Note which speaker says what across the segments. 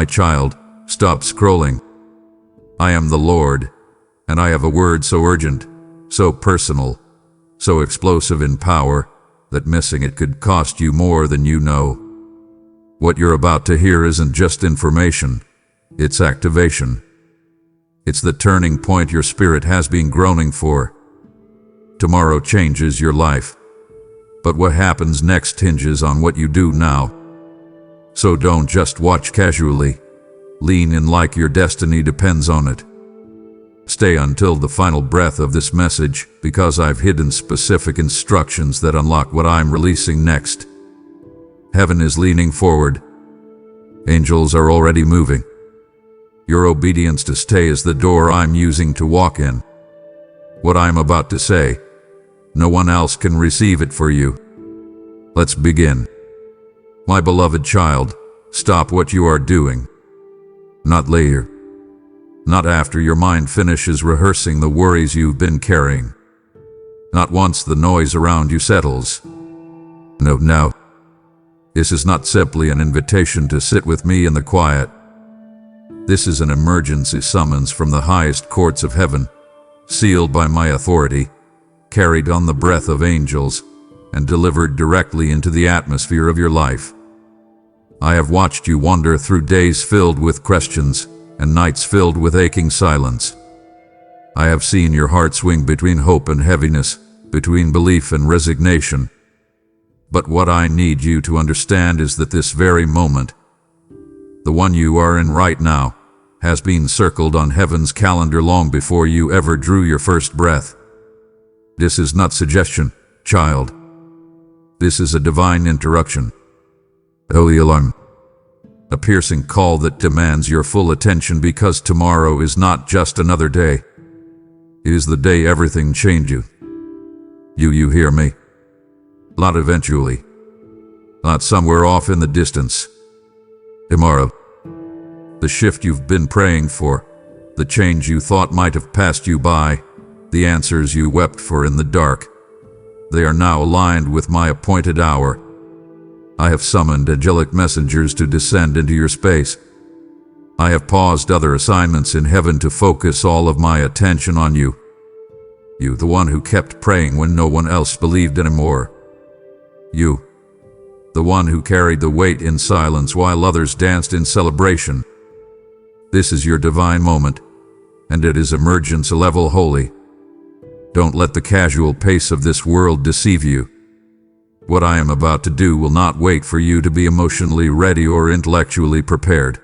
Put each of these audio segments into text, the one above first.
Speaker 1: My child, stop scrolling. I am the Lord, and I have a word so urgent, so personal, so explosive in power, that missing it could cost you more than you know. What you're about to hear isn't just information, it's activation. It's the turning point your spirit has been groaning for. Tomorrow changes your life, but what happens next hinges on what you do now. So don't just watch casually. Lean in like your destiny depends on it. Stay until the final breath of this message, because I've hidden specific instructions that unlock what I'm releasing next. Heaven is leaning forward. Angels are already moving. Your obedience to stay is the door I'm using to walk in. What I'm about to say, no one else can receive it for you. Let's begin. My beloved child, stop what you are doing. Not later. Not after your mind finishes rehearsing the worries you've been carrying. Not once the noise around you settles. No, now. This is not simply an invitation to sit with me in the quiet. This is an emergency summons from the highest courts of heaven, sealed by my authority, carried on the breath of angels, and delivered directly into the atmosphere of your life. I have watched you wander through days filled with questions and nights filled with aching silence. I have seen your heart swing between hope and heaviness, between belief and resignation. But what I need you to understand is that this very moment, the one you are in right now, has been circled on heaven's calendar long before you ever drew your first breath. This is not suggestion, child. This is a divine interruption. Holy alarm. A piercing call that demands your full attention, because tomorrow is not just another day. It is the day everything changes. You hear me? Not eventually. Not somewhere off in the distance. Tomorrow. The shift you've been praying for, the change you thought might have passed you by, the answers you wept for in the dark. They are now aligned with my appointed hour. I have summoned angelic messengers to descend into your space. I have paused other assignments in heaven to focus all of my attention on you. You, the one who kept praying when no one else believed anymore. You, the one who carried the weight in silence while others danced in celebration. This is your divine moment, and it is emergence level holy. Don't let the casual pace of this world deceive you. What I am about to do will not wait for you to be emotionally ready or intellectually prepared.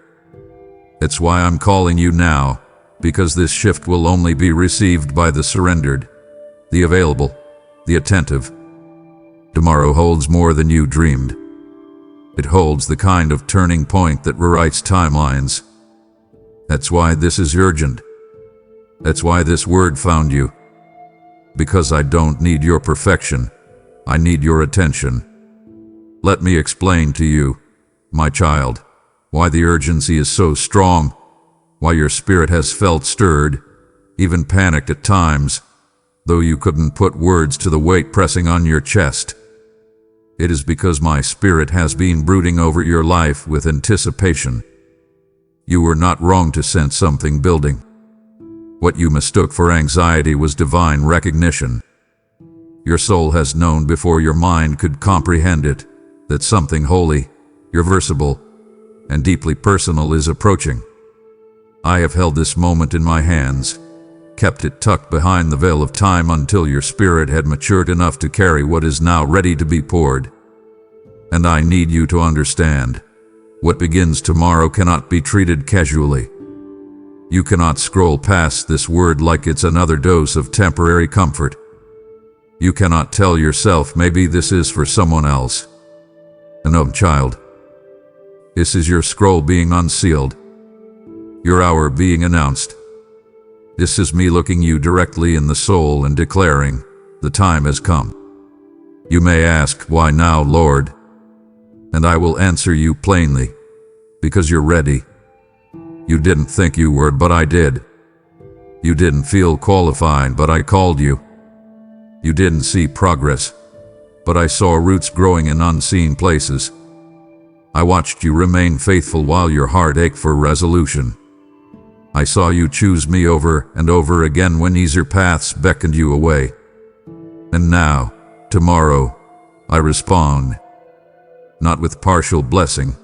Speaker 1: It's why I'm calling you now, because this shift will only be received by the surrendered, the available, the attentive. Tomorrow holds more than you dreamed. It holds the kind of turning point that rewrites timelines. That's why this is urgent. That's why this word found you. Because I don't need your perfection. I need your attention. Let me explain to you, my child, why the urgency is so strong, why your spirit has felt stirred, even panicked at times, though you couldn't put words to the weight pressing on your chest. It is because my spirit has been brooding over your life with anticipation. You were not wrong to sense something building. What you mistook for anxiety was divine recognition. Your soul has known before your mind could comprehend it, that something holy, irreversible, and deeply personal is approaching. I have held this moment in my hands, kept it tucked behind the veil of time until your spirit had matured enough to carry what is now ready to be poured. And I need you to understand, what begins tomorrow cannot be treated casually. You cannot scroll past this word like it's another dose of temporary comfort. You cannot tell yourself maybe this is for someone else. No, child. This is your scroll being unsealed. Your hour being announced. This is me looking you directly in the soul and declaring, the time has come. You may ask, why now, Lord? And I will answer you plainly, because you're ready. You didn't think you were, but I did. You didn't feel qualified, but I called you. You didn't see progress, but I saw roots growing in unseen places. I watched you remain faithful while your heart ached for resolution. I saw you choose me over and over again when easier paths beckoned you away. And now, tomorrow, I respond, not with partial blessing,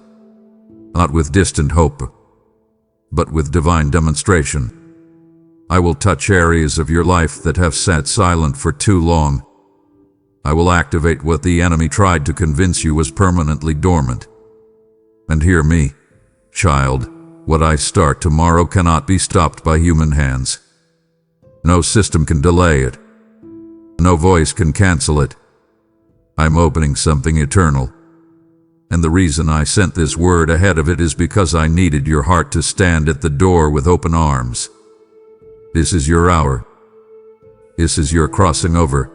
Speaker 1: not with distant hope, but with divine demonstration. I will touch areas of your life that have sat silent for too long. I will activate what the enemy tried to convince you was permanently dormant. And hear me, child, what I start tomorrow cannot be stopped by human hands. No system can delay it. No voice can cancel it. I'm opening something eternal. And the reason I sent this word ahead of it is because I needed your heart to stand at the door with open arms. This is your hour. This is your crossing over.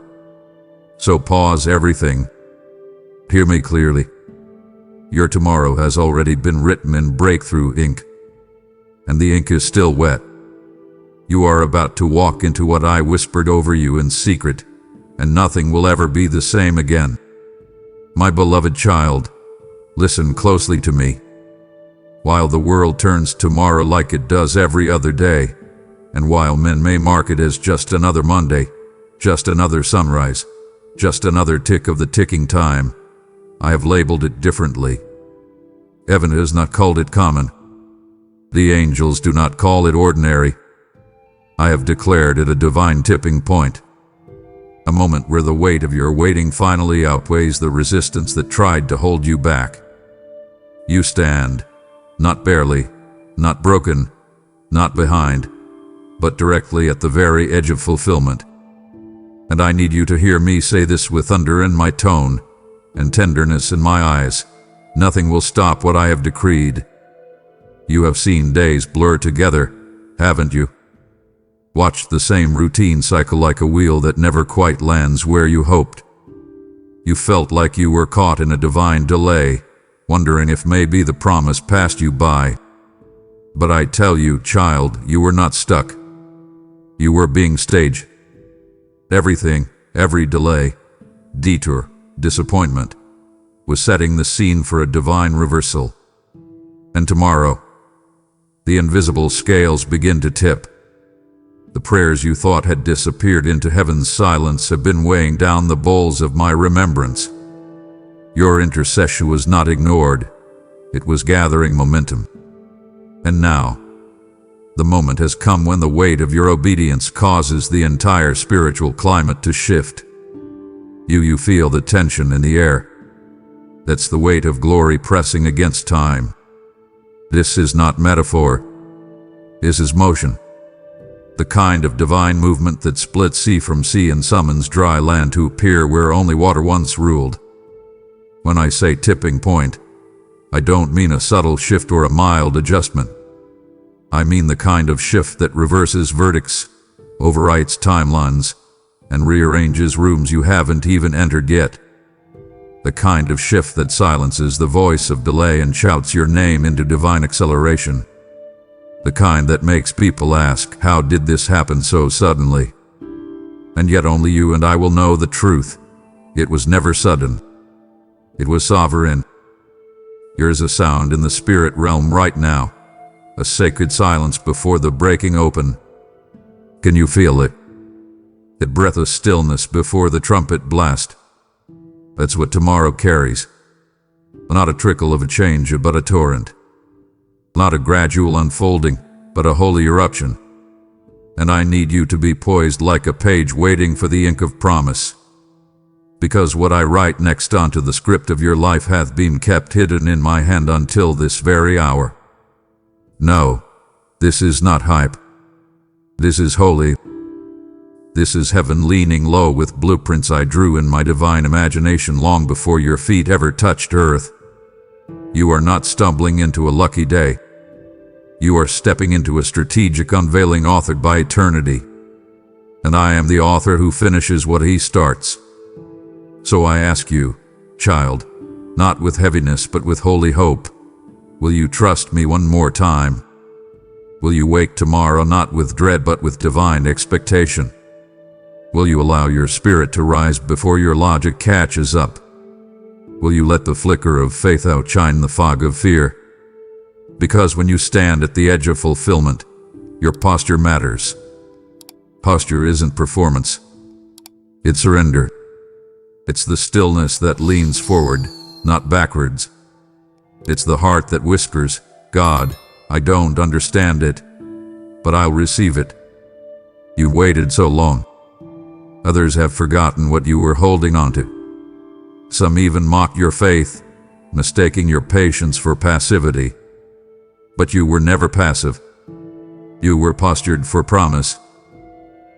Speaker 1: So pause everything. Hear me clearly. Your tomorrow has already been written in breakthrough ink. And the ink is still wet. You are about to walk into what I whispered over you in secret, and nothing will ever be the same again. My beloved child, listen closely to me. While the world turns tomorrow like it does every other day, and while men may mark it as just another Monday, just another sunrise, just another tick of the ticking time, I have labeled it differently. Heaven has not called it common. The angels do not call it ordinary. I have declared it a divine tipping point. A moment where the weight of your waiting finally outweighs the resistance that tried to hold you back. You stand, not barely, not broken, not behind, but directly at the very edge of fulfillment. And I need you to hear me say this with thunder in my tone and tenderness in my eyes. Nothing will stop what I have decreed. You have seen days blur together, haven't you? Watched the same routine cycle like a wheel that never quite lands where you hoped. You felt like you were caught in a divine delay, wondering if maybe the promise passed you by. But I tell you, child, you were not stuck. You were being staged. Everything, every delay, detour, disappointment, was setting the scene for a divine reversal. And tomorrow, the invisible scales begin to tip. The prayers you thought had disappeared into heaven's silence have been weighing down the bowls of my remembrance. Your intercession was not ignored. It was gathering momentum. And now, the moment has come when the weight of your obedience causes the entire spiritual climate to shift. You feel the tension in the air. That's the weight of glory pressing against time. This is not metaphor. This is motion. The kind of divine movement that splits sea from sea and summons dry land to appear where only water once ruled. When I say tipping point, I don't mean a subtle shift or a mild adjustment. I mean the kind of shift that reverses verdicts, overwrites timelines, and rearranges rooms you haven't even entered yet. The kind of shift that silences the voice of delay and shouts your name into divine acceleration. The kind that makes people ask, how did this happen so suddenly? And yet only you and I will know the truth. It was never sudden. It was sovereign. Here's a sound in the spirit realm right now. A sacred silence before the breaking open. Can you feel it? That breath of stillness before the trumpet blast. That's what tomorrow carries. Not a trickle of a change, but a torrent. Not a gradual unfolding, but a holy eruption. And I need you to be poised like a page waiting for the ink of promise. Because what I write next onto the script of your life hath been kept hidden in my hand until this very hour. No, this is not hype. This is holy. This is heaven leaning low with blueprints I drew in my divine imagination long before your feet ever touched earth. You are not stumbling into a lucky day. You are stepping into a strategic unveiling authored by eternity. And I am the author who finishes what he starts. So I ask you, child, not with heaviness but with holy hope, will you trust me one more time? Will you wake tomorrow not with dread but with divine expectation? Will you allow your spirit to rise before your logic catches up? Will you let the flicker of faith outshine the fog of fear? Because when you stand at the edge of fulfillment, your posture matters. Posture isn't performance. It's surrender. It's the stillness that leans forward, not backwards. It's the heart that whispers, God, I don't understand it, but I'll receive it. You waited so long. Others have forgotten what you were holding on to. Some even mocked your faith, mistaking your patience for passivity. But you were never passive. You were postured for promise.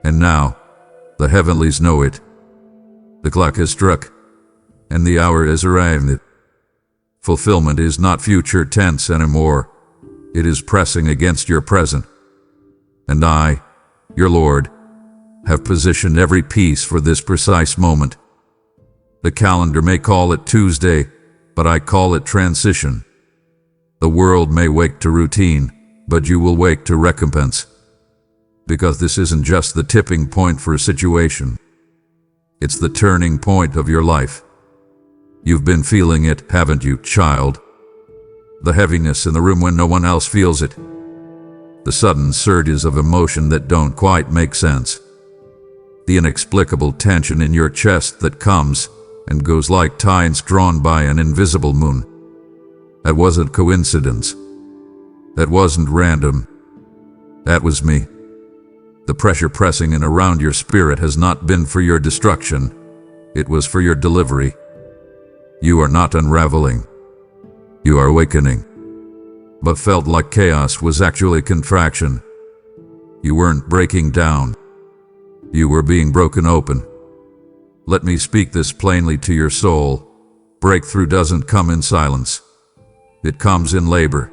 Speaker 1: And now, the heavenlies know it. The clock has struck, and the hour has arrived. Fulfillment is not future tense anymore. It is pressing against your present. And I, your Lord, have positioned every piece for this precise moment. The calendar may call it Tuesday, but I call it transition. The world may wake to routine, but you will wake to recompense. Because this isn't just the tipping point for a situation. It's the turning point of your life. You've been feeling it, haven't you, child? The heaviness in the room when no one else feels it. The sudden surges of emotion that don't quite make sense. The inexplicable tension in your chest that comes and goes like tides drawn by an invisible moon. That wasn't coincidence. That wasn't random. That was me. The pressure pressing in around your spirit has not been for your destruction. It was for your delivery. You are not unraveling. You are awakening. But felt like chaos was actually contraction. You weren't breaking down. You were being broken open. Let me speak this plainly to your soul. Breakthrough doesn't come in silence. It comes in labor.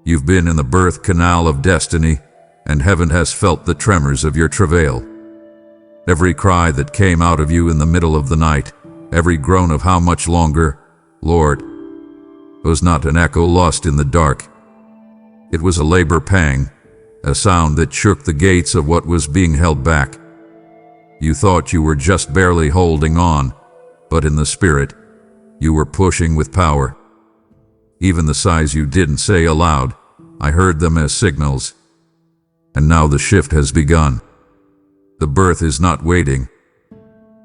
Speaker 1: You've been in the birth canal of destiny, and heaven has felt the tremors of your travail. Every cry that came out of you in the middle of the night, every groan of how much longer, Lord, was not an echo lost in the dark. It was a labor pang, a sound that shook the gates of what was being held back. You thought you were just barely holding on, but in the spirit, you were pushing with power. Even the sighs you didn't say aloud, I heard them as signals. And now the shift has begun. The birth is not waiting.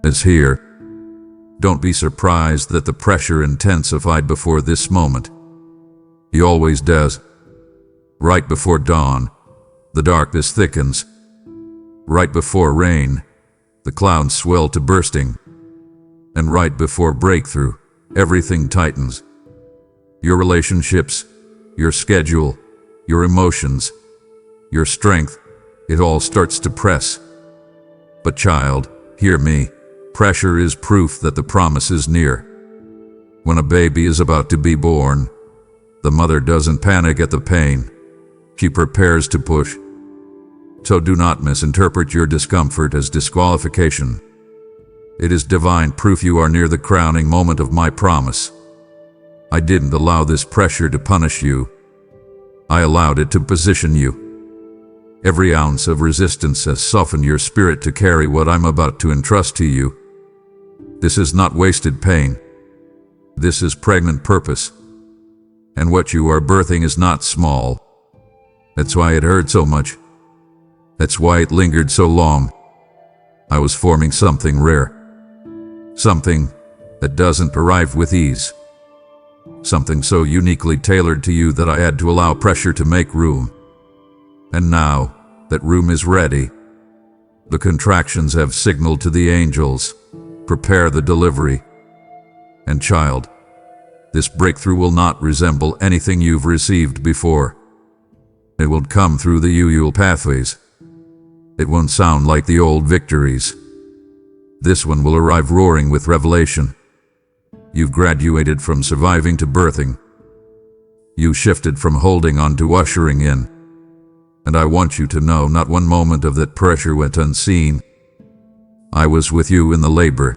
Speaker 1: It's here. Don't be surprised that the pressure intensified before this moment. He always does. Right before dawn, the darkness thickens. Right before rain, the clouds swell to bursting. And right before breakthrough, everything tightens. Your relationships, your schedule, your emotions, your strength, it all starts to press. But child, hear me. Pressure is proof that the promise is near. When a baby is about to be born, the mother doesn't panic at the pain. She prepares to push. So do not misinterpret your discomfort as disqualification. It is divine proof you are near the crowning moment of my promise. I didn't allow this pressure to punish you. I allowed it to position you. Every ounce of resistance has softened your spirit to carry what I'm about to entrust to you. This is not wasted pain. This is pregnant purpose. And what you are birthing is not small. That's why it hurt so much. That's why it lingered so long. I was forming something rare. Something that doesn't arrive with ease. Something so uniquely tailored to you that I had to allow pressure to make room. And now that room is ready, the contractions have signaled to the angels, prepare the delivery. And child, this breakthrough will not resemble anything you've received before. It will come through the usual pathways. It won't sound like the old victories. This one will arrive roaring with revelation. You've graduated from surviving to birthing. You shifted from holding on to ushering in. And I want you to know not one moment of that pressure went unseen. I was with you in the labor.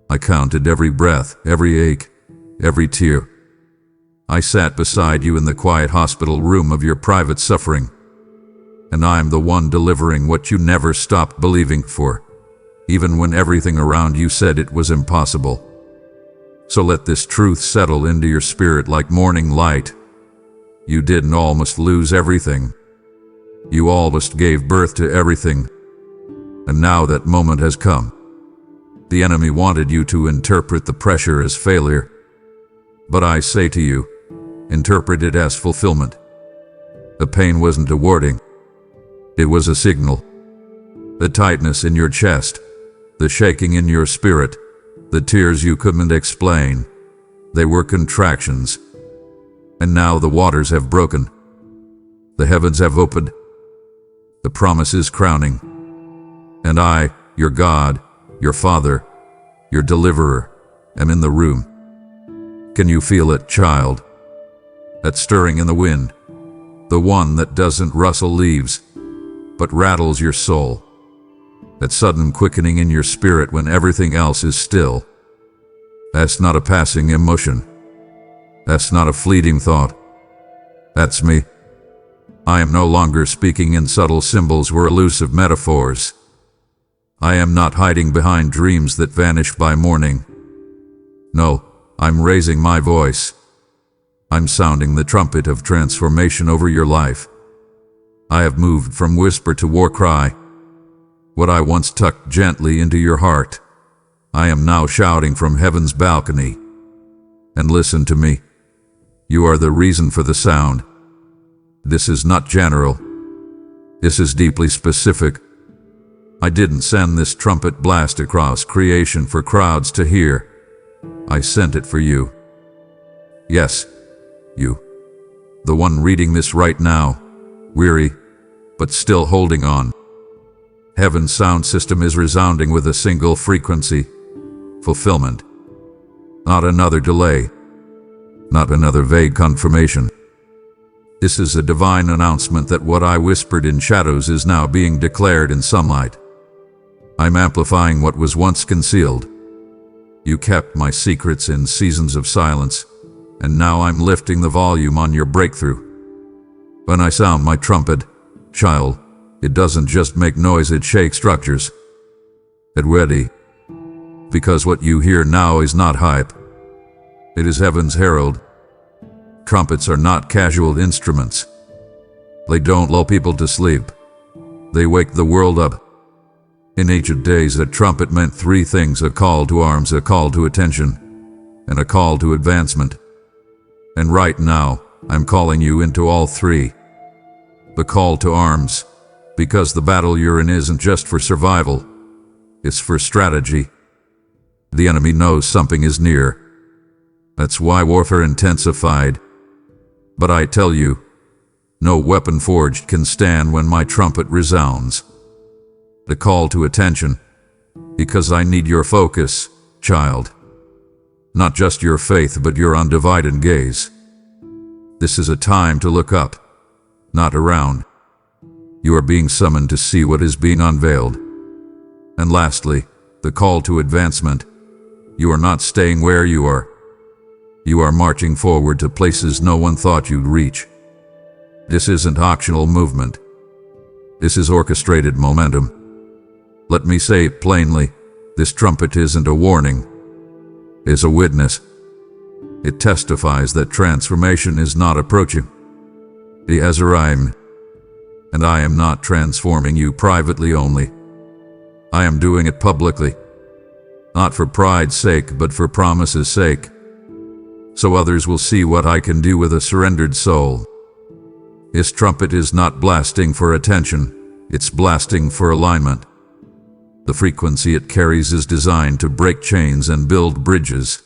Speaker 1: I counted every breath, every ache, every tear. I sat beside you in the quiet hospital room of your private suffering. And I'm the one delivering what you never stopped believing for, even when everything around you said it was impossible. So let this truth settle into your spirit like morning light. You didn't almost lose everything. You almost gave birth to everything. And now that moment has come. The enemy wanted you to interpret the pressure as failure. But I say to you, interpret it as fulfillment. The pain wasn't a warning. It was a signal. The tightness in your chest, the shaking in your spirit, the tears you couldn't explain, they were contractions. And now the waters have broken. The heavens have opened. The promise is crowning. And I, your God, your Father, your Deliverer, am in the room. Can you feel it, child? That stirring in the wind, the one that doesn't rustle leaves, but rattles your soul. That sudden quickening in your spirit when everything else is still. That's not a passing emotion. That's not a fleeting thought. That's me. I am no longer speaking in subtle symbols or elusive metaphors. I am not hiding behind dreams that vanish by morning. No, I'm raising my voice. I'm sounding the trumpet of transformation over your life. I have moved from whisper to war cry. What I once tucked gently into your heart, I am now shouting from heaven's balcony. And listen to me. You are the reason for the sound. This is not general. This is deeply specific. I didn't send this trumpet blast across creation for crowds to hear. I sent it for you. Yes, you. The one reading this right now, weary, but still holding on. Heaven's sound system is resounding with a single frequency. Fulfillment. Not another delay. Not another vague confirmation. This is a divine announcement that what I whispered in shadows is now being declared in sunlight. I'm amplifying what was once concealed. You kept my secrets in seasons of silence, and now I'm lifting the volume on your breakthrough. When I sound my trumpet, child, it doesn't just make noise, it shakes structures. Get ready. Because what you hear now is not hype. It is heaven's herald. Trumpets are not casual instruments. They don't lull people to sleep. They wake the world up. In ancient days, a trumpet meant three things: a call to arms, a call to attention, and a call to advancement. And right now, I'm calling you into all three. The call to arms, because the battle you're in isn't just for survival, it's for strategy. The enemy knows something is near. That's why warfare intensified. But I tell you, no weapon forged can stand when my trumpet resounds. The call to attention, because I need your focus, child. Not just your faith, but your undivided gaze. This is a time to look up, not around. You are being summoned to see what is being unveiled. And lastly, the call to advancement. You are not staying where you are. You are marching forward to places no one thought you'd reach. This isn't optional movement. This is orchestrated momentum. Let me say it plainly, this trumpet isn't a warning. It's a witness. It testifies that transformation is not approaching. It has arrived. And I am not transforming you privately only. I am doing it publicly. Not for pride's sake, but for promise's sake. So others will see what I can do with a surrendered soul. This trumpet is not blasting for attention, it's blasting for alignment. The frequency it carries is designed to break chains and build bridges.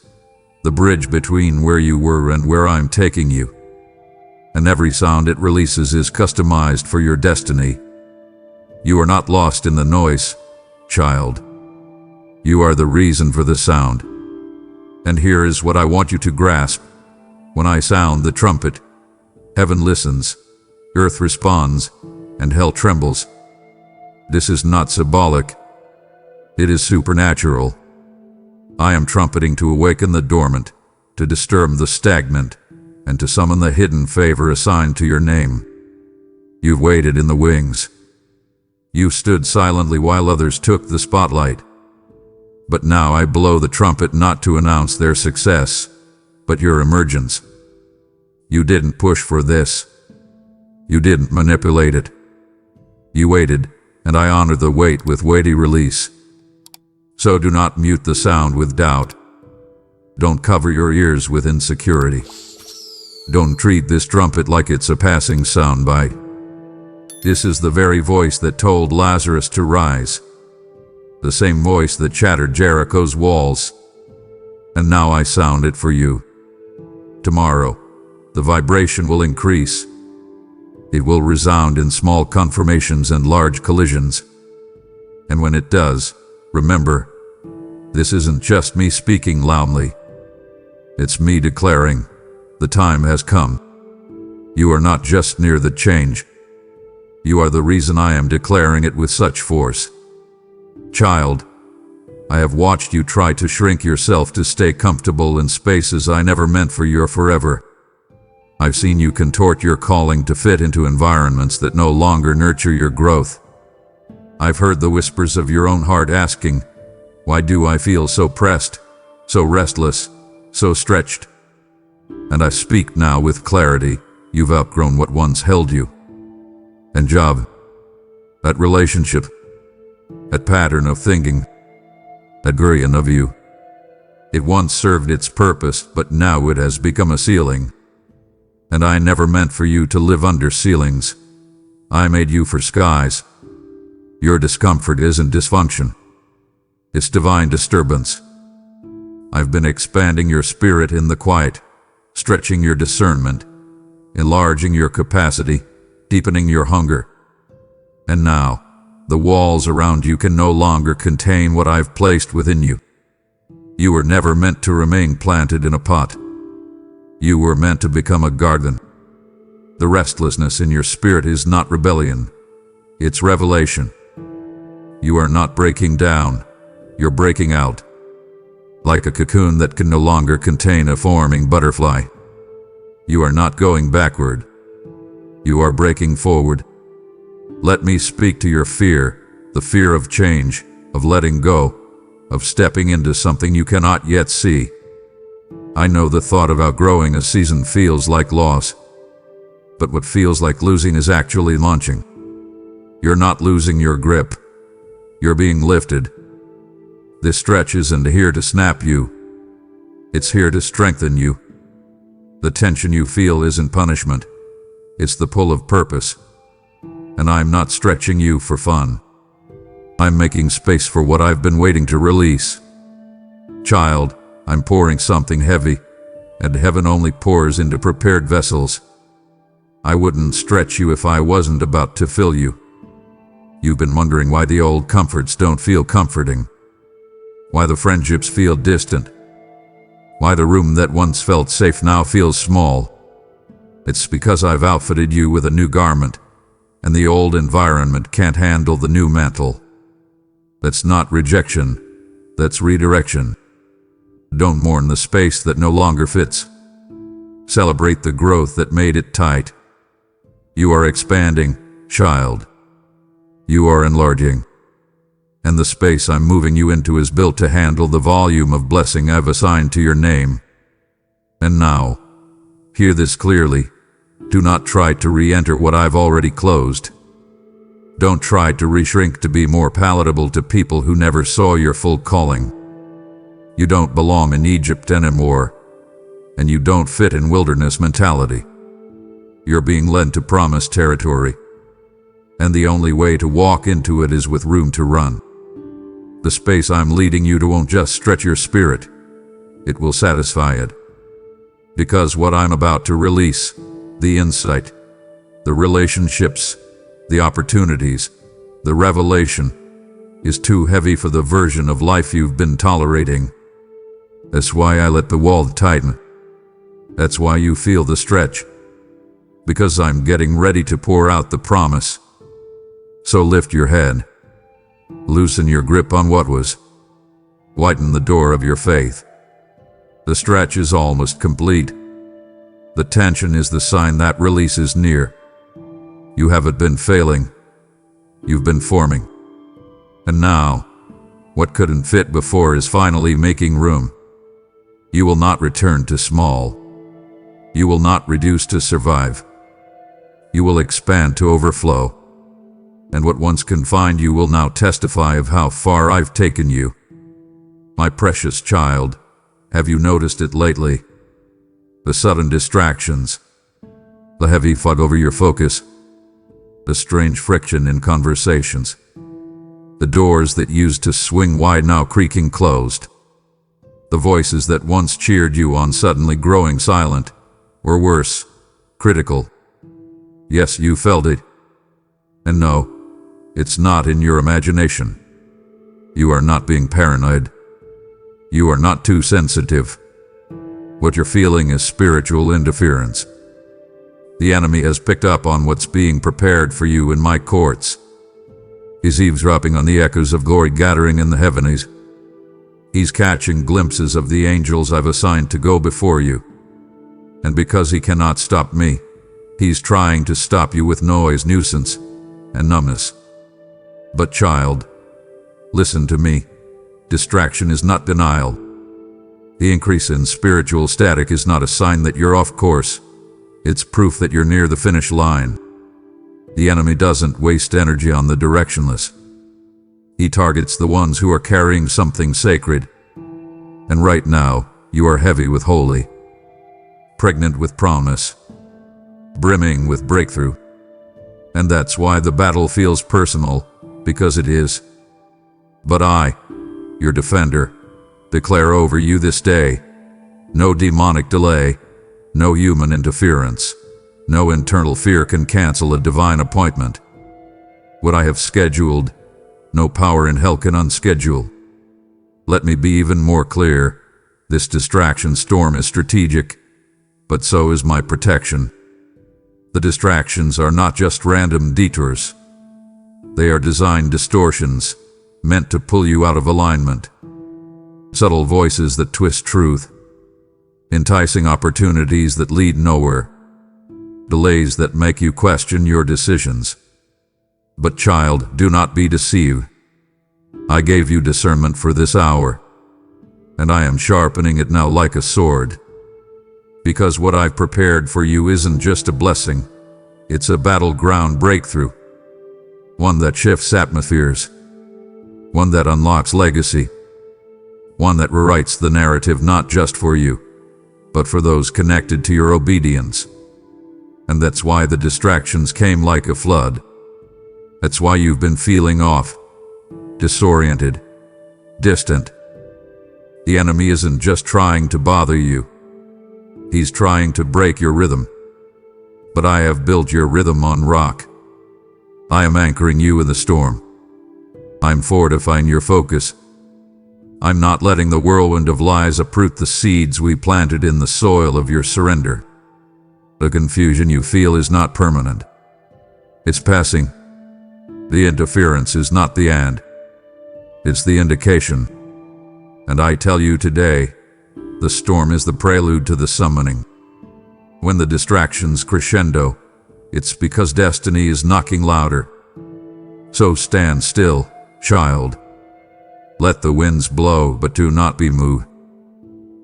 Speaker 1: The bridge between where you were and where I'm taking you. And every sound it releases is customized for your destiny. You are not lost in the noise, child. You are the reason for the sound. And here is what I want you to grasp. When I sound the trumpet, heaven listens, earth responds, and hell trembles. This is not symbolic. It is supernatural. I am trumpeting to awaken the dormant, to disturb the stagnant, and to summon the hidden favor assigned to your name. You've waited in the wings. You stood silently while others took the spotlight. But now I blow the trumpet not to announce their success, but your emergence. You didn't push for this. You didn't manipulate it. You waited, and I honor the wait with weighty release. So do not mute the sound with doubt. Don't cover your ears with insecurity. Don't treat this trumpet like it's a passing soundbite. This is the very voice that told Lazarus to rise. The same voice that shattered Jericho's walls. And now I sound it for you. Tomorrow, the vibration will increase. It will resound in small confirmations and large collisions. And when it does, remember, this isn't just me speaking loudly. It's me declaring, the time has come. You are not just near the change. You are the reason I am declaring it with such force. Child, I have watched you try to shrink yourself to stay comfortable in spaces I never meant for your forever. I've seen you contort your calling to fit into environments that no longer nurture your growth. I've heard the whispers of your own heart asking, why do I feel so pressed, so restless, so stretched? And I speak now with clarity, you've outgrown what once held you. And job, that relationship, that pattern of thinking, that version of you. It once served its purpose, but now it has become a ceiling. And I never meant for you to live under ceilings. I made you for skies. Your discomfort isn't dysfunction. It's divine disturbance. I've been expanding your spirit in the quiet, stretching your discernment, enlarging your capacity, deepening your hunger. And now, the walls around you can no longer contain what I've placed within you. You were never meant to remain planted in a pot. You were meant to become a garden. The restlessness in your spirit is not rebellion. It's revelation. You are not breaking down. You're breaking out. Like a cocoon that can no longer contain a forming butterfly. You are not going backward. You are breaking forward. Let me speak to your fear, the fear of change, of letting go, of stepping into something you cannot yet see. I know the thought of outgrowing a season feels like loss, but what feels like losing is actually launching. You're not losing your grip. You're being lifted. This stretch isn't here to snap you. It's here to strengthen you. The tension you feel isn't punishment. It's the pull of purpose. And I'm not stretching you for fun. I'm making space for what I've been waiting to release. Child, I'm pouring something heavy, and heaven only pours into prepared vessels. I wouldn't stretch you if I wasn't about to fill you. You've been wondering why the old comforts don't feel comforting. Why the friendships feel distant. Why the room that once felt safe now feels small. It's because I've outfitted you with a new garment, and the old environment can't handle the new mantle. That's not rejection, that's redirection. Don't mourn the space that no longer fits. Celebrate the growth that made it tight. You are expanding, child. You are enlarging. And the space I'm moving you into is built to handle the volume of blessing I've assigned to your name. And now, hear this clearly. Do not try to re-enter what I've already closed. Don't try to reshrink to be more palatable to people who never saw your full calling. You don't belong in Egypt anymore, and you don't fit in wilderness mentality. You're being led to promised territory, and the only way to walk into it is with room to run. The space I'm leading you to won't just stretch your spirit, it will satisfy it. Because what I'm about to release, the insight, the relationships, the opportunities, the revelation, is too heavy for the version of life you've been tolerating. That's why I let the wall tighten. That's why you feel the stretch. Because I'm getting ready to pour out the promise. So lift your head. Loosen your grip on what was. Widen the door of your faith. The stretch is almost complete. The tension is the sign that release is near. You haven't been failing. You've been forming. And now, What couldn't fit before is finally making room. You will not return to small. You will not reduce to survive. You will expand to overflow. And what once confined you will now testify of how far I've taken you. My precious child, have you noticed it lately? The sudden distractions, the heavy fog over your focus, the strange friction in conversations, the doors that used to swing wide now creaking closed, the voices that once cheered you on suddenly growing silent, or worse, critical. Yes, you felt it. And no, it's not in your imagination. You are not being paranoid. You are not too sensitive. What you're feeling is spiritual interference. The enemy has picked up on what's being prepared for you in my courts. He's eavesdropping on the echoes of glory gathering in the heavens. He's catching glimpses of the angels I've assigned to go before you. And because he cannot stop me, he's trying to stop you with noise, nuisance, and numbness. But child, listen to me. Distraction is not denial. The increase in spiritual static is not a sign that you're off course. It's proof that you're near the finish line. The enemy doesn't waste energy on the directionless. He targets the ones who are carrying something sacred. And right now, you are heavy with holy, pregnant with promise, brimming with breakthrough. And that's why the battle feels personal, because it is. But I, your defender, declare over you this day, no demonic delay, no human interference, no internal fear can cancel a divine appointment. What I have scheduled, no power in hell can unschedule. Let me be even more clear. This distraction storm is strategic, but so is my protection. The distractions are not just random detours. They are designed distortions, meant to pull you out of alignment. Subtle voices that twist truth. Enticing opportunities that lead nowhere. Delays that make you question your decisions. But child, do not be deceived. I gave you discernment for this hour, and I am sharpening it now like a sword. Because what I've prepared for you isn't just a blessing, it's a battleground breakthrough. One that shifts atmospheres. One that unlocks legacy. One that rewrites the narrative not just for you, but for those connected to your obedience. And that's why the distractions came like a flood. That's why you've been feeling off, disoriented, distant. The enemy isn't just trying to bother you. He's trying to break your rhythm. But I have built your rhythm on rock. I am anchoring you in the storm. I'm fortifying your focus. I'm not letting the whirlwind of lies uproot the seeds we planted in the soil of your surrender. The confusion you feel is not permanent. It's passing. The interference is not the end. It's the indication. And I tell you today, the storm is the prelude to the summoning. When the distractions crescendo, it's because destiny is knocking louder. So stand still, child. Let the winds blow, but do not be moved.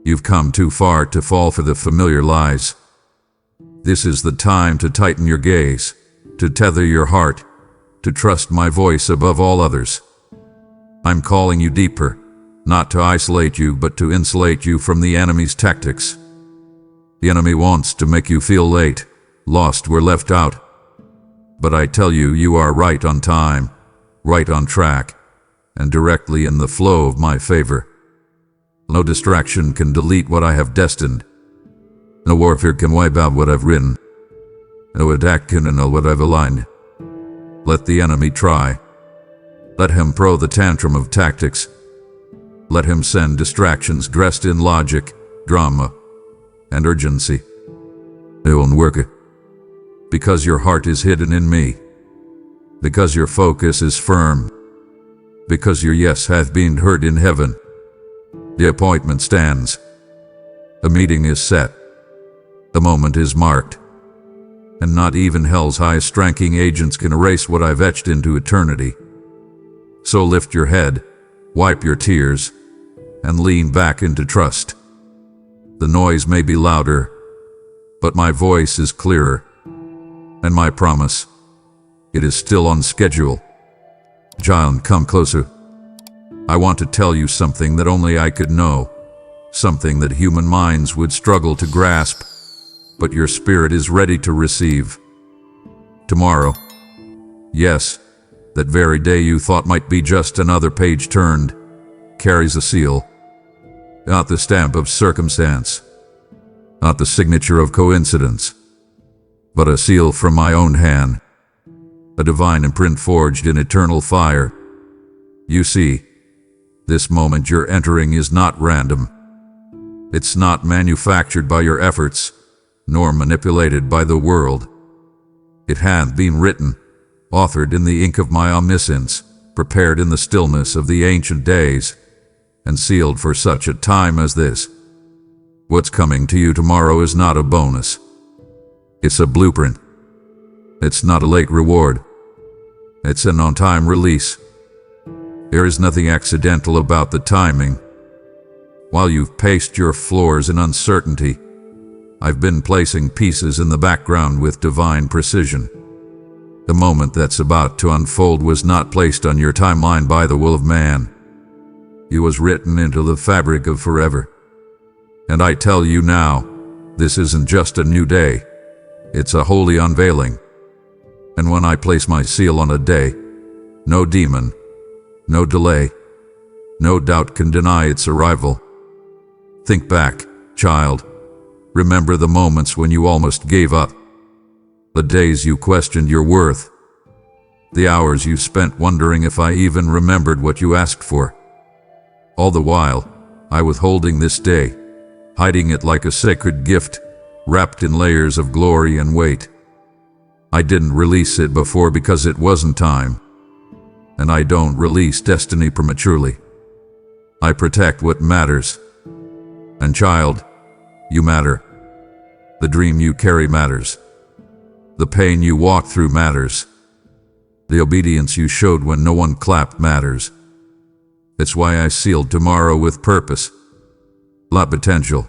Speaker 1: You've come too far to fall for the familiar lies. This is the time to tighten your gaze, to tether your heart, to trust my voice above all others. I'm calling you deeper, not to isolate you, but to insulate you from the enemy's tactics. The enemy wants to make you feel late, lost, or left out. But I tell you, you are right on time, right on track, and directly in the flow of my favor. No distraction can delete what I have destined. No warfare can wipe out what I've written. No attack can annul what I've aligned. Let the enemy try. Let him throw the tantrum of tactics. Let him send distractions dressed in logic, drama, and urgency. It won't work. Because your heart is hidden in me. Because your focus is firm. Because your yes hath been heard in heaven. The appointment stands. The meeting is set. The moment is marked. And not even hell's highest ranking agents can erase what I've etched into eternity. So lift your head, wipe your tears, and lean back into trust. The noise may be louder, but my voice is clearer, and my promise, it is still on schedule. John, come closer. I want to tell you something that only I could know, something that human minds would struggle to grasp, but your spirit is ready to receive. Tomorrow, yes, that very day you thought might be just another page turned, carries a seal. Not the stamp of circumstance, not the signature of coincidence, but a seal from my own hand, a divine imprint forged in eternal fire. You see, this moment you're entering is not random. It's not manufactured by your efforts, nor manipulated by the world. It hath been written, authored in the ink of my omniscience, prepared in the stillness of the ancient days, and sealed for such a time as this. What's coming to you tomorrow is not a bonus. It's a blueprint. It's not a late reward. It's an on-time release. There is nothing accidental about the timing. While you've paced your floors in uncertainty, I've been placing pieces in the background with divine precision. The moment that's about to unfold was not placed on your timeline by the will of man. It was written into the fabric of forever. And I tell you now, this isn't just a new day. It's a holy unveiling. And when I place my seal on a day, no demon, no delay, no doubt can deny its arrival. Think back, child. Remember the moments when you almost gave up. The days you questioned your worth. The hours you spent wondering if I even remembered what you asked for. All the while, I was holding this day, hiding it like a sacred gift, wrapped in layers of glory and weight. I didn't release it before because it wasn't time. And I don't release destiny prematurely. I protect what matters. And child, you matter. The dream you carry matters. The pain you walk through matters. The obedience you showed when no one clapped matters. It's why I sealed tomorrow with purpose. Not potential.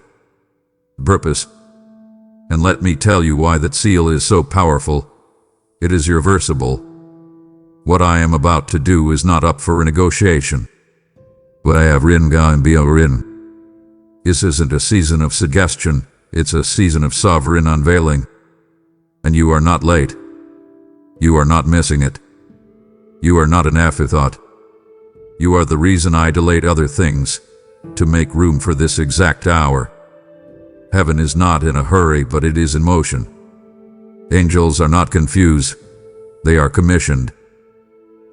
Speaker 1: Purpose. And let me tell you why that seal is so powerful. It is irreversible. What I am about to do is not up for negotiation. What I have written can be written. This isn't a season of suggestion, it's a season of sovereign unveiling. And you are not late. You are not missing it. You are not an afterthought. You are the reason I delayed other things, to make room for this exact hour. Heaven is not in a hurry, but it is in motion. Angels are not confused, they are commissioned.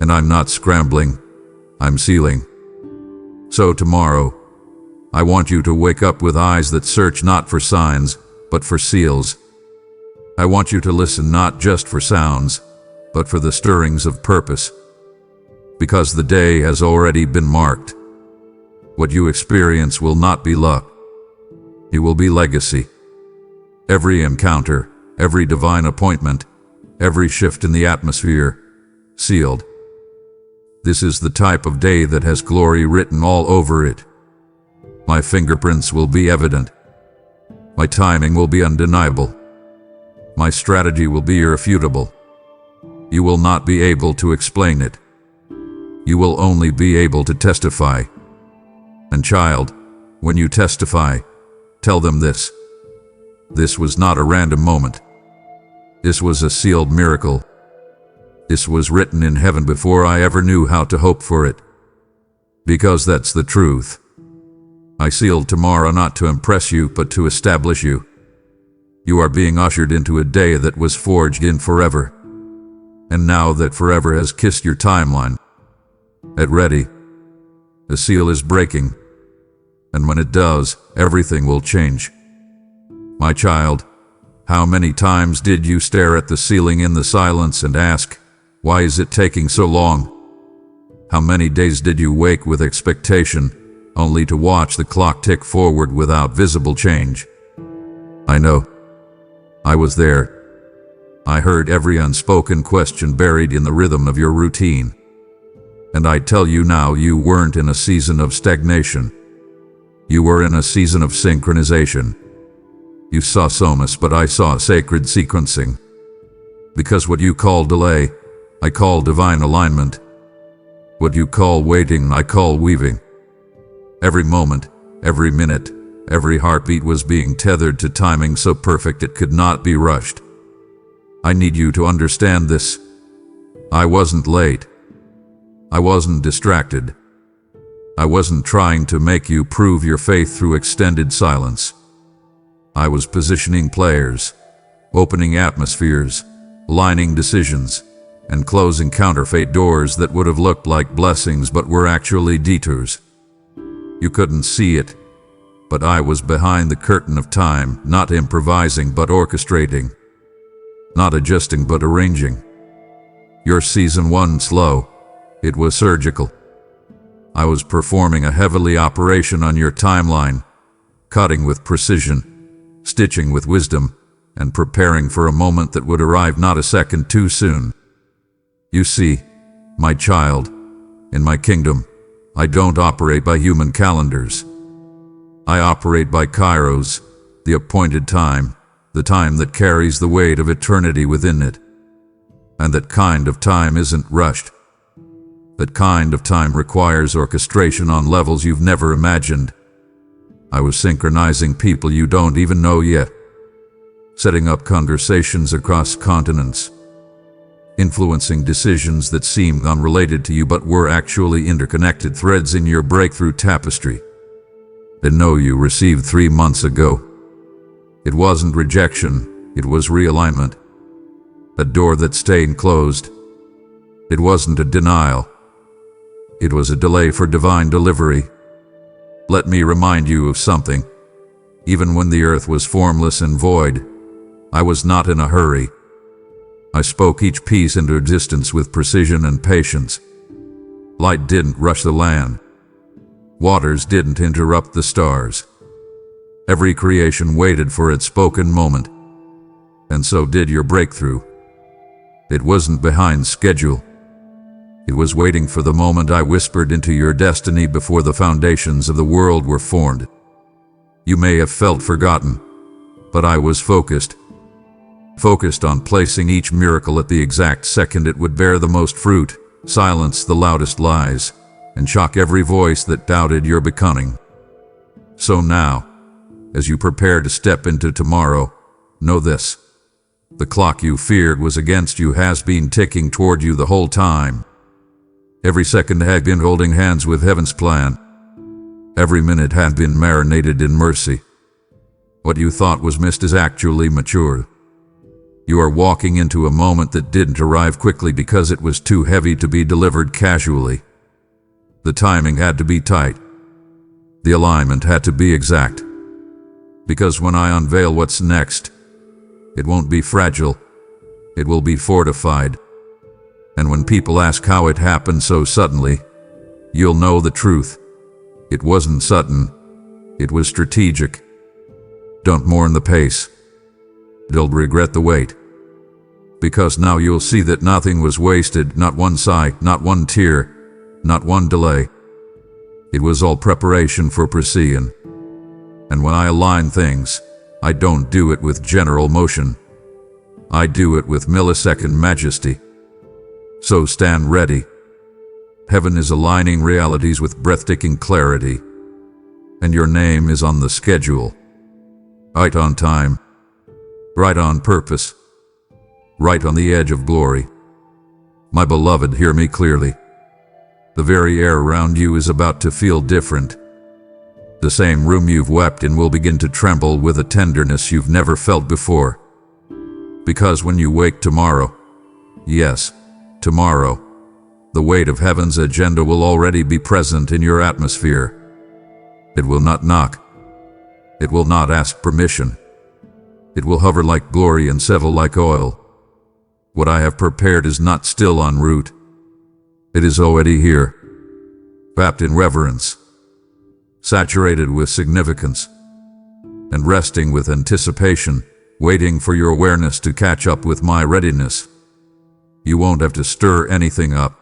Speaker 1: And I'm not scrambling, I'm sealing. So tomorrow, I want you to wake up with eyes that search not for signs, but for seals. I want you to listen not just for sounds, but for the stirrings of purpose. Because the day has already been marked. What you experience will not be luck. It will be legacy. Every encounter, every divine appointment, every shift in the atmosphere, sealed. This is the type of day that has glory written all over it. My fingerprints will be evident. My timing will be undeniable. My strategy will be irrefutable. You will not be able to explain it. You will only be able to testify. And child, when you testify, tell them this. This was not a random moment. This was a sealed miracle. This was written in heaven before I ever knew how to hope for it. Because that's the truth. I sealed tomorrow not to impress you, but to establish you. You are being ushered into a day that was forged in forever. And now that forever has kissed your timeline, get ready. The seal is breaking. And when it does, everything will change. My child, how many times did you stare at the ceiling in the silence and ask, why is it taking so long? How many days did you wake with expectation, only to watch the clock tick forward without visible change? I know. I was there. I heard every unspoken question buried in the rhythm of your routine. And I tell you now, you weren't in a season of stagnation. You were in a season of synchronization. You saw somas, but I saw sacred sequencing. Because what you call delay, I call divine alignment. What you call waiting, I call weaving. Every moment, every minute, every heartbeat was being tethered to timing so perfect it could not be rushed. I need you to understand this. I wasn't late. I wasn't distracted. I wasn't trying to make you prove your faith through extended silence. I was positioning players, opening atmospheres, aligning decisions, and closing counterfeit doors that would have looked like blessings but were actually detours. You couldn't see it, but I was behind the curtain of time, not improvising but orchestrating, not adjusting but arranging. Your season wasn't slow, it was surgical. I was performing a heavily operation on your timeline, cutting with precision, stitching with wisdom, and preparing for a moment that would arrive not a second too soon. You see, my child, in my kingdom, I don't operate by human calendars. I operate by kairos, the appointed time, the time that carries the weight of eternity within it. And that kind of time isn't rushed. That kind of time requires orchestration on levels you've never imagined. I was synchronizing people you don't even know yet, setting up conversations across continents, influencing decisions that seemed unrelated to you but were actually interconnected threads in your breakthrough tapestry. The no you received 3 months ago. It wasn't rejection, it was realignment. A door that stayed closed. It wasn't a denial. It was a delay for divine delivery. Let me remind you of something. Even when the earth was formless and void, I was not in a hurry. I spoke each piece into existence with precision and patience. Light didn't rush the land. Waters didn't interrupt the stars. Every creation waited for its spoken moment. And so did your breakthrough. It wasn't behind schedule. It was waiting for the moment I whispered into your destiny before the foundations of the world were formed. You may have felt forgotten, but I was focused on placing each miracle at the exact second it would bear the most fruit, silence the loudest lies, and shock every voice that doubted your becoming. So now, as you prepare to step into tomorrow, know this. The clock you feared was against you has been ticking toward you the whole time. Every second had been holding hands with heaven's plan. Every minute had been marinated in mercy. What you thought was missed is actually matured. You are walking into a moment that didn't arrive quickly because it was too heavy to be delivered casually. The timing had to be tight. The alignment had to be exact. Because when I unveil what's next, it won't be fragile. It will be fortified. And when people ask how it happened so suddenly, you'll know the truth. It wasn't sudden. It was strategic. Don't mourn the pace. Don't regret the wait. Because now you'll see that nothing was wasted, not one sigh, not one tear, not one delay. It was all preparation for precision. And when I align things, I don't do it with general motion. I do it with millisecond majesty. So stand ready. Heaven is aligning realities with breathtaking clarity. And your name is on the schedule. Right on time. Right on purpose. Right on the edge of glory. My beloved, hear me clearly. The very air around you is about to feel different. The same room you've wept in will begin to tremble with a tenderness you've never felt before. Because when you wake tomorrow, yes, tomorrow, the weight of heaven's agenda will already be present in your atmosphere. It will not knock. It will not ask permission. It will hover like glory and settle like oil. What I have prepared is not still en route. It is already here, wrapped in reverence, saturated with significance, and resting with anticipation, waiting for your awareness to catch up with my readiness. You won't have to stir anything up.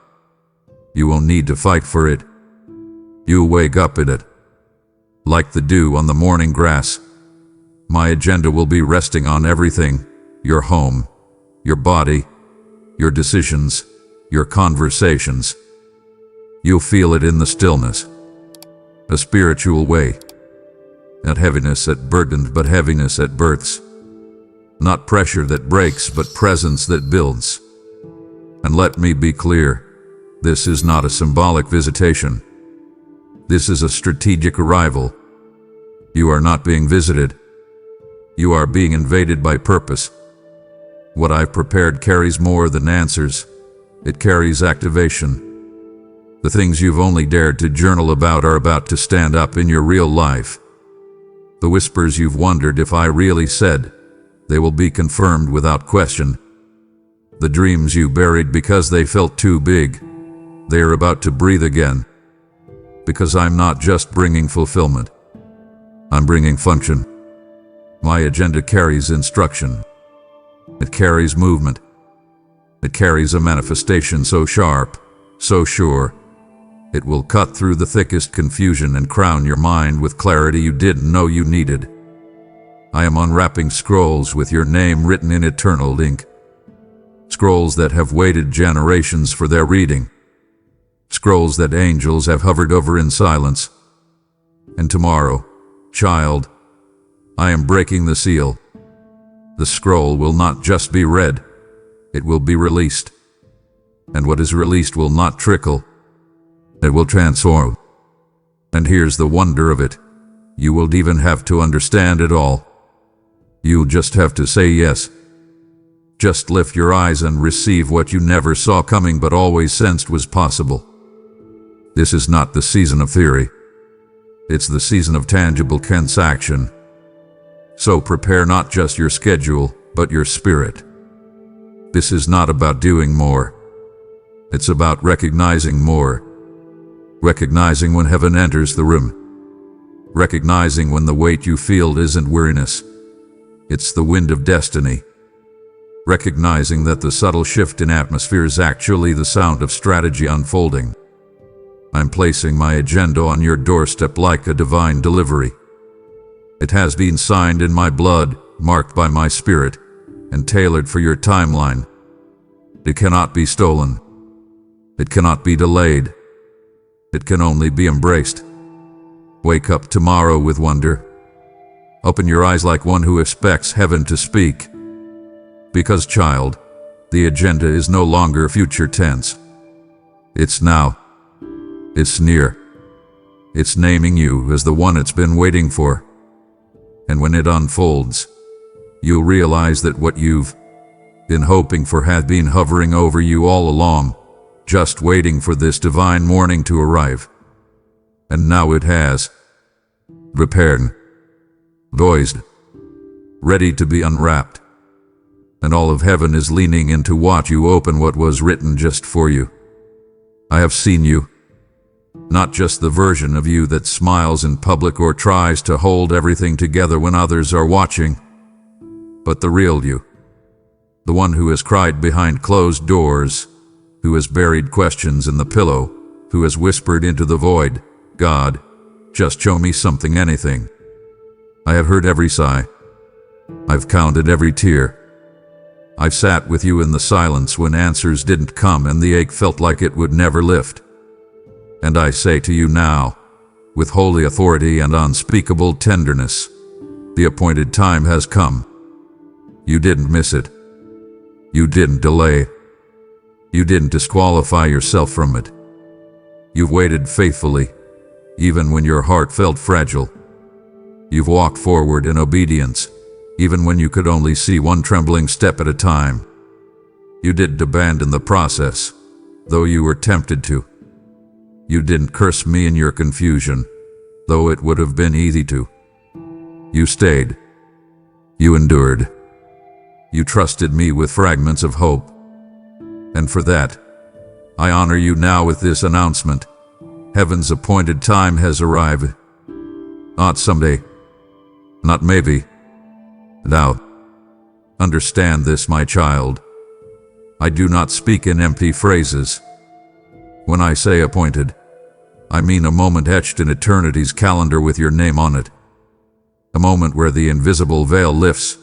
Speaker 1: You won't need to fight for it. You'll wake up in it. Like the dew on the morning grass. My agenda will be resting on everything: your home, your body, your decisions, your conversations. You'll feel it in the stillness. A spiritual way. Not heaviness that burdened, but heaviness that births. Not pressure that breaks, but presence that builds. And let me be clear, this is not a symbolic visitation. This is a strategic arrival. You are not being visited. You are being invaded by purpose. What I've prepared carries more than answers. It carries activation. The things you've only dared to journal about are about to stand up in your real life. The whispers you've wondered if I really said, they will be confirmed without question. The dreams you buried because they felt too big, they are about to breathe again. Because I'm not just bringing fulfillment. I'm bringing function. My agenda carries instruction. It carries movement. It carries a manifestation so sharp, so sure, it will cut through the thickest confusion and crown your mind with clarity you didn't know you needed. I am unwrapping scrolls with your name written in eternal ink. Scrolls that have waited generations for their reading. Scrolls that angels have hovered over in silence. And tomorrow, child, I am breaking the seal. The scroll will not just be read, it will be released. And what is released will not trickle, it will transform. And here's the wonder of it. You won't even have to understand it all. You'll just have to say yes. Just lift your eyes and receive what you never saw coming but always sensed was possible. This is not the season of theory. It's the season of tangible transaction. So prepare not just your schedule, but your spirit. This is not about doing more. It's about recognizing more. Recognizing when heaven enters the room. Recognizing when the weight you feel isn't weariness. It's the wind of destiny. Recognizing that the subtle shift in atmosphere is actually the sound of strategy unfolding. I'm placing my agenda on your doorstep like a divine delivery. It has been signed in my blood, marked by my spirit, and tailored for your timeline. It cannot be stolen. It cannot be delayed. It can only be embraced. Wake up tomorrow with wonder. Open your eyes like one who expects heaven to speak. Because, child, the agenda is no longer future tense. It's now. It's near. It's naming you as the one it's been waiting for. And when it unfolds, you'll realize that what you've been hoping for had been hovering over you all along, just waiting for this divine morning to arrive. And now it has. Prepared. Poised. Ready to be unwrapped. And all of heaven is leaning in to watch you open what was written just for you. I have seen you. Not just the version of you that smiles in public or tries to hold everything together when others are watching, but the real you. The one who has cried behind closed doors, who has buried questions in the pillow, who has whispered into the void, God, just show me something, anything. I have heard every sigh. I've counted every tear. I've sat with you in the silence when answers didn't come and the ache felt like it would never lift. And I say to you now, with holy authority and unspeakable tenderness, the appointed time has come. You didn't miss it. You didn't delay. You didn't disqualify yourself from it. You've waited faithfully, even when your heart felt fragile. You've walked forward in obedience, even when you could only see one trembling step at a time. You didn't abandon the process, though you were tempted to. You didn't curse me in your confusion, though it would have been easy to. You stayed. You endured. You trusted me with fragments of hope. And for that, I honor you now with this announcement. Heaven's appointed time has arrived. Not someday. Not maybe. Now, understand this, my child. I do not speak in empty phrases. When I say appointed, I mean a moment etched in eternity's calendar with your name on it. A moment where the invisible veil lifts.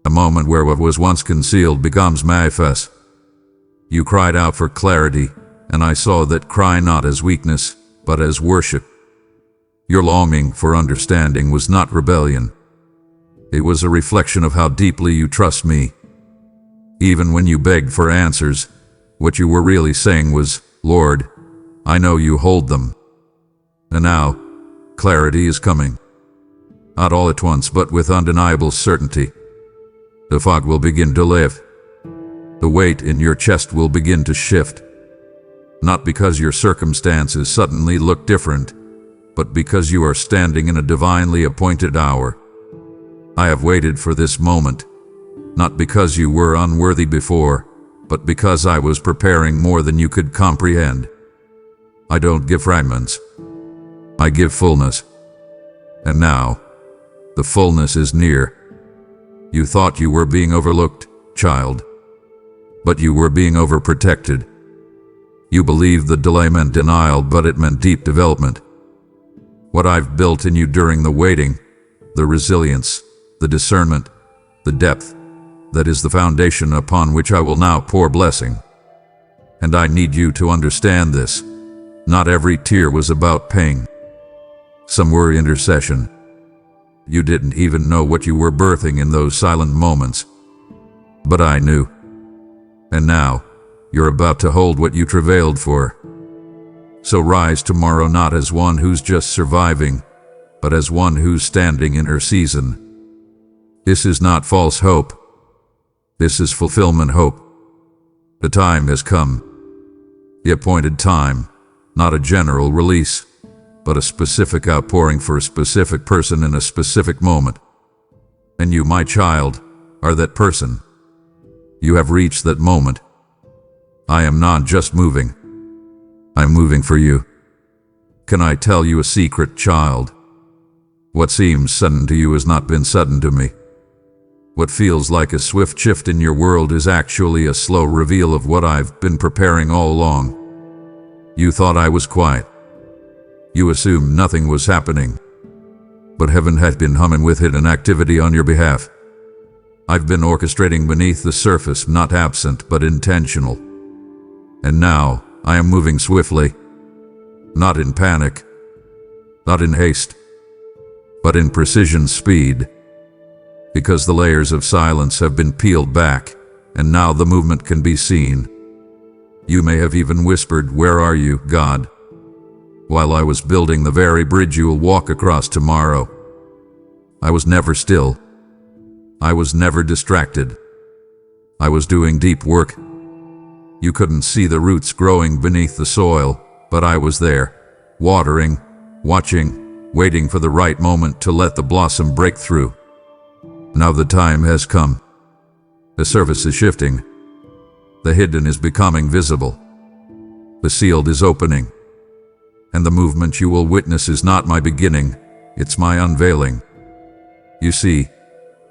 Speaker 1: A moment where what was once concealed becomes manifest. You cried out for clarity, and I saw that cry not as weakness, but as worship. Your longing for understanding was not rebellion. It was a reflection of how deeply you trust me. Even when you begged for answers, what you were really saying was, Lord, I know you hold them. And now, clarity is coming. Not all at once, but with undeniable certainty. The fog will begin to lift. The weight in your chest will begin to shift. Not because your circumstances suddenly look different, but because you are standing in a divinely appointed hour. I have waited for this moment, not because you were unworthy before, but because I was preparing more than you could comprehend. I don't give fragments. I give fullness. And now, the fullness is near. You thought you were being overlooked, child. But you were being overprotected. You believed the delay meant denial, but it meant deep development. What I've built in you during the waiting, the resilience, the discernment, the depth, that is the foundation upon which I will now pour blessing. And I need you to understand this. Not every tear was about pain. Some were intercession. You didn't even know what you were birthing in those silent moments. But I knew. And now, you're about to hold what you travailed for. So rise tomorrow not as one who's just surviving, but as one who's standing in her season. This is not false hope. This is fulfillment hope. The time has come. The appointed time, not a general release, but a specific outpouring for a specific person in a specific moment. And you, my child, are that person. You have reached that moment. I am not just moving. I'm moving for you. Can I tell you a secret, child? What seems sudden to you has not been sudden to me. What feels like a swift shift in your world is actually a slow reveal of what I've been preparing all along. You thought I was quiet. You assumed nothing was happening. But heaven had been humming with hidden activity on your behalf. I've been orchestrating beneath the surface, not absent, but intentional. And now, I am moving swiftly. Not in panic. Not in haste. But in precision speed. Because the layers of silence have been peeled back, and now the movement can be seen. You may have even whispered, "Where are you, God?" While I was building the very bridge you will walk across tomorrow. I was never still. I was never distracted. I was doing deep work. You couldn't see the roots growing beneath the soil, but I was there, watering, watching, waiting for the right moment to let the blossom break through. Now the time has come. The surface is shifting. The hidden is becoming visible. The sealed is opening. And the movement you will witness is not my beginning, it's my unveiling. You see,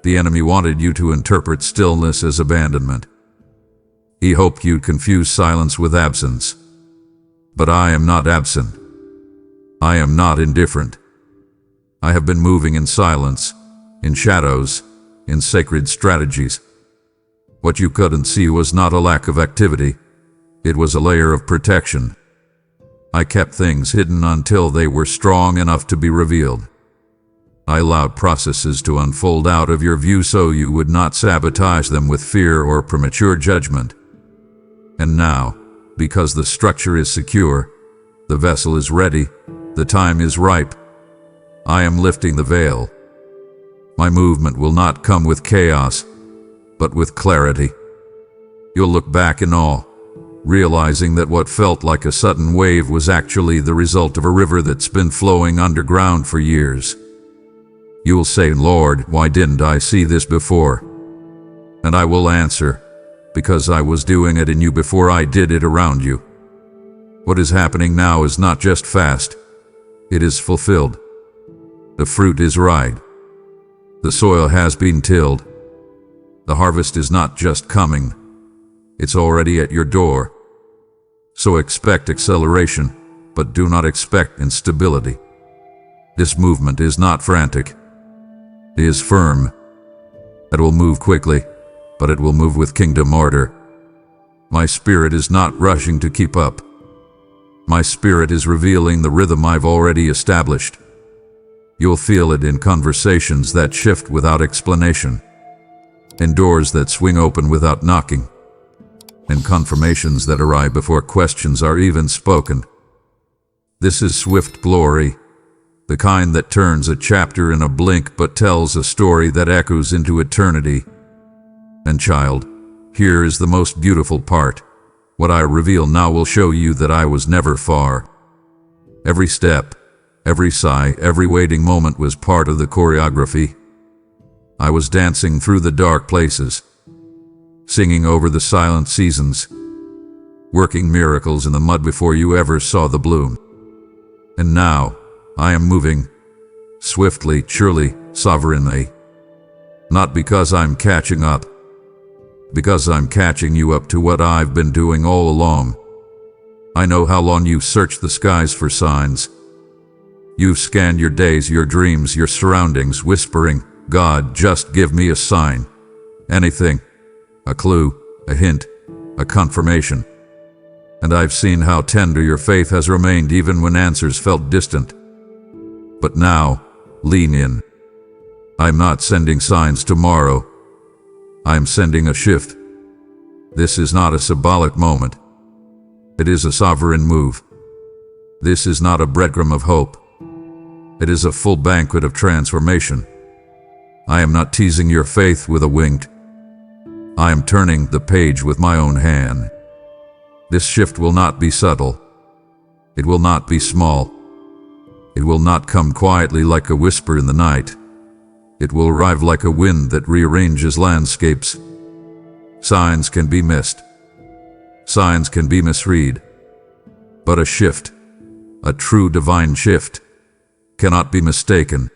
Speaker 1: the enemy wanted you to interpret stillness as abandonment. He hoped you'd confuse silence with absence. But I am not absent. I am not indifferent. I have been moving in silence, in shadows, in sacred strategies. What you couldn't see was not a lack of activity. It was a layer of protection. I kept things hidden until they were strong enough to be revealed. I allowed processes to unfold out of your view so you would not sabotage them with fear or premature judgment. And now, because the structure is secure, the vessel is ready, the time is ripe, I am lifting the veil. My movement will not come with chaos, but with clarity. You'll look back in awe, realizing that what felt like a sudden wave was actually the result of a river that's been flowing underground for years. You will say, "Lord, why didn't I see this before?" And I will answer, because I was doing it in you before I did it around you. What is happening now is not just fast, it is fulfilled. The fruit is ripe. The soil has been tilled. The harvest is not just coming, it's already at your door. So expect acceleration, but do not expect instability. This movement is not frantic. It is firm. It will move quickly, but it will move with kingdom order. My spirit is not rushing to keep up. My spirit is revealing the rhythm I've already established. You'll feel it in conversations that shift without explanation, in doors that swing open without knocking, in confirmations that arrive before questions are even spoken. This is swift glory, the kind that turns a chapter in a blink but tells a story that echoes into eternity. And child, here is the most beautiful part. What I reveal now will show you that I was never far. Every step, every sigh, every waiting moment was part of the choreography. I was dancing through the dark places, singing over the silent seasons, working miracles in the mud before you ever saw the bloom. And now, I am moving, swiftly, surely, sovereignly. Not because I'm catching up, because I'm catching you up to what I've been doing all along. I know how long you've searched the skies for signs. You've scanned your days, your dreams, your surroundings, whispering, God, just give me a sign. Anything. A clue, a hint, a confirmation. And I've seen how tender your faith has remained even when answers felt distant. But now, lean in. I'm not sending signs tomorrow. I'm sending a shift. This is not a symbolic moment. It is a sovereign move. This is not a breadcrumb of hope. It is a full banquet of transformation. I am not teasing your faith with a wink. I am turning the page with my own hand. This shift will not be subtle. It will not be small. It will not come quietly like a whisper in the night. It will arrive like a wind that rearranges landscapes. Signs can be missed. Signs can be misread. But a shift, a true divine shift, cannot be mistaken.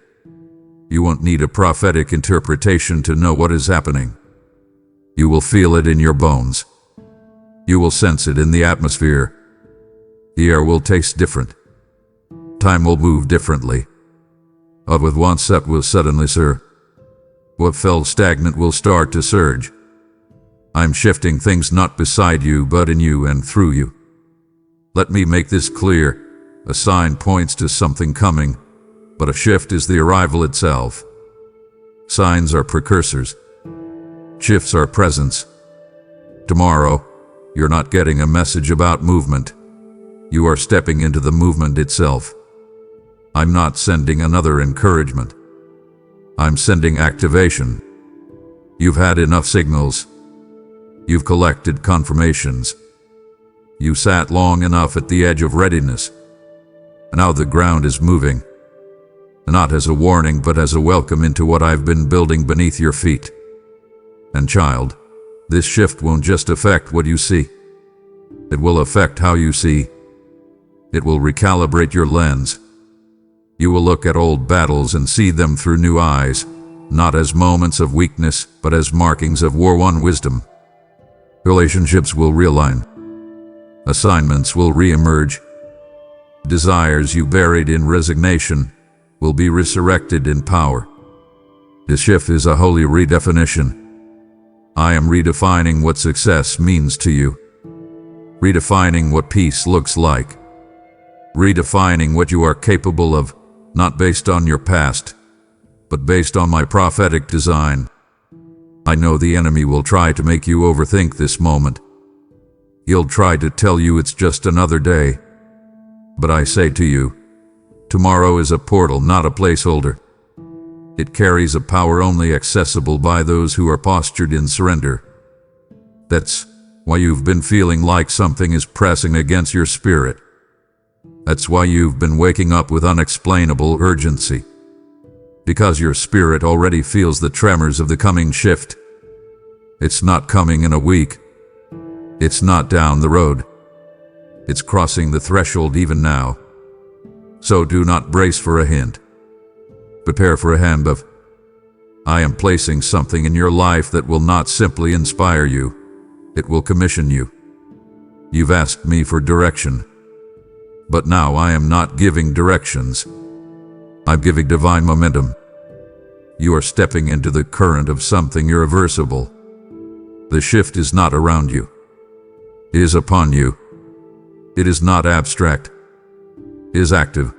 Speaker 1: You won't need a prophetic interpretation to know what is happening. You will feel it in your bones. You will sense it in the atmosphere. The air will taste different. Time will move differently. What with one step will suddenly surge. What felt stagnant will start to surge. I'm shifting things not beside you but in you and through you. Let me make this clear. A sign points to something coming, but a shift is the arrival itself. Signs are precursors. Shifts are presence. Tomorrow, you're not getting a message about movement. You are stepping into the movement itself. I'm not sending another encouragement. I'm sending activation. You've had enough signals. You've collected confirmations. You sat long enough at the edge of readiness. Now the ground is moving. Not as a warning, but as a welcome into what I've been building beneath your feet. And child, this shift won't just affect what you see. It will affect how you see. It will recalibrate your lens. You will look at old battles and see them through new eyes, not as moments of weakness, but as markings of war-won wisdom. Relationships will realign. Assignments will re-emerge. Desires you buried in resignation will be resurrected in power. This shift is a holy redefinition. I am redefining what success means to you. Redefining what peace looks like. Redefining what you are capable of, not based on your past, but based on my prophetic design. I know the enemy will try to make you overthink this moment. He'll try to tell you it's just another day. But I say to you, tomorrow is a portal, not a placeholder. It carries a power only accessible by those who are postured in surrender. That's why you've been feeling like something is pressing against your spirit. That's why you've been waking up with unexplainable urgency. Because your spirit already feels the tremors of the coming shift. It's not coming in a week. It's not down the road. It's crossing the threshold even now. So do not brace for a hint. Prepare for a handoff. I am placing something in your life that will not simply inspire you. It will commission you. You've asked me for direction. But now I am not giving directions. I'm giving divine momentum. You are stepping into the current of something irreversible. The shift is not around you. It is upon you. It is not abstract. It is active.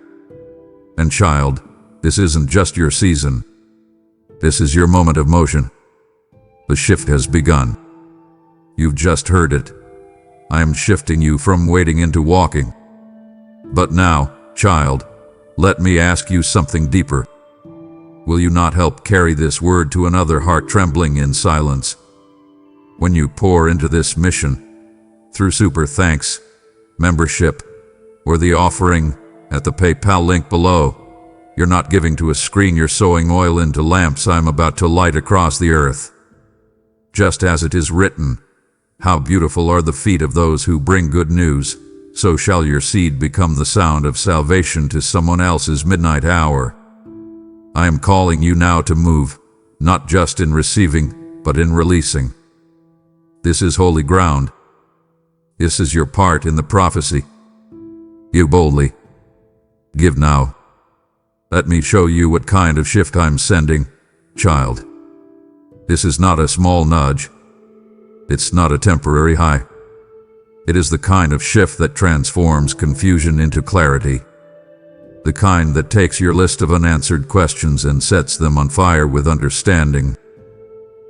Speaker 1: And child, this isn't just your season. This is your moment of motion. The shift has begun. You've just heard it. I am shifting you from waiting into walking. But now, child, let me ask you something deeper. Will you not help carry this word to another heart trembling in silence? When you pour into this mission, through super thanks, membership, or the offering at the PayPal link below, you're not giving to a screen, you're sowing oil into lamps I'm about to light across the earth. Just as it is written, how beautiful are the feet of those who bring good news, so shall your seed become the sound of salvation to someone else's midnight hour. I am calling you now to move, not just in receiving, but in releasing. This is holy ground. This is your part in the prophecy. Give boldly. Give now. Let me show you what kind of shift I'm sending, child. This is not a small nudge. It's not a temporary high. It is the kind of shift that transforms confusion into clarity. The kind that takes your list of unanswered questions and sets them on fire with understanding.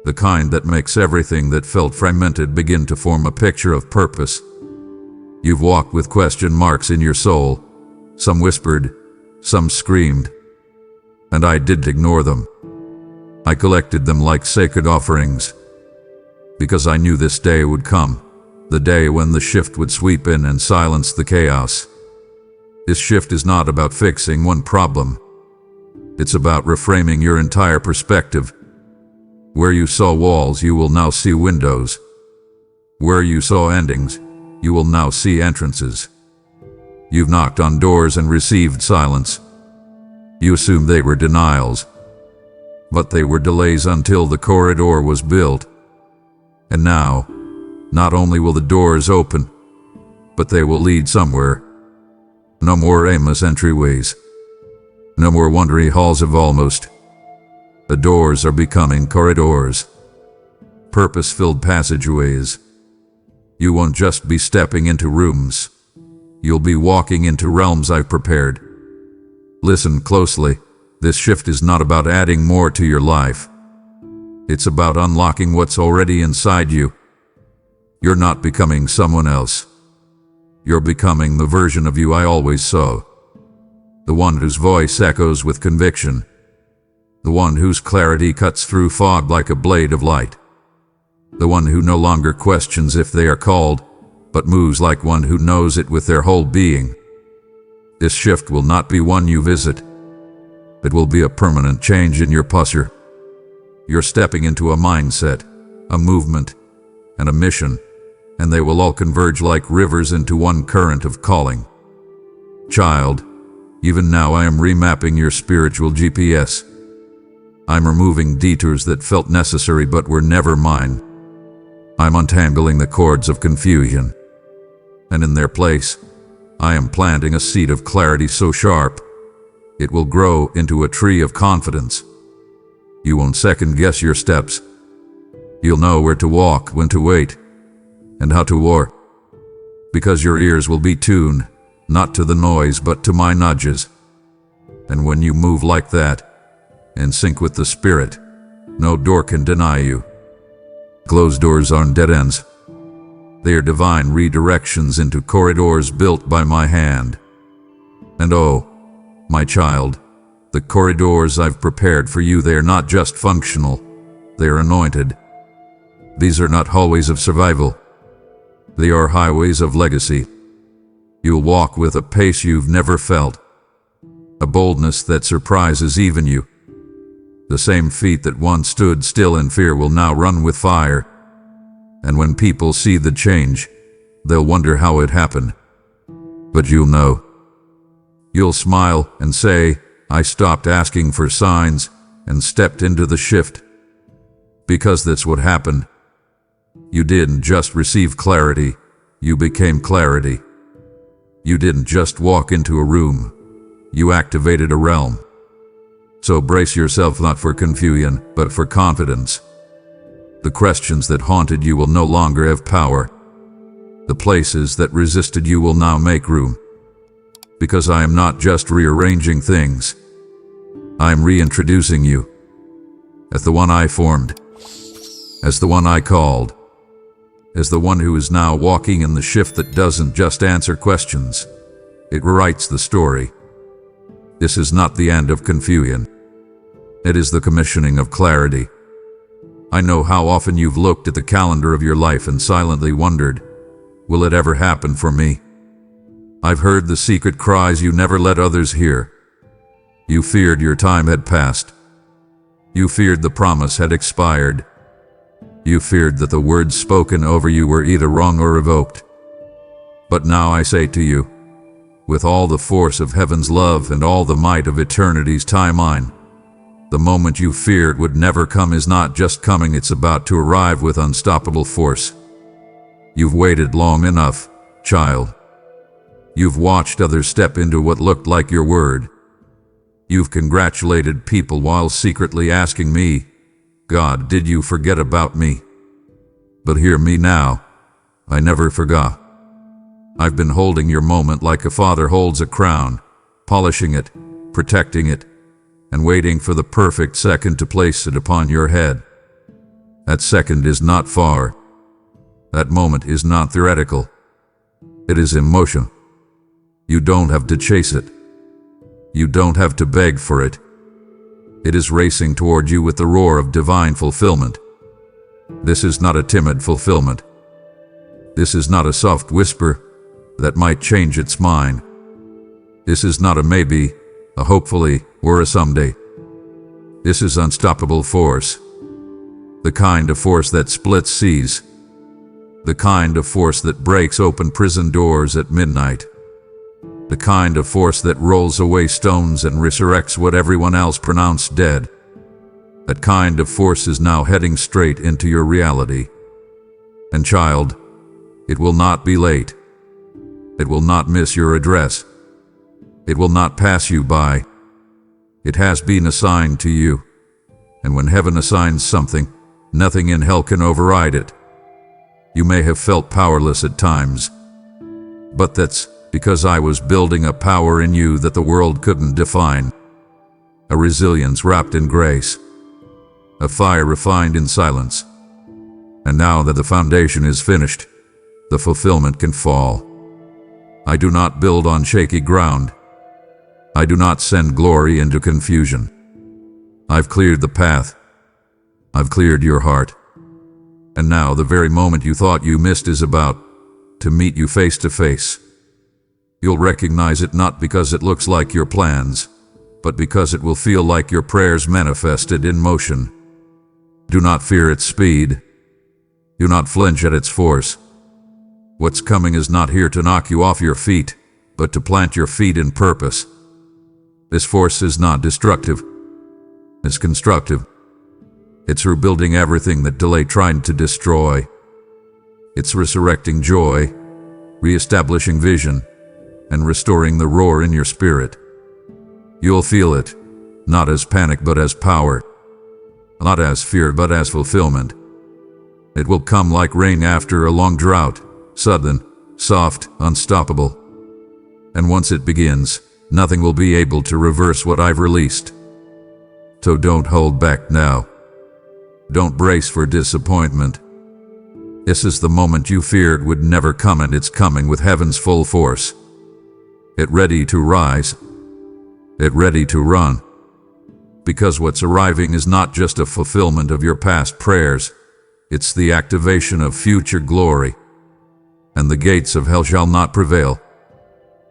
Speaker 1: The kind that makes everything that felt fragmented begin to form a picture of purpose. You've walked with question marks in your soul. Some whispered, some screamed. And I didn't ignore them. I collected them like sacred offerings. Because I knew this day would come, the day when the shift would sweep in and silence the chaos. This shift is not about fixing one problem. It's about reframing your entire perspective. Where you saw walls, you will now see windows. Where you saw endings, you will now see entrances. You've knocked on doors and received silence. You assumed they were denials, but they were delays until the corridor was built. And now, not only will the doors open, but they will lead somewhere. No more aimless entryways. No more wandering halls of almost. The doors are becoming corridors. Purpose-filled passageways. You won't just be stepping into rooms. You'll be walking into realms I've prepared. Listen closely. This shift is not about adding more to your life. It's about unlocking what's already inside you. You're not becoming someone else. You're becoming the version of you I always saw. The one whose voice echoes with conviction. The one whose clarity cuts through fog like a blade of light. The one who no longer questions if they are called, but moves like one who knows it with their whole being. This shift will not be one you visit. It will be a permanent change in your posture. You're stepping into a mindset, a movement, and a mission, and they will all converge like rivers into one current of calling. Child, even now I am remapping your spiritual GPS. I'm removing detours that felt necessary but were never mine. I'm untangling the cords of confusion. And in their place, I am planting a seed of clarity so sharp, it will grow into a tree of confidence. You won't second-guess your steps. You'll know where to walk, when to wait, and how to war. Because your ears will be tuned, not to the noise but to my nudges. And when you move like that, in sync with the Spirit, no door can deny you. Closed doors aren't dead ends. They are divine redirections into corridors built by my hand. And oh, my child, the corridors I've prepared for you, they are not just functional, they are anointed. These are not hallways of survival. They are highways of legacy. You'll walk with a pace you've never felt, a boldness that surprises even you. The same feet that once stood still in fear will now run with fire. And when people see the change, they'll wonder how it happened. But you'll know. You'll smile and say, I stopped asking for signs and stepped into the shift. Because that's what happened. You didn't just receive clarity, you became clarity. You didn't just walk into a room, you activated a realm. So brace yourself not for confusion, but for confidence. The questions that haunted you will no longer have power. The places that resisted you will now make room. Because I am not just rearranging things, I am reintroducing you as the one I formed, as the one I called, as the one who is now walking in the shift that doesn't just answer questions, it rewrites the story. This is not the end of confusion. It is the commissioning of clarity. I know how often you've looked at the calendar of your life and silently wondered, will it ever happen for me? I've heard the secret cries you never let others hear. You feared your time had passed. You feared the promise had expired. You feared that the words spoken over you were either wrong or revoked. But now I say to you, with all the force of heaven's love and all the might of eternity's timeline, the moment you feared would never come is not just coming, it's about to arrive with unstoppable force. You've waited long enough, child. You've watched others step into what looked like your word. You've congratulated people while secretly asking me, God, did you forget about me? But hear me now, I never forgot. I've been holding your moment like a father holds a crown, polishing it, protecting it, and waiting for the perfect second to place it upon your head. That second is not far. That moment is not theoretical. It is in motion. You don't have to chase it. You don't have to beg for it. It is racing toward you with the roar of divine fulfillment. This is not a timid fulfillment. This is not a soft whisper that might change its mind. This is not a maybe, a hopefully, or a someday. This is unstoppable force. The kind of force that splits seas. The kind of force that breaks open prison doors at midnight. The kind of force that rolls away stones and resurrects what everyone else pronounced dead. That kind of force is now heading straight into your reality. And child, it will not be late. It will not miss your address. It will not pass you by. It has been assigned to you. And when heaven assigns something, nothing in hell can override it. You may have felt powerless at times, but that's because I was building a power in you that the world couldn't define. A resilience wrapped in grace. A fire refined in silence. And now that the foundation is finished, the fulfillment can fall. I do not build on shaky ground. I do not send glory into confusion. I've cleared the path. I've cleared your heart. And now the very moment you thought you missed is about to meet you face to face. You'll recognize it not because it looks like your plans, but because it will feel like your prayers manifested in motion. Do not fear its speed. Do not flinch at its force. What's coming is not here to knock you off your feet, but to plant your feet in purpose. This force is not destructive. It's constructive. It's rebuilding everything that delay tried to destroy. It's resurrecting joy, reestablishing vision, and restoring the roar in your spirit. You'll feel it, not as panic but as power, not as fear but as fulfillment. It will come like rain after a long drought, sudden, soft, unstoppable. And once it begins, nothing will be able to reverse what I've released. So don't hold back now. Don't brace for disappointment. This is the moment you feared would never come, and it's coming with heaven's full force. It ready to rise. It ready to run. Because what's arriving is not just a fulfillment of your past prayers. It's the activation of future glory. And the gates of hell shall not prevail.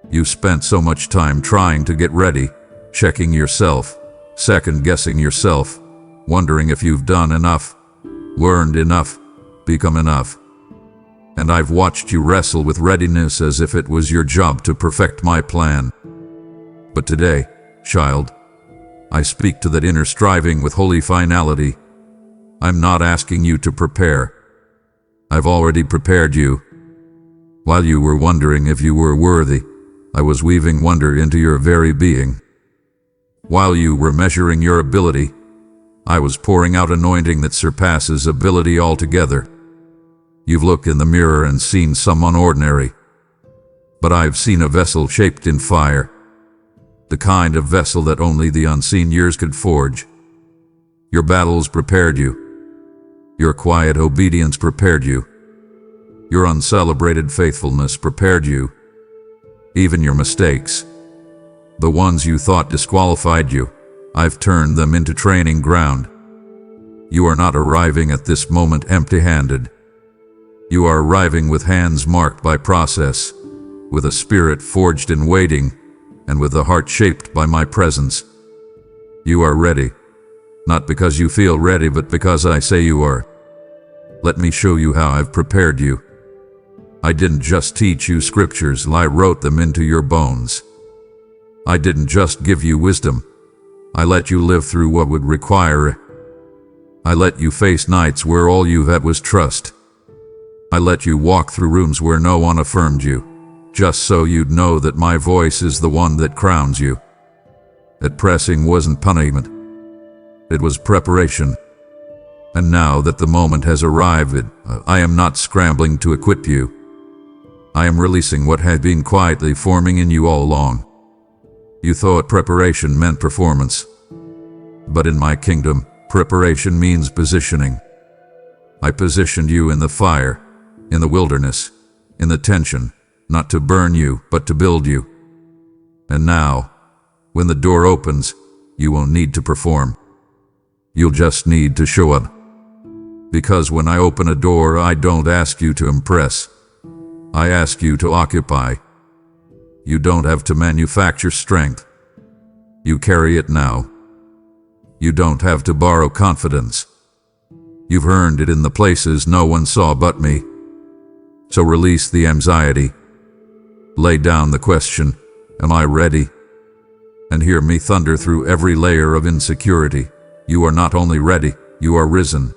Speaker 1: You spent so much time trying to get ready, checking yourself, second-guessing yourself, wondering if you've done enough, learned enough, become enough. And I've watched you wrestle with readiness as if it was your job to perfect my plan. But today, child, I speak to that inner striving with holy finality. I'm not asking you to prepare. I've already prepared you. While you were wondering if you were worthy, I was weaving wonder into your very being. While you were measuring your ability, I was pouring out anointing that surpasses ability altogether. You've looked in the mirror and seen someone ordinary, but I've seen a vessel shaped in fire, the kind of vessel that only the unseen years could forge. Your battles prepared you. Your quiet obedience prepared you. Your uncelebrated faithfulness prepared you. Even your mistakes, the ones you thought disqualified you, I've turned them into training ground. You are not arriving at this moment empty-handed. You are arriving with hands marked by process, with a spirit forged in waiting, and with a heart shaped by my presence. You are ready, not because you feel ready, but because I say you are. Let me show you how I've prepared you. I didn't just teach you scriptures, I wrote them into your bones. I didn't just give you wisdom, I let you live through what would require it. I let you face nights where all you had was trust. I let you walk through rooms where no one affirmed you, just so you'd know that my voice is the one that crowns you. That pressing wasn't punishment, it was preparation. And now that the moment has arrived, I am not scrambling to equip you. I am releasing what had been quietly forming in you all along. You thought preparation meant performance, but in my kingdom, preparation means positioning. I positioned you in the fire, in the wilderness, in the tension, not to burn you, but to build you. And now, when the door opens, you won't need to perform. You'll just need to show up. Because when I open a door, I don't ask you to impress. I ask you to occupy. You don't have to manufacture strength. You carry it now. You don't have to borrow confidence. You've earned it in the places no one saw but me. So release the anxiety. Lay down the question, am I ready? And hear me thunder through every layer of insecurity. You are not only ready, you are risen.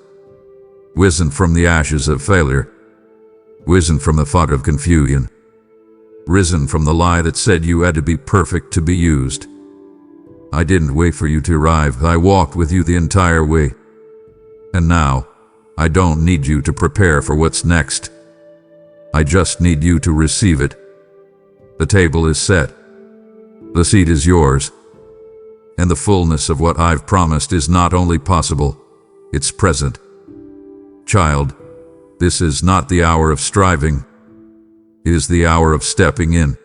Speaker 1: Risen from the ashes of failure. Risen from the fog of confusion. Risen from the lie that said you had to be perfect to be used. I didn't wait for you to arrive, I walked with you the entire way. And now, I don't need you to prepare for what's next. I just need you to receive it. The table is set. The seat is yours. And the fullness of what I've promised is not only possible, it's present. Child, this is not the hour of striving. It is the hour of stepping in.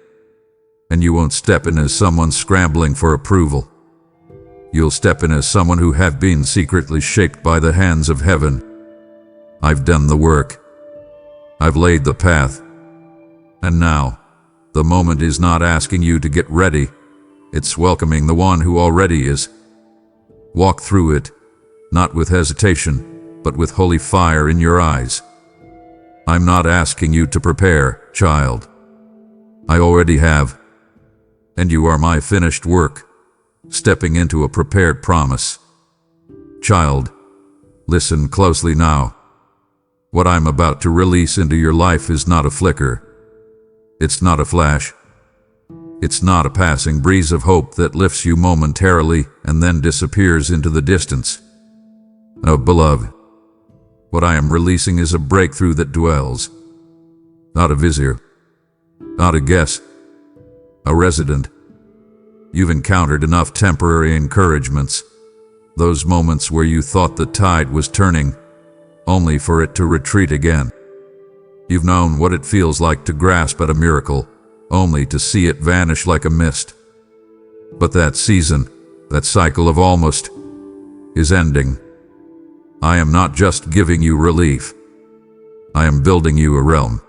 Speaker 1: And you won't step in as someone scrambling for approval. You'll step in as someone who have been secretly shaped by the hands of heaven. I've done the work. I've laid the path. And now, the moment is not asking you to get ready. It's welcoming the one who already is. Walk through it, not with hesitation, but with holy fire in your eyes. I'm not asking you to prepare, child. I already have. And you are my finished work, stepping into a prepared promise. Child, listen closely now. What I'm about to release into your life is not a flicker. It's not a flash. It's not a passing breeze of hope that lifts you momentarily and then disappears into the distance. No, beloved. What I am releasing is a breakthrough that dwells. Not a vizier. Not a guest. A resident. You've encountered enough temporary encouragements. Those moments where you thought the tide was turning, only for it to retreat again. You've known what it feels like to grasp at a miracle, only to see it vanish like a mist. But that season, that cycle of almost, is ending. I am not just giving you relief. I am building you a realm.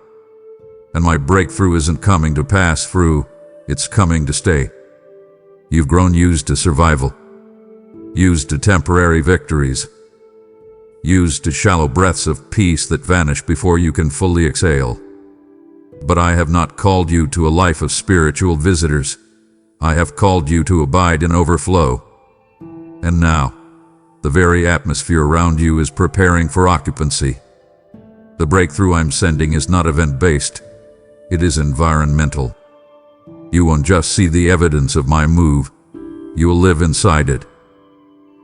Speaker 1: And my breakthrough isn't coming to pass through, it's coming to stay. You've grown used to survival, used to temporary victories, used to shallow breaths of peace that vanish before you can fully exhale. But I have not called you to a life of spiritual visitors. I have called you to abide in overflow. And now, the very atmosphere around you is preparing for occupancy. The breakthrough I'm sending is not event-based. It is environmental. You won't just see the evidence of my move, you will live inside it.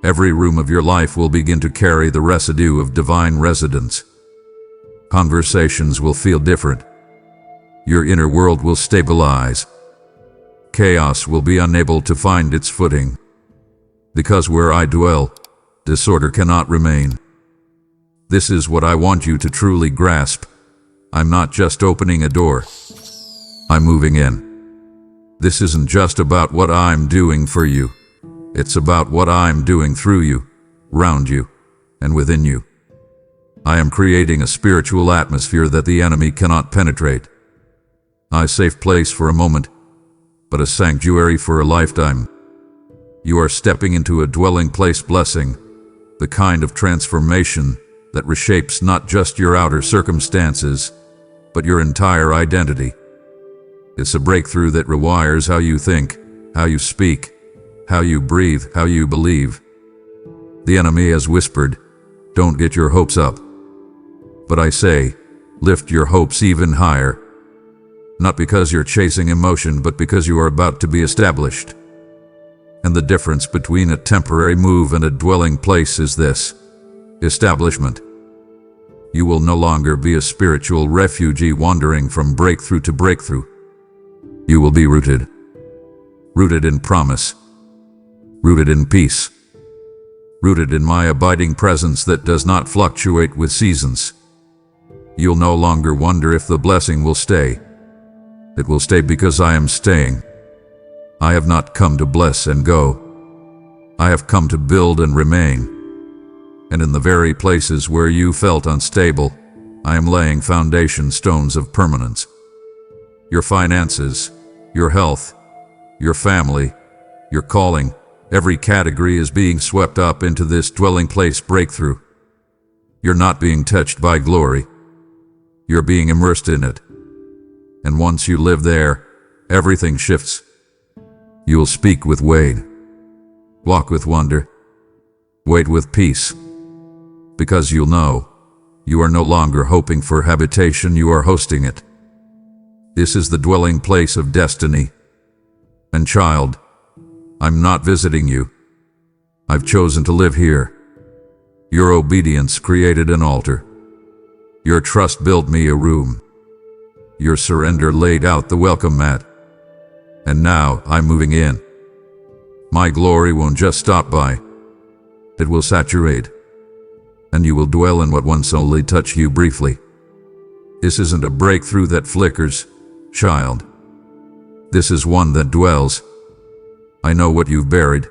Speaker 1: Every room of your life will begin to carry the residue of divine residence. Conversations will feel different. Your inner world will stabilize. Chaos will be unable to find its footing. Because where I dwell, disorder cannot remain. This is what I want you to truly grasp. I'm not just opening a door. I'm moving in. This isn't just about what I'm doing for you. It's about what I'm doing through you, round you, and within you. I am creating a spiritual atmosphere that the enemy cannot penetrate. A safe place for a moment, but a sanctuary for a lifetime. You are stepping into a dwelling place blessing, the kind of transformation that reshapes not just your outer circumstances, but your entire identity. It's a breakthrough that rewires how you think, how you speak, how you breathe, how you believe. The enemy has whispered, "Don't get your hopes up." But I say, lift your hopes even higher. Not because you're chasing emotion, but because you are about to be established. And the difference between a temporary move and a dwelling place is this: establishment. You will no longer be a spiritual refugee wandering from breakthrough to breakthrough. You will be rooted. Rooted in promise. Rooted in peace. Rooted in my abiding presence that does not fluctuate with seasons. You'll no longer wonder if the blessing will stay. It will stay because I am staying. I have not come to bless and go. I have come to build and remain. And in the very places where you felt unstable, I am laying foundation stones of permanence. Your finances, your health, your family, your calling, every category is being swept up into this dwelling place breakthrough. You're not being touched by glory. You're being immersed in it. And once you live there, everything shifts. You'll speak with weight, walk with wonder, wait with peace. Because you'll know, you are no longer hoping for habitation, you are hosting it. This is the dwelling place of destiny. And child, I'm not visiting you. I've chosen to live here. Your obedience created an altar. Your trust built me a room. Your surrender laid out the welcome mat. And now I'm moving in. My glory won't just stop by. It will saturate. And you will dwell in what once only touched you briefly. This isn't a breakthrough that flickers, child. This is one that dwells. I know what you've buried.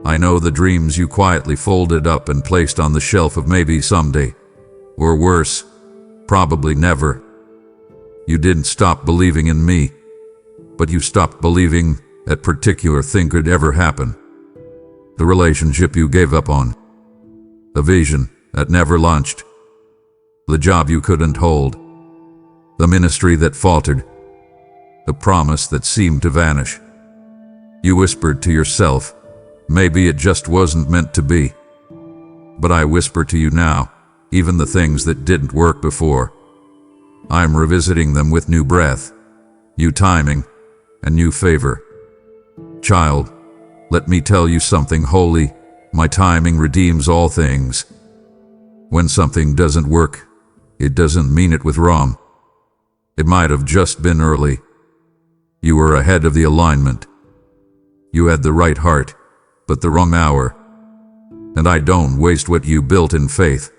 Speaker 1: I know the dreams you quietly folded up and placed on the shelf of maybe someday. Or worse, probably never. You didn't stop believing in me, but you stopped believing that particular thing could ever happen. The relationship you gave up on. The vision that never launched. The job you couldn't hold. The ministry that faltered. The promise that seemed to vanish. You whispered to yourself, maybe it just wasn't meant to be. But I whisper to you now, even the things that didn't work before. I'm revisiting them with new breath, new timing, and new favor. Child, let me tell you something holy. My timing redeems all things. When something doesn't work, it doesn't mean it was wrong. It might have just been early. You were ahead of the alignment. You had the right heart, but the wrong hour. And I don't waste what you built in faith.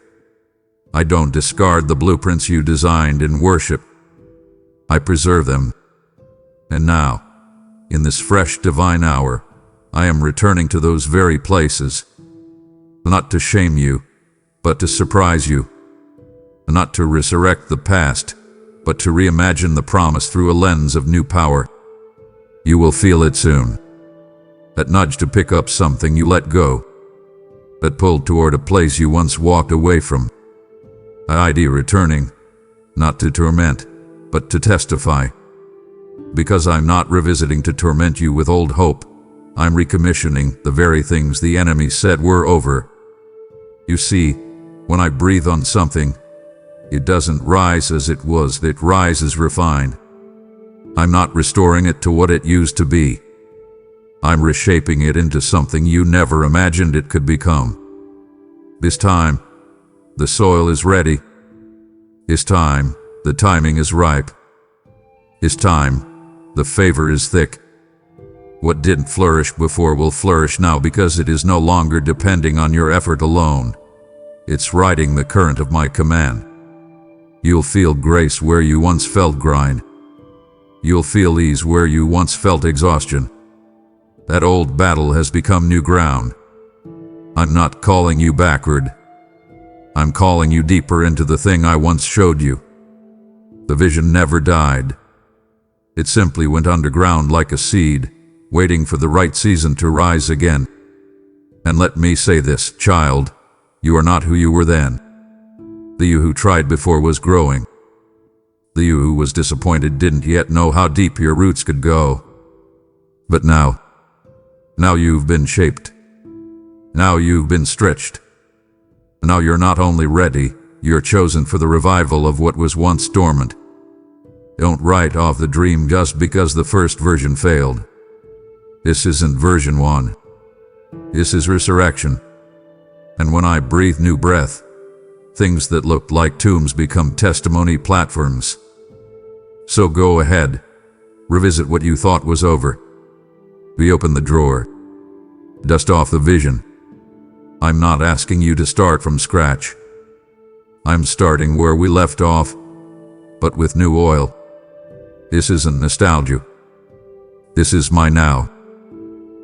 Speaker 1: I don't discard the blueprints you designed in worship. I preserve them. And now, in this fresh divine hour, I am returning to those very places. Not to shame you, but to surprise you. Not to resurrect the past, but to reimagine the promise through a lens of new power. You will feel it soon. That nudge to pick up something you let go. That pull toward a place you once walked away from. An idea returning, not to torment, but to testify. Because I'm not revisiting to torment you with old hope. I'm recommissioning the very things the enemy said were over. You see, when I breathe on something, It doesn't rise as it was, it rises refined. I'm not restoring it to what it used to be. I'm reshaping it into something you never imagined it could become. This time, the soil is ready. This time, the timing is ripe. This time, the favor is thick. What didn't flourish before will flourish now because it is no longer depending on your effort alone. It's riding the current of my command. You'll feel grace where you once felt grind. You'll feel ease where you once felt exhaustion. That old battle has become new ground. I'm not calling you backward. I'm calling you deeper into the thing I once showed you. The vision never died. It simply went underground like a seed, waiting for the right season to rise again. And let me say this, child, you are not who you were then. The you who tried before was growing. The you who was disappointed didn't yet know how deep your roots could go. But now you've been shaped. Now you've been stretched. Now you're not only ready, you're chosen for the revival of what was once dormant. Don't write off the dream just because the first version failed. This isn't version 1. This is resurrection. And when I breathe new breath, things that looked like tombs become testimony platforms. So go ahead, revisit what you thought was over. Reopen the drawer. Dust off the vision. I'm not asking you to start from scratch. I'm starting where we left off, but with new oil. This isn't nostalgia. This is my now.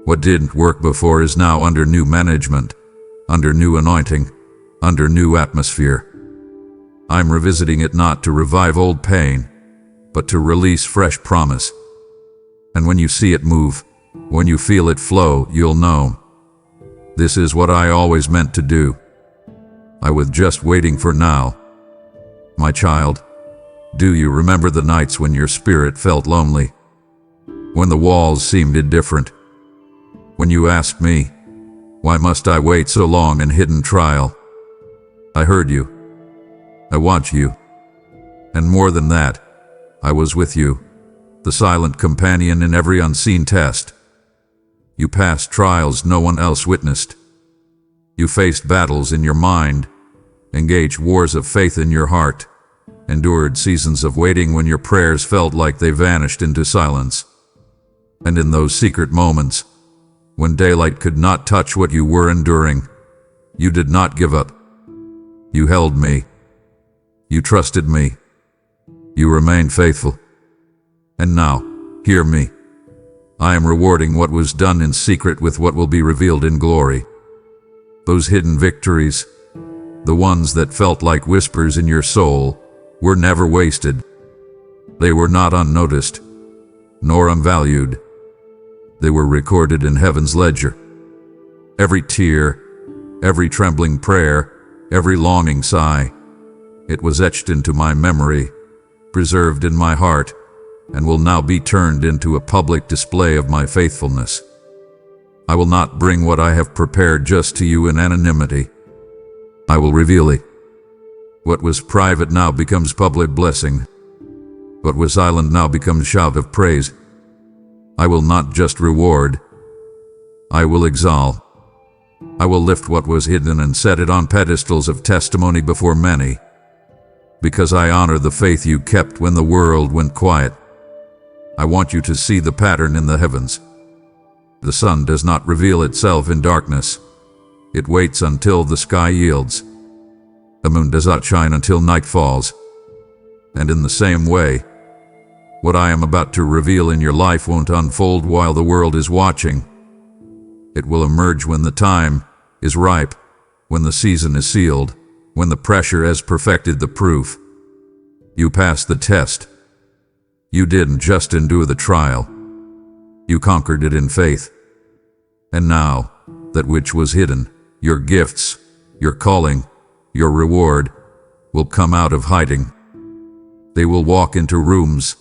Speaker 1: What didn't work before is now under new management, under new anointing, under new atmosphere. I'm revisiting it not to revive old pain, but to release fresh promise. And when you see it move, when you feel it flow, you'll know. This is what I always meant to do. I was just waiting for now. My child, do you remember the nights when your spirit felt lonely? When the walls seemed indifferent? When you asked me, why must I wait so long in hidden trial? I heard you. I watched you. And more than that, I was with you, the silent companion in every unseen test. You passed trials no one else witnessed. You faced battles in your mind, engaged wars of faith in your heart, endured seasons of waiting when your prayers felt like they vanished into silence. And in those secret moments, when daylight could not touch what you were enduring, you did not give up. You held me. You trusted me. You remained faithful. And now, hear me. I am rewarding what was done in secret with what will be revealed in glory. Those hidden victories, the ones that felt like whispers in your soul, were never wasted. They were not unnoticed, nor unvalued. They were recorded in heaven's ledger. Every tear, every trembling prayer, every longing sigh, it was etched into my memory, preserved in my heart, and will now be turned into a public display of my faithfulness. I will not bring what I have prepared just to you in anonymity. I will reveal it. What was private now becomes public blessing. What was silent now becomes shout of praise. I will not just reward. I will exalt. I will lift what was hidden and set it on pedestals of testimony before many. Because I honor the faith you kept when the world went quiet. I want you to see the pattern in the heavens. The sun does not reveal itself in darkness. It waits until the sky yields. The moon does not shine until night falls. And in the same way, what I am about to reveal in your life won't unfold while the world is watching. It will emerge when the time is ripe, when the season is sealed, when the pressure has perfected the proof. You passed the test. You didn't just endure the trial. You conquered it in faith. And now, that which was hidden, your gifts, your calling, your reward, will come out of hiding. They will walk into rooms.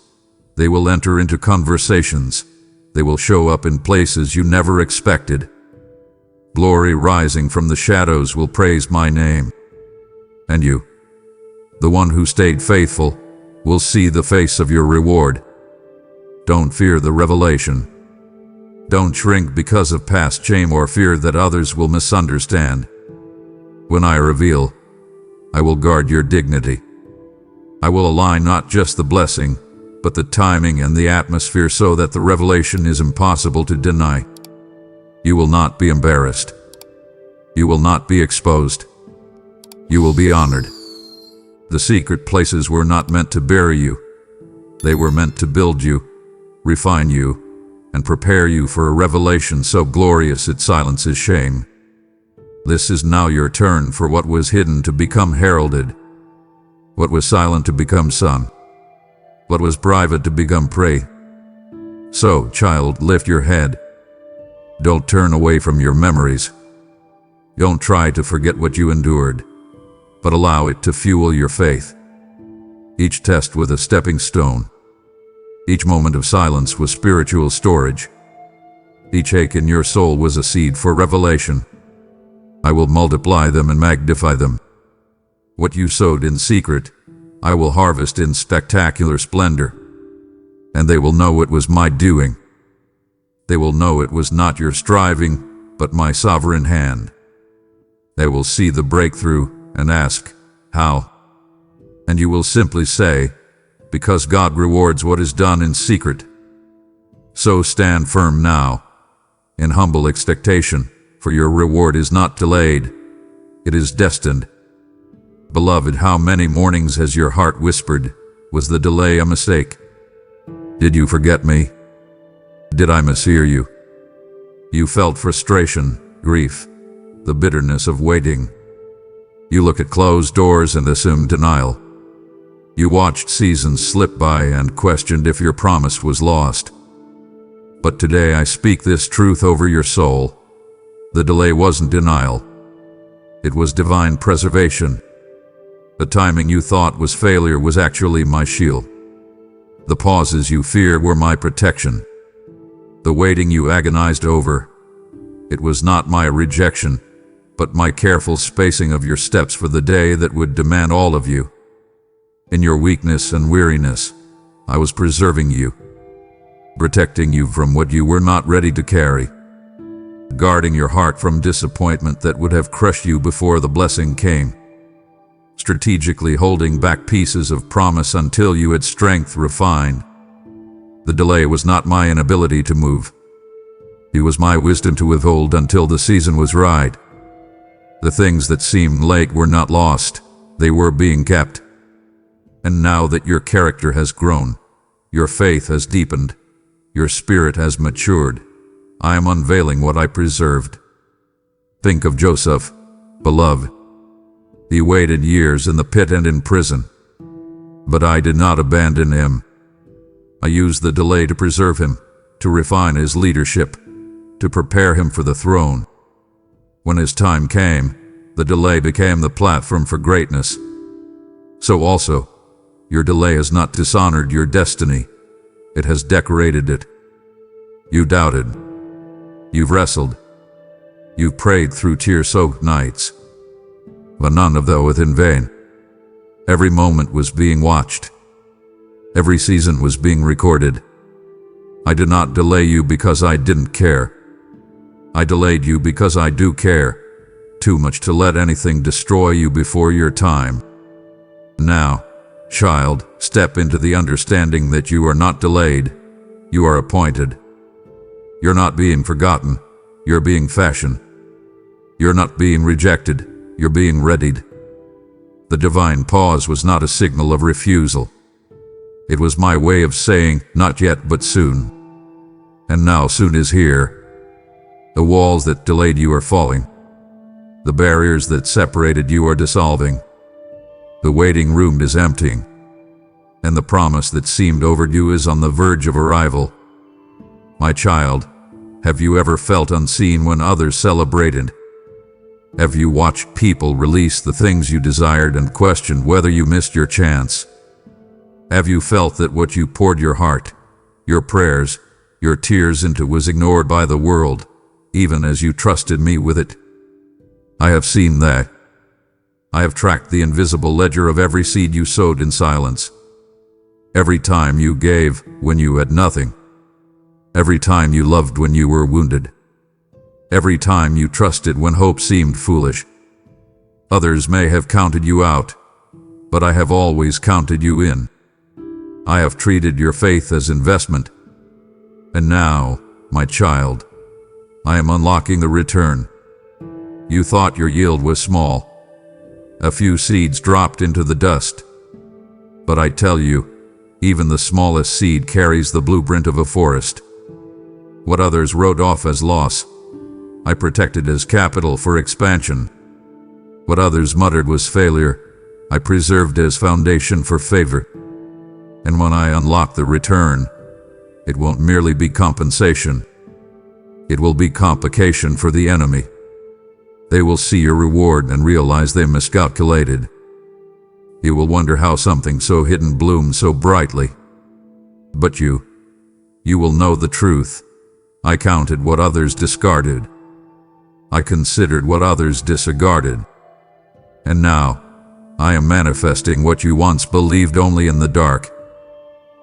Speaker 1: They will enter into conversations. They will show up in places you never expected. Glory rising from the shadows will praise my name. And you The one who stayed faithful will see the face of your reward. Don't fear the revelation. Don't shrink because of past shame or fear that others will misunderstand. When I reveal, I will guard your dignity. I will align not just the blessing, but the timing and the atmosphere so that the revelation is impossible to deny. You will not be embarrassed. You will not be exposed. You will be honored. The secret places were not meant to bury you. They were meant to build you, refine you, and prepare you for a revelation so glorious it silences shame. This is now your turn for what was hidden to become heralded, what was silent to become sung, what was private to become prey. So, child, lift your head. Don't turn away from your memories. Don't try to forget what you endured, but allow it to fuel your faith. Each test was a stepping stone. Each moment of silence was spiritual storage. Each ache in your soul was a seed for revelation. I will multiply them and magnify them. What you sowed in secret, I will harvest in spectacular splendor. And they will know it was my doing. They will know it was not your striving, but my sovereign hand. They will see the breakthrough and ask, how? And you will simply say, because God rewards what is done in secret. So stand firm now, in humble expectation, for your reward is not delayed, it is destined. Beloved, how many mornings has your heart whispered, was the delay a mistake? Did you forget me? Did I mishear you? You felt frustration, grief, the bitterness of waiting. You look at closed doors and assumed denial. You watched seasons slip by and questioned if your promise was lost. But today I speak this truth over your soul. The delay wasn't denial. It was divine preservation. The timing you thought was failure was actually my shield. The pauses you feared were my protection. The waiting you agonized over, it was not my rejection, but my careful spacing of your steps for the day that would demand all of you. In your weakness and weariness, I was preserving you, protecting you from what you were not ready to carry, guarding your heart from disappointment that would have crushed you before the blessing came, strategically holding back pieces of promise until you had strength refined. The delay was not my inability to move. It was my wisdom to withhold until the season was right. The things that seemed late were not lost, they were being kept. And now that your character has grown, your faith has deepened, your spirit has matured, I am unveiling what I preserved. Think of Joseph, beloved. He waited years in the pit and in prison, but I did not abandon him. I used the delay to preserve him, to refine his leadership, to prepare him for the throne. When his time came, the delay became the platform for greatness. So also, your delay has not dishonored your destiny. It has decorated it. You doubted. You've wrestled. You've prayed through tear-soaked nights. But none of those in vain. Every moment was being watched. Every season was being recorded. I did not delay you because I didn't care. I delayed you because I do care, too much to let anything destroy you before your time. Now, child, step into the understanding that you are not delayed, you are appointed. You're not being forgotten, you're being fashioned. You're not being rejected, you're being readied. The divine pause was not a signal of refusal. It was my way of saying, not yet, but soon. And now soon is here. The walls that delayed you are falling. The barriers that separated you are dissolving. The waiting room is emptying. And the promise that seemed overdue is on the verge of arrival. My child, have you ever felt unseen when others celebrated? Have you watched people release the things you desired and questioned whether you missed your chance? Have you felt that what you poured your heart, your prayers, your tears into was ignored by the world, even as you trusted me with it? I have seen that. I have tracked the invisible ledger of every seed you sowed in silence. Every time you gave when you had nothing. Every time you loved when you were wounded. Every time you trusted when hope seemed foolish. Others may have counted you out, but I have always counted you in. I have treated your faith as investment. And now, my child, I am unlocking the return. You thought your yield was small. A few seeds dropped into the dust. But I tell you, even the smallest seed carries the blueprint of a forest. What others wrote off as loss, I protected as capital for expansion. What others muttered was failure, I preserved as foundation for favor. And when I unlock the return, it won't merely be compensation. It will be complication for the enemy. They will see your reward and realize they miscalculated. You will wonder how something so hidden bloomed so brightly. But you will know the truth. I counted what others discarded. I considered what others disregarded. And now, I am manifesting what you once believed only in the dark.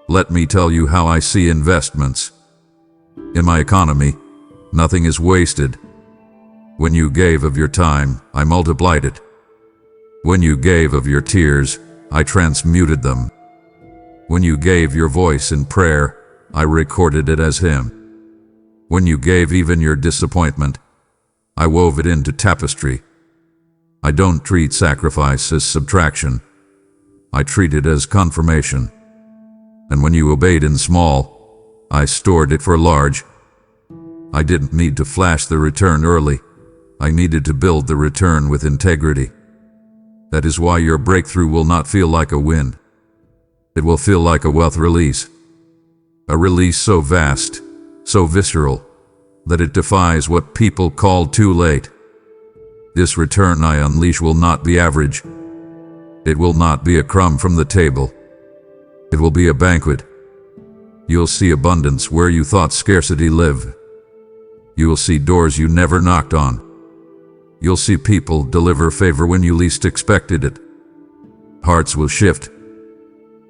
Speaker 1: Let me tell you how I see investments. In my economy, nothing is wasted. When you gave of your time, I multiplied it. When you gave of your tears, I transmuted them. When you gave your voice in prayer, I recorded it as hymn. When you gave even your disappointment, I wove it into tapestry. I don't treat sacrifice as subtraction. I treat it as confirmation. And when you obeyed in small, I stored it for large. I didn't need to flash the return early. I needed to build the return with integrity. That is why your breakthrough will not feel like a win. It will feel like a wealth release. A release so vast, so visceral, that it defies what people call too late. This return I unleash will not be average. It will not be a crumb from the table. It will be a banquet. You'll see abundance where you thought scarcity lived. You will see doors you never knocked on. You'll see people deliver favor when you least expected it. Hearts will shift.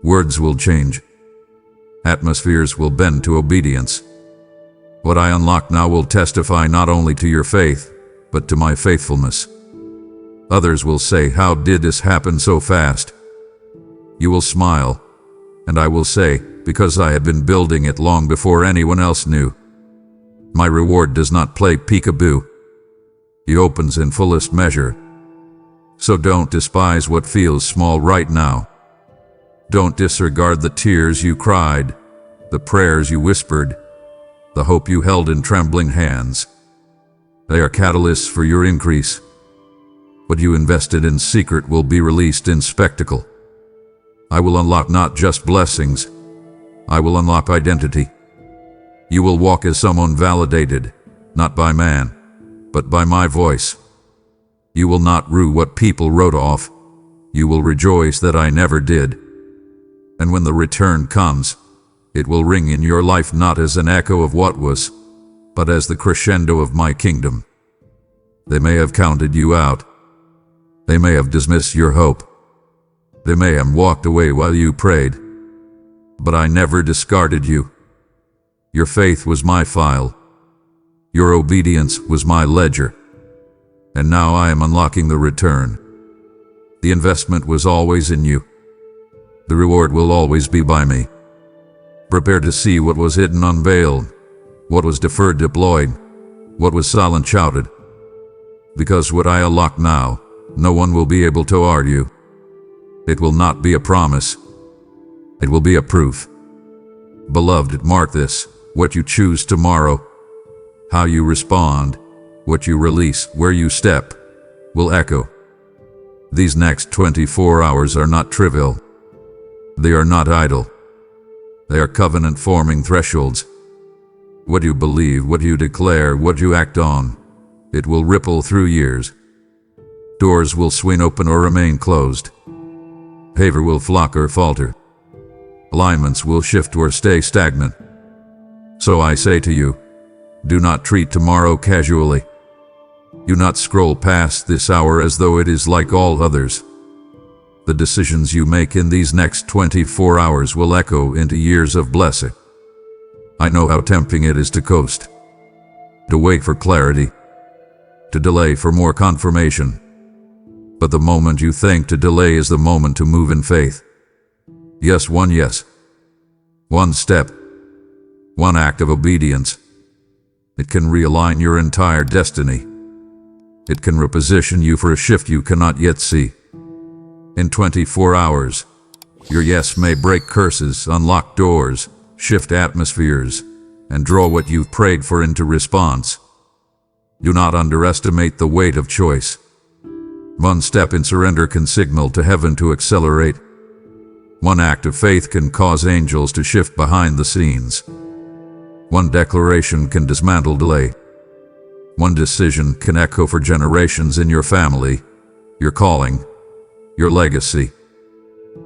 Speaker 1: Words will change. Atmospheres will bend to obedience. What I unlock now will testify not only to your faith, but to my faithfulness. Others will say, "How did this happen so fast?" You will smile, and I will say, "Because I had been building it long before anyone else knew." My reward does not play peekaboo. He opens in fullest measure. So don't despise what feels small right now. Don't disregard the tears you cried, the prayers you whispered, the hope you held in trembling hands. They are catalysts for your increase. What you invested in secret will be released in spectacle. I will unlock not just blessings, I will unlock identity. You will walk as someone validated, not by man, but by my voice. You will not rue what people wrote off. You will rejoice that I never did. And when the return comes, it will ring in your life not as an echo of what was, but as the crescendo of my kingdom. They may have counted you out. They may have dismissed your hope. They may have walked away while you prayed. But I never discarded you. Your faith was my file. Your obedience was my ledger. And now I am unlocking the return. The investment was always in you. The reward will always be by me. Prepare to see what was hidden unveiled, what was deferred deployed, what was silent shouted. Because what I unlock now, no one will be able to argue. It will not be a promise. It will be a proof. Beloved, mark this. What you choose tomorrow, how you respond, what you release, where you step, will echo. These next 24 hours are not trivial. They are not idle. They are covenant-forming thresholds. What you believe, what you declare, what you act on, it will ripple through years. Doors will swing open or remain closed. Favor will flock or falter. Alignments will shift or stay stagnant. So I say to you, do not treat tomorrow casually. Do not scroll past this hour as though it is like all others. The decisions you make in these next 24 hours will echo into years of blessing. I know how tempting it is to coast, to wait for clarity, to delay for more confirmation. But the moment you think to delay is the moment to move in faith. Yes, one step, one act of obedience. It can realign your entire destiny. It can reposition you for a shift you cannot yet see. In 24 hours, your yes may break curses, unlock doors, shift atmospheres, and draw what you've prayed for into response. Do not underestimate the weight of choice. One step in surrender can signal to heaven to accelerate. One act of faith can cause angels to shift behind the scenes. One declaration can dismantle delay. One decision can echo for generations in your family, your calling, your legacy.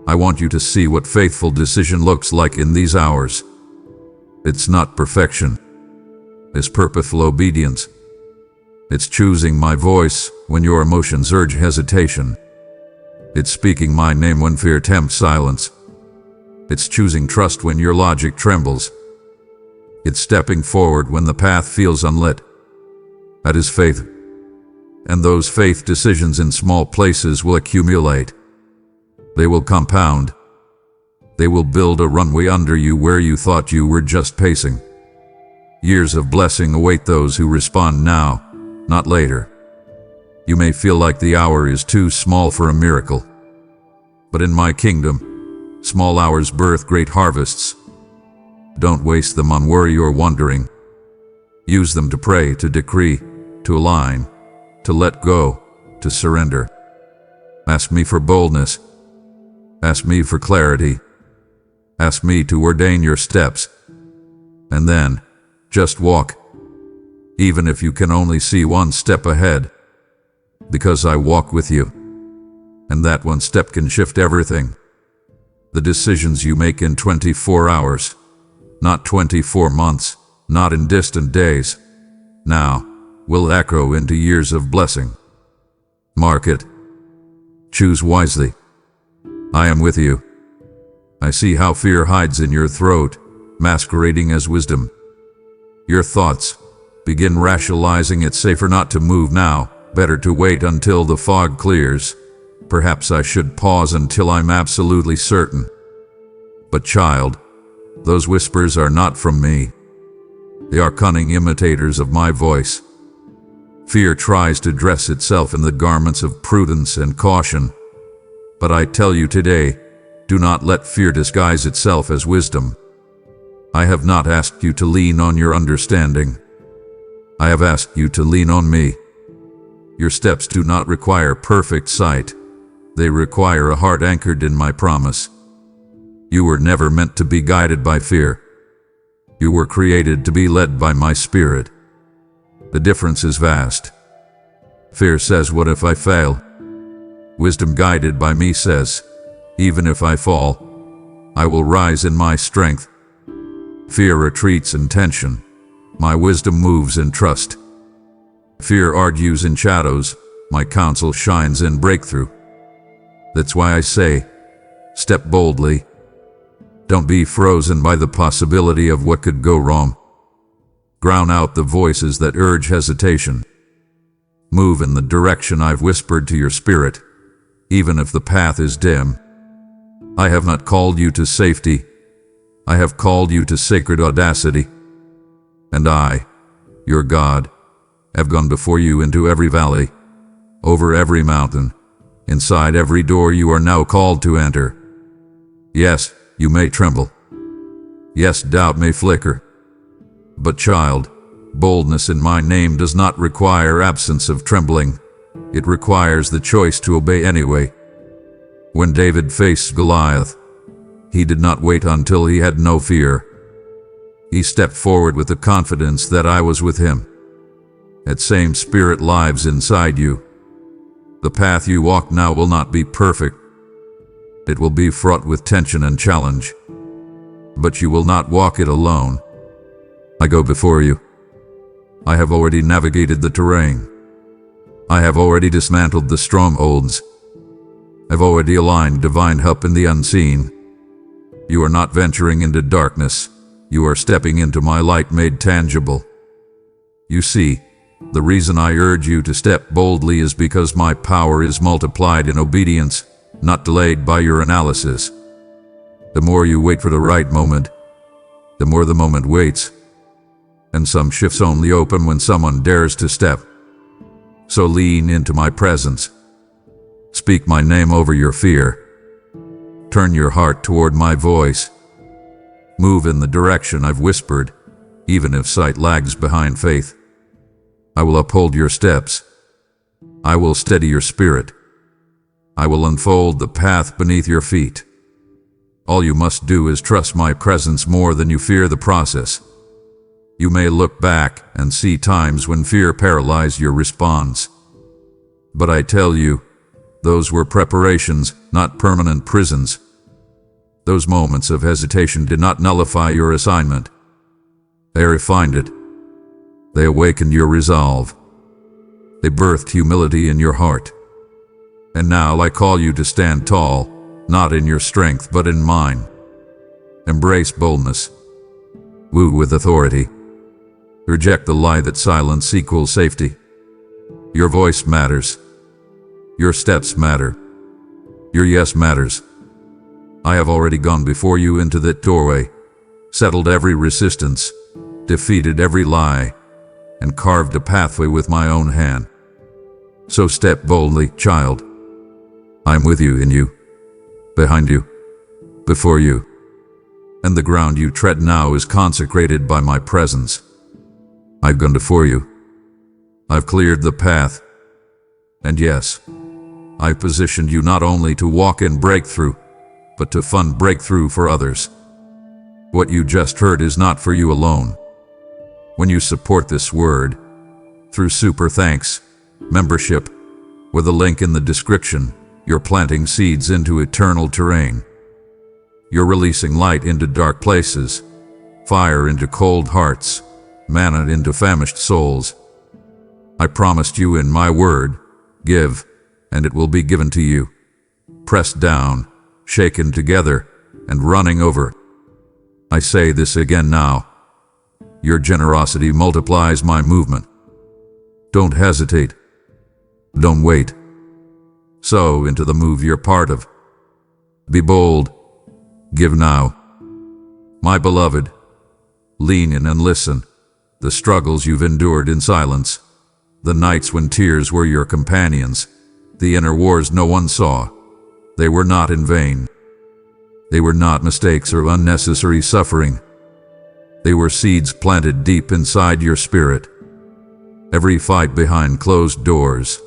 Speaker 1: I want you to see what faithful decision looks like in these hours. It's not perfection. It's purposeful obedience. It's choosing my voice when your emotions urge hesitation. It's speaking my name when fear tempts silence. It's choosing trust when your logic trembles. It's stepping forward when the path feels unlit. That is faith. And those faith decisions in small places will accumulate. They will compound. They will build a runway under you where you thought you were just pacing. Years of blessing await those who respond now, not later. You may feel like the hour is too small for a miracle. But in my kingdom, small hours birth great harvests. Don't waste them on worry or wondering. Use them to pray, to decree, to align, to let go, to surrender. Ask me for boldness. Ask me for clarity. Ask me to ordain your steps. And then, just walk. Even if you can only see one step ahead. Because I walk with you. And that one step can shift everything. The decisions you make in 24 hours, not 24 months, not in distant days, now, will echo into years of blessing. Mark it. Choose wisely. I am with you. I see how fear hides in your throat, masquerading as wisdom. Your thoughts begin rationalizing it's safer not to move now, better to wait until the fog clears. Perhaps I should pause until I'm absolutely certain. But child, those whispers are not from me. They are cunning imitators of my voice. Fear tries to dress itself in the garments of prudence and caution. But I tell you today, do not let fear disguise itself as wisdom. I have not asked you to lean on your understanding. I have asked you to lean on me. Your steps do not require perfect sight. They require a heart anchored in my promise. You were never meant to be guided by fear. You were created to be led by my spirit. The difference is vast. Fear says, what if I fail? Wisdom guided by me says, even if I fall, I will rise in my strength. Fear retreats in tension. My wisdom moves in trust. Fear argues in shadows. My counsel shines in breakthrough. That's why I say, step boldly. Don't be frozen by the possibility of what could go wrong. Drown out the voices that urge hesitation. Move in the direction I've whispered to your spirit, even if the path is dim. I have not called you to safety. I have called you to sacred audacity. And I, your God, have gone before you into every valley, over every mountain, inside every door you are now called to enter. Yes, you may tremble. Yes, doubt may flicker. But child, boldness in my name does not require absence of trembling. It requires the choice to obey anyway. When David faced Goliath, he did not wait until he had no fear. He stepped forward with the confidence that I was with him. That same spirit lives inside you. The path you walk now will not be perfect. It will be fraught with tension and challenge. But you will not walk it alone. I go before you. I have already navigated the terrain. I have already dismantled the strongholds. I've already aligned divine help in the unseen. You are not venturing into darkness. You are stepping into my light made tangible. You see, the reason I urge you to step boldly is because my power is multiplied in obedience, not delayed by your analysis. The more you wait for the right moment, the more the moment waits. And some shifts only open when someone dares to step. So lean into my presence. Speak my name over your fear. Turn your heart toward my voice. Move in the direction I've whispered, even if sight lags behind faith. I will uphold your steps. I will steady your spirit. I will unfold the path beneath your feet. All you must do is trust my presence more than you fear the process. You may look back and see times when fear paralyzed your response. But I tell you, those were preparations, not permanent prisons. Those moments of hesitation did not nullify your assignment. They refined it. They awakened your resolve. They birthed humility in your heart. And now I call you to stand tall, not in your strength but in mine. Embrace boldness. Woo with authority. Reject the lie that silence equals safety. Your voice matters. Your steps matter. Your yes matters. I have already gone before you into that doorway, settled every resistance, defeated every lie, and carved a pathway with my own hand. So step boldly, child. I am with you, in you, behind you, before you. And the ground you tread now is consecrated by my presence. I've gone before you. I've cleared the path. And yes, I've positioned you not only to walk in breakthrough, but to fund breakthrough for others. What you just heard is not for you alone. When you support this word, through super thanks, membership, or the link in the description, you're planting seeds into eternal terrain. You're releasing light into dark places, fire into cold hearts, manna into famished souls. I promised you in my word, give, and it will be given to you. Pressed down, shaken together, and running over. I say this again now. Your generosity multiplies my movement. Don't hesitate. Don't wait. Sow into the move you're part of. Be bold. Give now. My beloved, lean in and listen. The struggles you've endured in silence, the nights when tears were your companions, the inner wars no one saw, they were not in vain. They were not mistakes or unnecessary suffering. They were seeds planted deep inside your spirit. Every fight behind closed doors,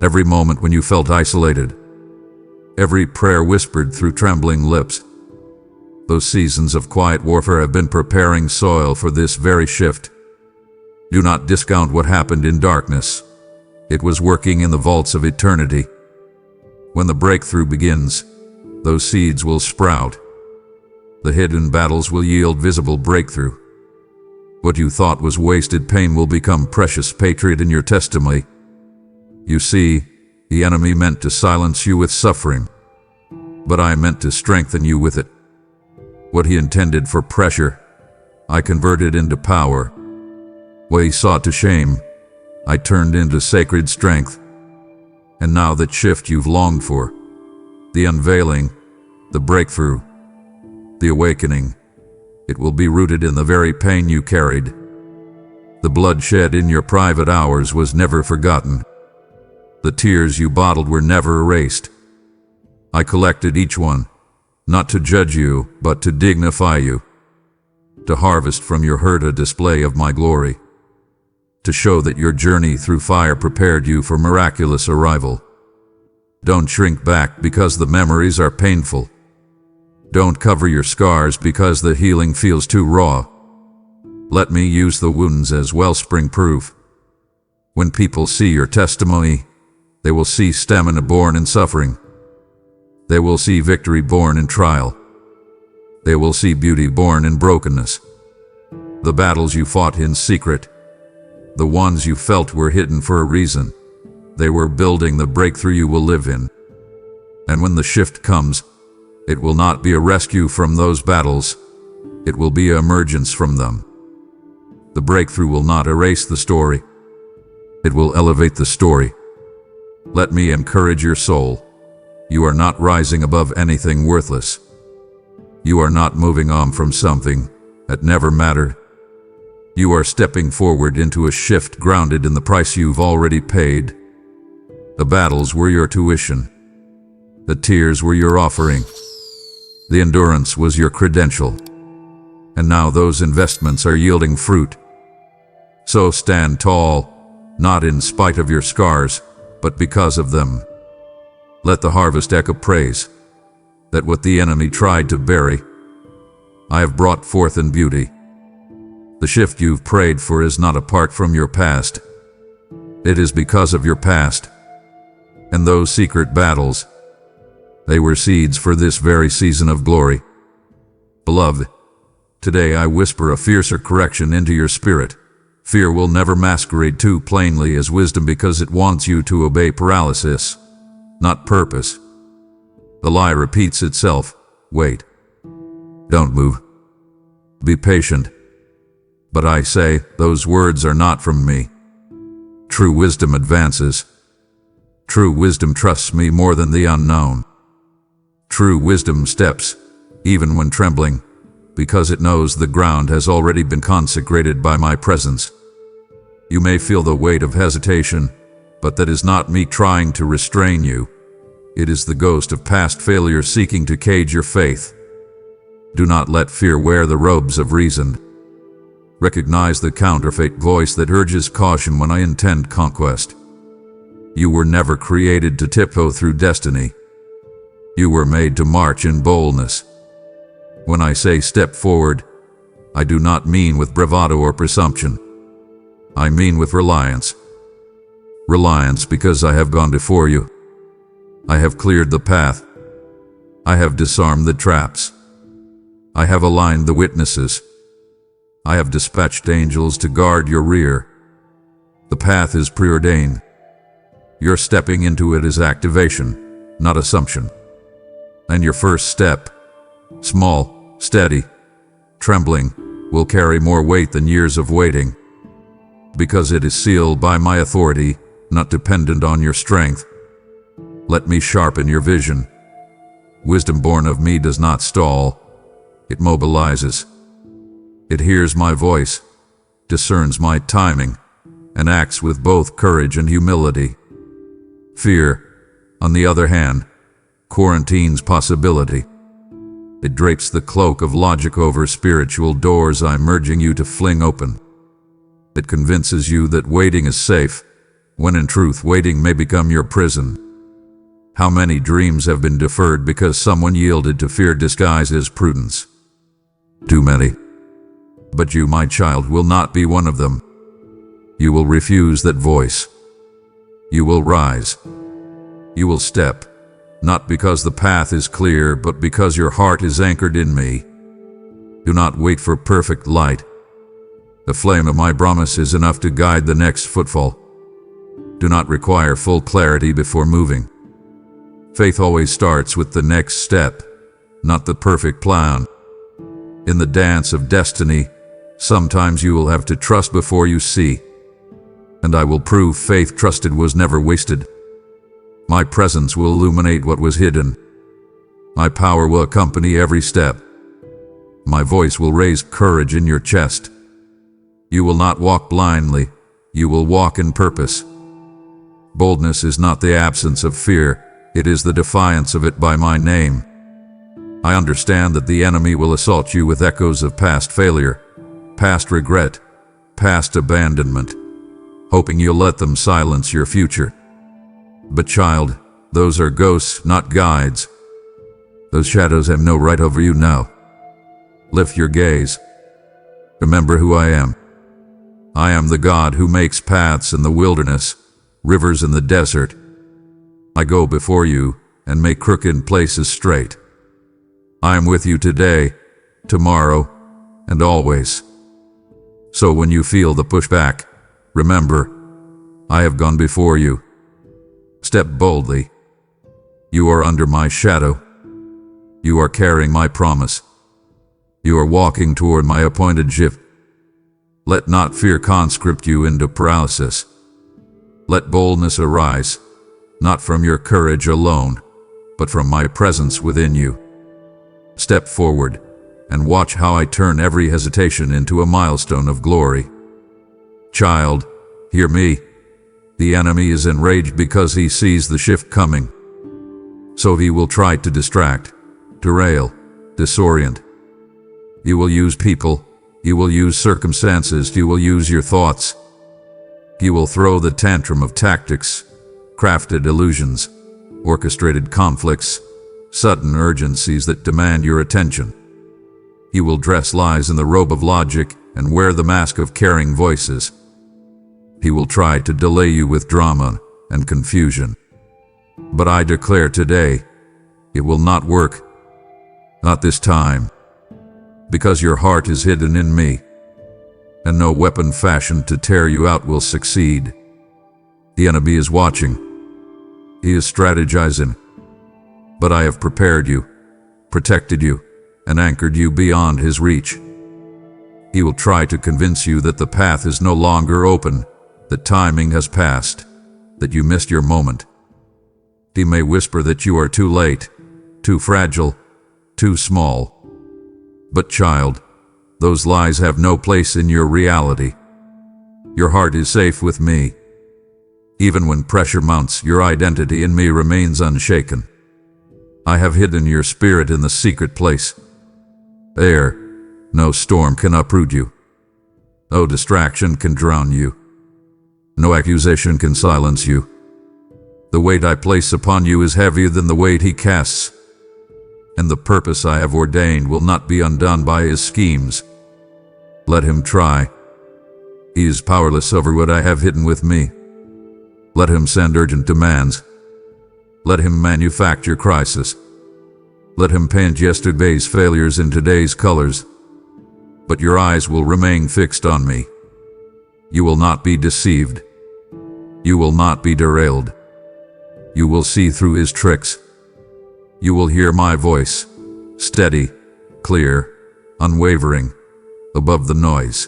Speaker 1: every moment when you felt isolated, every prayer whispered through trembling lips. Those seasons of quiet warfare have been preparing soil for this very shift. Do not discount what happened in darkness. It was working in the vaults of eternity. When the breakthrough begins, those seeds will sprout. The hidden battles will yield visible breakthrough. What you thought was wasted pain will become precious patriot in your testimony. You see, the enemy meant to silence you with suffering, but I meant to strengthen you with it. What he intended for pressure, I converted into power. What he sought to shame, I turned into sacred strength. And now that shift you've longed for, the unveiling, the breakthrough, the awakening, it will be rooted in the very pain you carried. The blood shed in your private hours was never forgotten. The tears you bottled were never erased. I collected each one, not to judge you, but to dignify you, to harvest from your hurt a display of my glory, to show that your journey through fire prepared you for miraculous arrival. Don't shrink back because the memories are painful. Don't cover your scars because the healing feels too raw. Let me use the wounds as wellspring proof. When people see your testimony, they will see stamina born in suffering. They will see victory born in trial. They will see beauty born in brokenness. The battles you fought in secret, the ones you felt were hidden for a reason, They were building the breakthrough you will live in. And when the shift comes, it will not be a rescue from those battles. It will be an emergence from them. The breakthrough will not erase the story. It will elevate the story. Let me encourage your soul. You are not rising above anything worthless. You are not moving on from something that never mattered. You are stepping forward into a shift grounded in the price you've already paid. The battles were your tuition. The tears were your offering. The endurance was your credential. And now those investments are yielding fruit. So stand tall, not in spite of your scars, but because of them. Let the harvest echo praise, that what the enemy tried to bury, I have brought forth in beauty. The shift you've prayed for is not apart from your past. It is because of your past. And those secret battles, they were seeds for this very season of glory. Beloved, today I whisper a fiercer correction into your spirit. Fear will never masquerade too plainly as wisdom because it wants you to obey paralysis, not purpose. The lie repeats itself. Wait. Don't move. Be patient. But I say, those words are not from me. True wisdom advances. True wisdom trusts me more than the unknown. True wisdom steps, even when trembling, because it knows the ground has already been consecrated by my presence. You may feel the weight of hesitation, but that is not me trying to restrain you. It is the ghost of past failure seeking to cage your faith. Do not let fear wear the robes of reason. Recognize the counterfeit voice that urges caution when I intend conquest. You were never created to tiptoe through destiny. You were made to march in boldness. When I say step forward, I do not mean with bravado or presumption. I mean with reliance. Reliance because I have gone before you. I have cleared the path. I have disarmed the traps. I have aligned the witnesses. I have dispatched angels to guard your rear. The path is preordained. Your stepping into it is activation, not assumption. And your first step, small, steady, trembling, will carry more weight than years of waiting. Because it is sealed by my authority, not dependent on your strength. Let me sharpen your vision. Wisdom born of me does not stall. It mobilizes. It hears my voice, discerns my timing, and acts with both courage and humility. Fear, on the other hand, quarantines possibility. It drapes the cloak of logic over spiritual doors I'm urging you to fling open. It convinces you that waiting is safe, when in truth waiting may become your prison. How many dreams have been deferred because someone yielded to fear disguised as prudence? Too many. But you, my child, will not be one of them. You will refuse that voice. You will rise. You will step, not because the path is clear, but because your heart is anchored in me. Do not wait for perfect light. The flame of my promise is enough to guide the next footfall. Do not require full clarity before moving. Faith always starts with the next step, not the perfect plan. In the dance of destiny, sometimes you will have to trust before you see. And I will prove faith trusted was never wasted. My presence will illuminate what was hidden. My power will accompany every step. My voice will raise courage in your chest. You will not walk blindly. You will walk in purpose. Boldness is not the absence of fear. It is the defiance of it by my name. I understand that the enemy will assault you with echoes of past failure, past regret, past abandonment, hoping you'll let them silence your future. But child, those are ghosts, not guides. Those shadows have no right over you now. Lift your gaze. Remember who I am. I am the God who makes paths in the wilderness, rivers in the desert. I go before you and make crooked places straight. I am with you today, tomorrow, and always. So when you feel the pushback, remember, I have gone before you. Step boldly. You are under my shadow. You are carrying my promise. You are walking toward my appointed shift. Let not fear conscript you into paralysis. Let boldness arise, not from your courage alone, but from my presence within you. Step forward and watch how I turn every hesitation into a milestone of glory. Child, hear me. The enemy is enraged because he sees the shift coming. So he will try to distract, derail, disorient. He will use people. He will use circumstances. He will use your thoughts. He will throw the tantrum of tactics, crafted illusions, orchestrated conflicts, sudden urgencies that demand your attention. He will dress lies in the robe of logic and wear the mask of caring voices. He will try to delay you with drama and confusion. But I declare today, it will not work. Not this time. Because your heart is hidden in me, and no weapon fashioned to tear you out will succeed. The enemy is watching. He is strategizing. But I have prepared you, protected you, and anchored you beyond his reach. He will try to convince you that the path is no longer open, that timing has passed, that you missed your moment. He may whisper that you are too late, too fragile, too small. But child, those lies have no place in your reality. Your heart is safe with me. Even when pressure mounts, your identity in me remains unshaken. I have hidden your spirit in the secret place. There, no storm can uproot you. No distraction can drown you. No accusation can silence you. The weight I place upon you is heavier than the weight he casts. And the purpose I have ordained will not be undone by his schemes. Let him try. He is powerless over what I have hidden with me. Let him send urgent demands. Let him manufacture crisis. Let him paint yesterday's failures in today's colors. But your eyes will remain fixed on me. You will not be deceived. You will not be derailed. You will see through his tricks. You will hear my voice, steady, clear, unwavering, above the noise.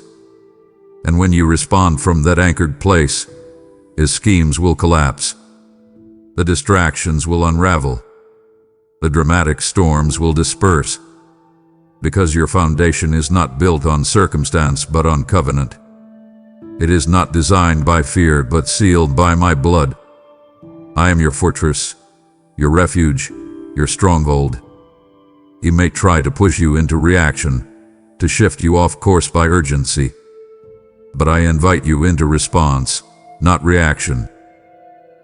Speaker 1: And when you respond from that anchored place, his schemes will collapse. The distractions will unravel. The dramatic storms will disperse. Because your foundation is not built on circumstance but on covenant. It is not designed by fear but sealed by my blood. I am your fortress, your refuge, your stronghold. He may try to push you into reaction, to shift you off course by urgency. But I invite you into response, not reaction.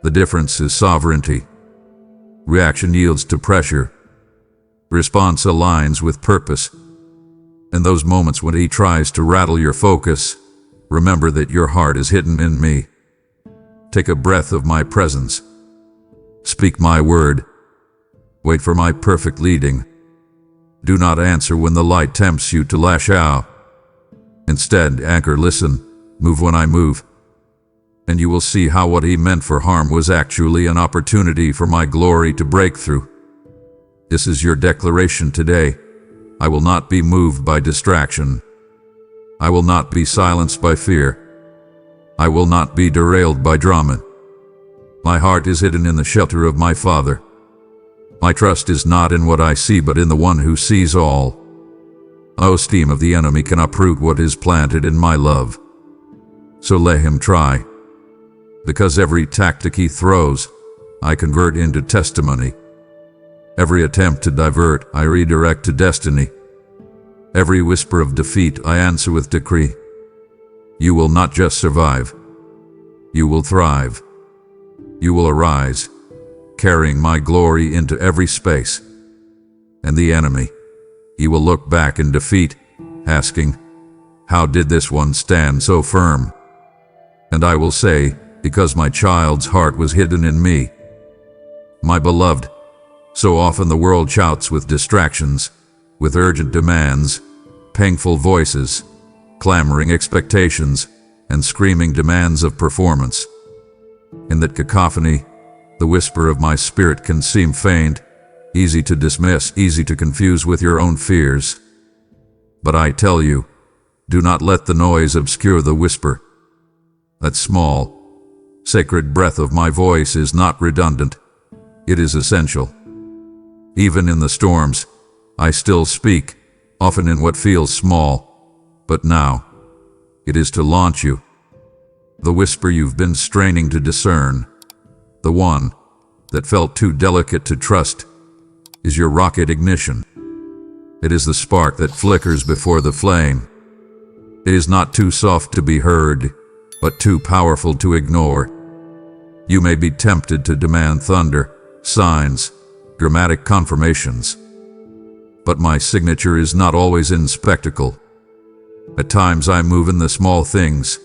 Speaker 1: The difference is sovereignty. Reaction yields to pressure. Response aligns with purpose. In those moments when he tries to rattle your focus, remember that your heart is hidden in me. Take a breath of my presence. Speak my word. Wait for my perfect leading. Do not answer when the light tempts you to lash out. Instead, anchor, listen, move when I move. And you will see how what he meant for harm was actually an opportunity for my glory to break through. This is your declaration today. I will not be moved by distraction. I will not be silenced by fear. I will not be derailed by drama. My heart is hidden in the shelter of my Father. My trust is not in what I see, but in the one who sees all. No steam of the enemy can uproot what is planted in my love. So let him try. Because every tactic he throws, I convert into testimony. Every attempt to divert, I redirect to destiny. Every whisper of defeat, I answer with decree. You will not just survive. You will thrive. You will arise, carrying my glory into every space. And the enemy, he will look back in defeat, asking, how did this one stand so firm? And I will say, because my child's heart was hidden in me. My beloved, so often the world shouts with distractions, with urgent demands, painful voices, clamoring expectations, and screaming demands of performance. In that cacophony, The whisper of my spirit can seem faint, easy to dismiss, easy to confuse with your own fears. But I tell you, do not let the noise obscure the whisper. That small, sacred breath of my voice is not redundant. It is essential. Even in the storms, I still speak, often in what feels small, but now, it is to launch you. The whisper you've been straining to discern, the one that felt too delicate to trust, is your rocket ignition. It is the spark that flickers before the flame. It is not too soft to be heard, but too powerful to ignore. You may be tempted to demand thunder, signs, dramatic confirmations. But my signature is not always in spectacle. At times I move in the small things,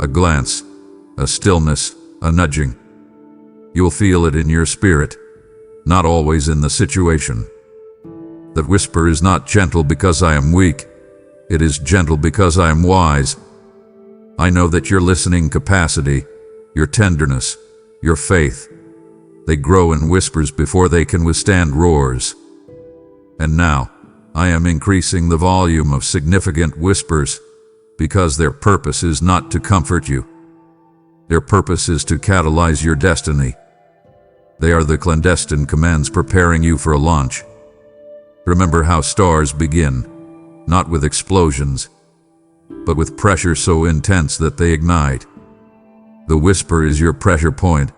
Speaker 1: a glance, a stillness, a nudging. You'll feel it in your spirit, not always in the situation. That whisper is not gentle because I am weak. It is gentle because I am wise. I know that your listening capacity, your tenderness, your faith, they grow in whispers before they can withstand roars. And now, I am increasing the volume of significant whispers because their purpose is not to comfort you. Their purpose is to catalyze your destiny. They are the clandestine commands preparing you for a launch. Remember how stars begin, not with explosions, but with pressure so intense that they ignite. The whisper is your pressure point,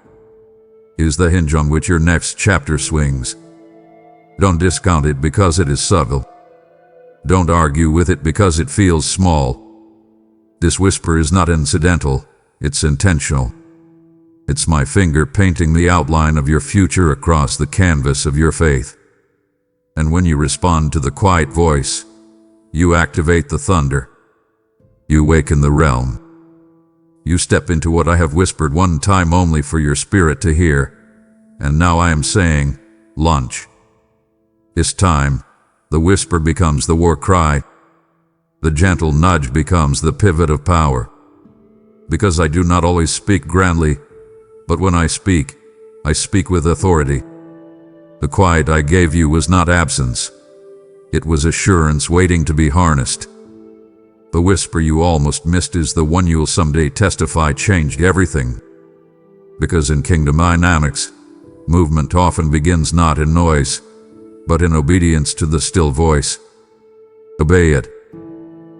Speaker 1: is the hinge on which your next chapter swings. Don't discount it because it is subtle. Don't argue with it because it feels small. This whisper is not incidental, it's intentional. It's my finger painting the outline of your future across the canvas of your faith. And when you respond to the quiet voice, you activate the thunder. You waken the realm. You step into what I have whispered one time only for your spirit to hear. And now I am saying, launch. This time, the whisper becomes the war cry. The gentle nudge becomes the pivot of power. Because I do not always speak grandly, but when I speak with authority. The quiet I gave you was not absence. It was assurance waiting to be harnessed. The whisper you almost missed is the one you'll someday testify changed everything. Because in kingdom dynamics, movement often begins not in noise, but in obedience to the still voice. Obey it.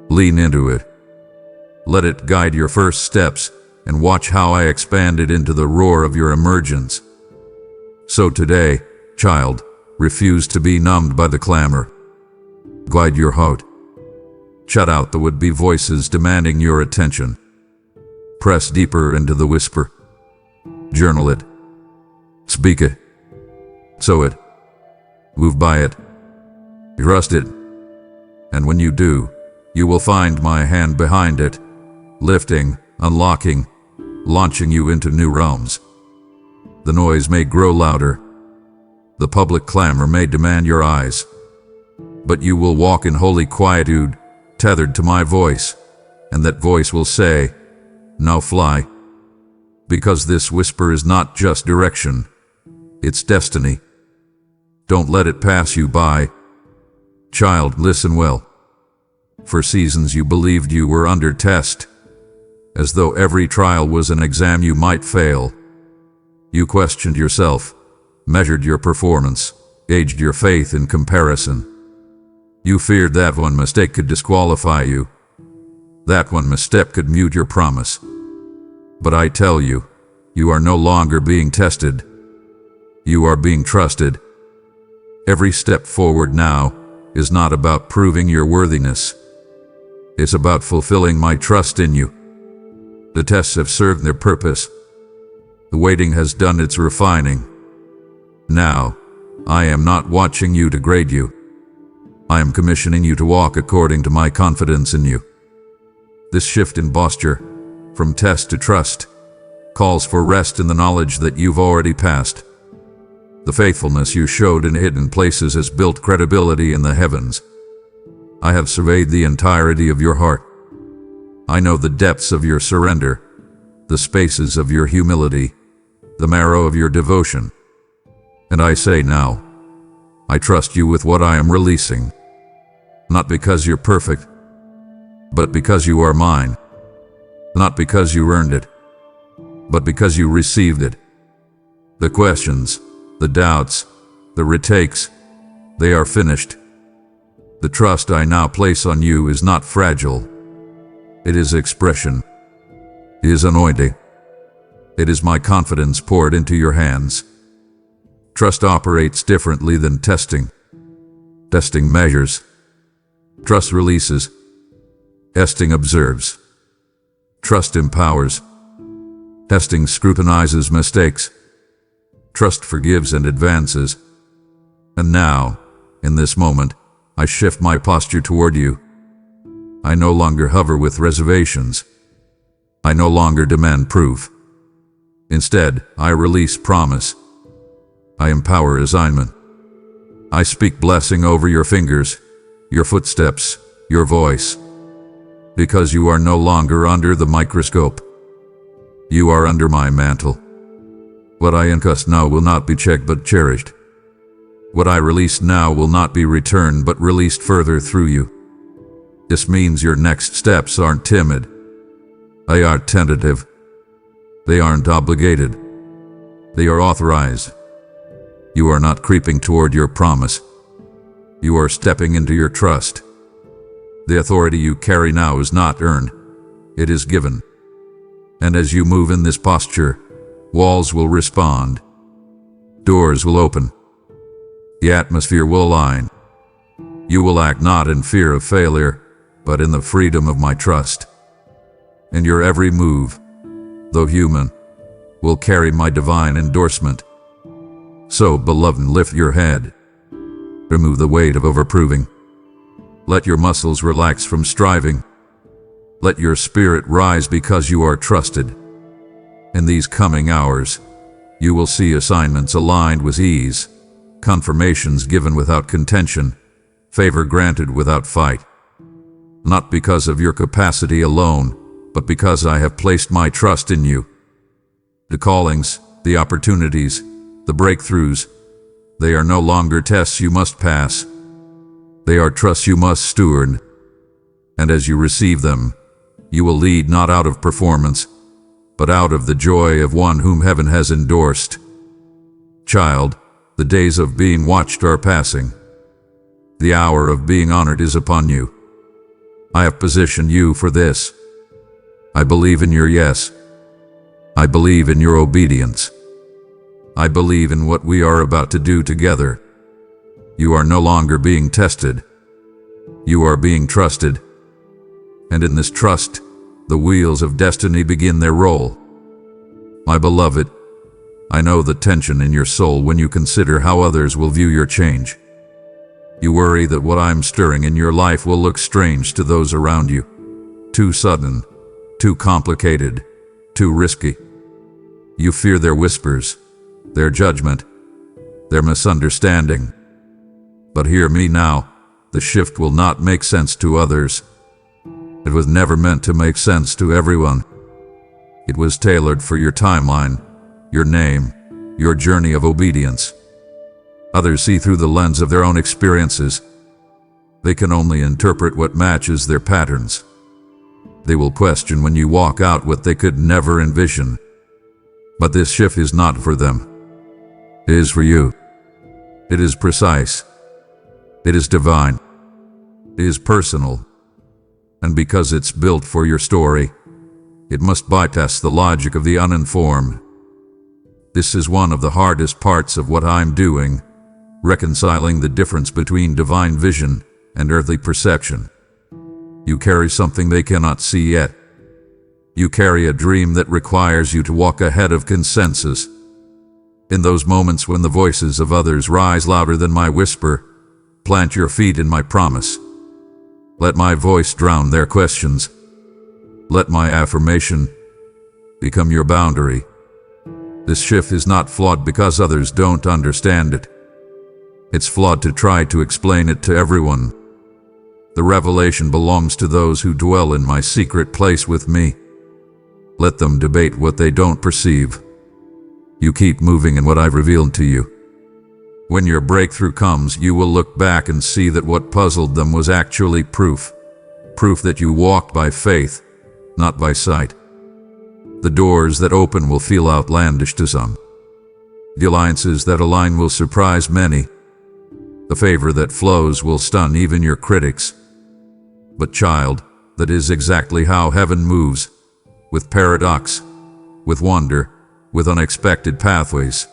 Speaker 1: Lean into it. Let it guide your first steps, and watch how I expand it into the roar of your emergence. So today, child, refuse to be numbed by the clamor. Guide your heart. Shut out the would-be voices demanding your attention. Press deeper into the whisper. Journal it. Speak it. Sow it. Move by it. Trust it. And when you do, you will find my hand behind it, lifting, unlocking, launching you into new realms. The noise may grow louder. The public clamor may demand your eyes. But you will walk in holy quietude, tethered to my voice, and that voice will say, now fly. Because this whisper is not just direction, it's destiny. Don't let it pass you by. Child, listen well. For seasons you believed you were under test, as though every trial was an exam you might fail. You questioned yourself, measured your performance, gauged your faith in comparison. You feared that one mistake could disqualify you. That one misstep could mute your promise. But I tell you, you are no longer being tested. You are being trusted. Every step forward now is not about proving your worthiness. It's about fulfilling my trust in you. The tests have served their purpose. The waiting has done its refining. Now, I am not watching you degrade you. I am commissioning you to walk according to my confidence in you. This shift in posture, from test to trust, calls for rest in the knowledge that you've already passed. The faithfulness you showed in hidden places has built credibility in the heavens. I have surveyed the entirety of your heart. I know the depths of your surrender, the spaces of your humility, the marrow of your devotion. And I say now, I trust you with what I am releasing. Not because you're perfect, but because you are mine. Not because you earned it, but because you received it. The questions, the doubts, the retakes, they are finished. The trust I now place on you is not fragile. It is expression. It is anointing. It is my confidence poured into your hands. Trust operates differently than testing. Testing measures. Trust releases. Testing observes. Trust empowers. Testing scrutinizes mistakes. Trust forgives and advances. And now, in this moment, I shift my posture toward you. I no longer hover with reservations. I no longer demand proof. Instead, I release promise. I empower assignment. I speak blessing over your fingers, your footsteps, your voice. Because you are no longer under the microscope. You are under my mantle. What I entrust now will not be checked but cherished. What I release now will not be returned but released further through you. This means your next steps aren't timid. They are tentative. They aren't obligated. They are authorized. You are not creeping toward your promise. You are stepping into your trust. The authority you carry now is not earned. It is given. And as you move in this posture, walls will respond. Doors will open. The atmosphere will align. You will act not in fear of failure, but in the freedom of my trust. And your every move, though human, will carry my divine endorsement. So, beloved, lift your head. Remove the weight of overproving. Let your muscles relax from striving. Let your spirit rise because you are trusted. In these coming hours, you will see assignments aligned with ease, confirmations given without contention, favor granted without fight. Not because of your capacity alone, but because I have placed my trust in you. The callings, the opportunities, the breakthroughs, they are no longer tests you must pass. They are trusts you must steward. And as you receive them, you will lead not out of performance, but out of the joy of one whom heaven has endorsed. Child, the days of being watched are passing. The hour of being honored is upon you. I have positioned you for this. I believe in your yes. I believe in your obedience. I believe in what we are about to do together. You are no longer being tested. You are being trusted. And in this trust, the wheels of destiny begin their roll. My beloved, I know the tension in your soul when you consider how others will view your change. You worry that what I'm stirring in your life will look strange to those around you. Too sudden, too complicated, too risky. You fear their whispers, their judgment, their misunderstanding. But hear me now, the shift will not make sense to others. It was never meant to make sense to everyone. It was tailored for your timeline, your name, your journey of obedience. Others see through the lens of their own experiences. They can only interpret what matches their patterns. They will question when you walk out what they could never envision. But this shift is not for them. It is for you. It is precise. It is divine. It is personal. And because it's built for your story, it must bypass the logic of the uninformed. This is one of the hardest parts of what I'm doing, reconciling the difference between divine vision and earthly perception. You carry something they cannot see yet. You carry a dream that requires you to walk ahead of consensus. In those moments when the voices of others rise louder than my whisper, plant your feet in my promise. Let my voice drown their questions. Let my affirmation become your boundary. This shift is not flawed because others don't understand it. It's flawed to try to explain it to everyone. The revelation belongs to those who dwell in my secret place with me. Let them debate what they don't perceive. You keep moving in what I've revealed to you. When your breakthrough comes, you will look back and see that what puzzled them was actually proof. Proof that you walked by faith, not by sight. The doors that open will feel outlandish to some. The alliances that align will surprise many. The favor that flows will stun even your critics. But child, that is exactly how heaven moves, with paradox, with wonder, with unexpected pathways.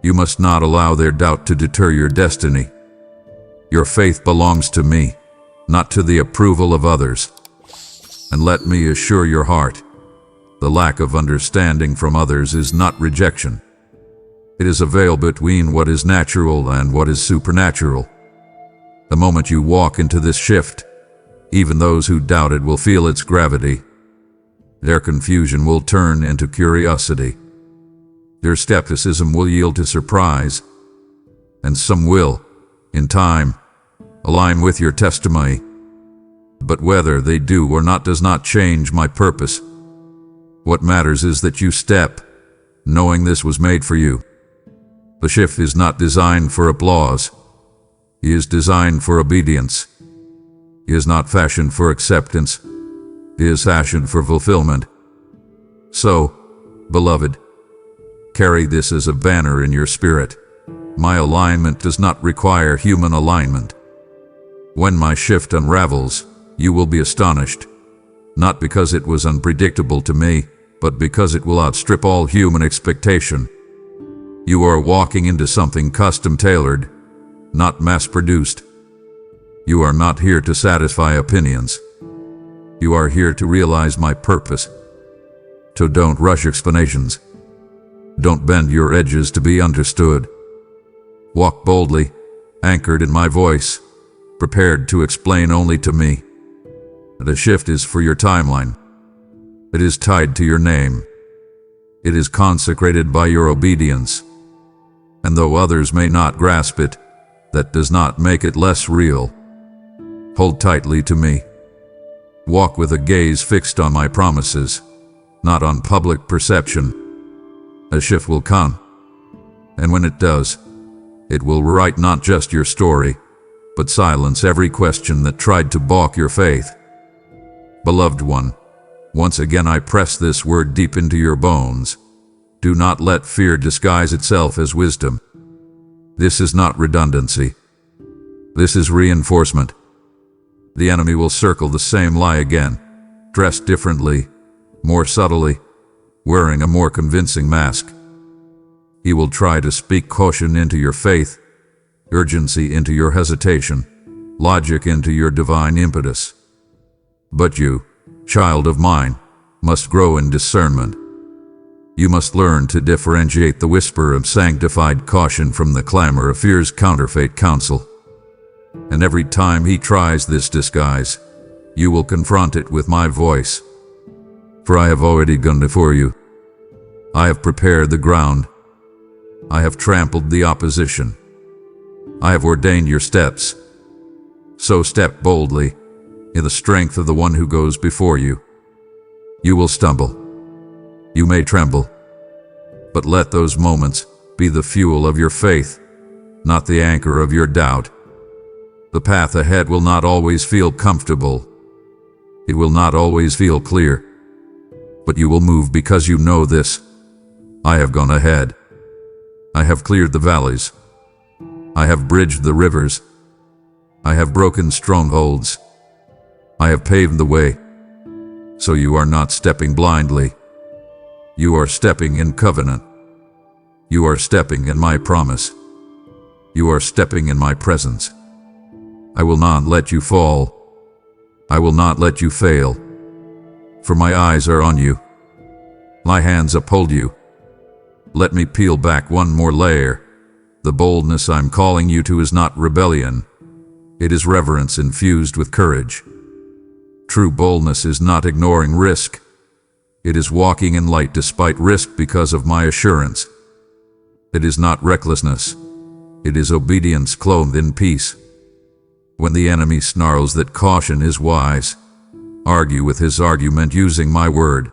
Speaker 1: You must not allow their doubt to deter your destiny. Your faith belongs to me, not to the approval of others. And let me assure your heart, the lack of understanding from others is not rejection. It is a veil between what is natural and what is supernatural. The moment you walk into this shift, even those who doubted will feel its gravity. Their confusion will turn into curiosity. Their skepticism will yield to surprise. And some will, in time, align with your testimony. But whether they do or not does not change my purpose. What matters is that you step, knowing this was made for you. The shift is not designed for applause. It is designed for obedience. It is not fashioned for acceptance. It is fashioned for fulfillment. So, beloved, carry this as a banner in your spirit. My alignment does not require human alignment. When my shift unravels, you will be astonished, not because it was unpredictable to me, but because it will outstrip all human expectation. You are walking into something custom-tailored, not mass-produced. You are not here to satisfy opinions. You are here to realize my purpose. So don't rush explanations. Don't bend your edges to be understood. Walk boldly, anchored in my voice, prepared to explain only to me. The shift is for your timeline. It is tied to your name. It is consecrated by your obedience. And though others may not grasp it, that does not make it less real. Hold tightly to me. Walk with a gaze fixed on my promises, not on public perception. A shift will come, and when it does, it will rewrite not just your story, but silence every question that tried to balk your faith. Beloved one, once again I press this word deep into your bones. Do not let fear disguise itself as wisdom. This is not redundancy. This is reinforcement. The enemy will circle the same lie again, dressed differently, more subtly, wearing a more convincing mask. He will try to speak caution into your faith, urgency into your hesitation, logic into your divine impetus. But you, child of mine, must grow in discernment. You must learn to differentiate the whisper of sanctified caution from the clamor of fear's counterfeit counsel. And every time he tries this disguise, you will confront it with my voice. For I have already gone before you. I have prepared the ground. I have trampled the opposition. I have ordained your steps. So step boldly, in the strength of the one who goes before you. You will stumble. You may tremble. But let those moments be the fuel of your faith, not the anchor of your doubt. The path ahead will not always feel comfortable. It will not always feel clear. But you will move because you know this. I have gone ahead. I have cleared the valleys. I have bridged the rivers. I have broken strongholds. I have paved the way. So you are not stepping blindly. You are stepping in covenant. You are stepping in my promise. You are stepping in my presence. I will not let you fall. I will not let you fail. For my eyes are on you. My hands uphold you. Let me peel back one more layer. The boldness I'm calling you to is not rebellion. It is reverence infused with courage. True boldness is not ignoring risk. It is walking in light despite risk because of my assurance. It is not recklessness. It is obedience clothed in peace. When the enemy snarls that caution is wise, argue with his argument using my word.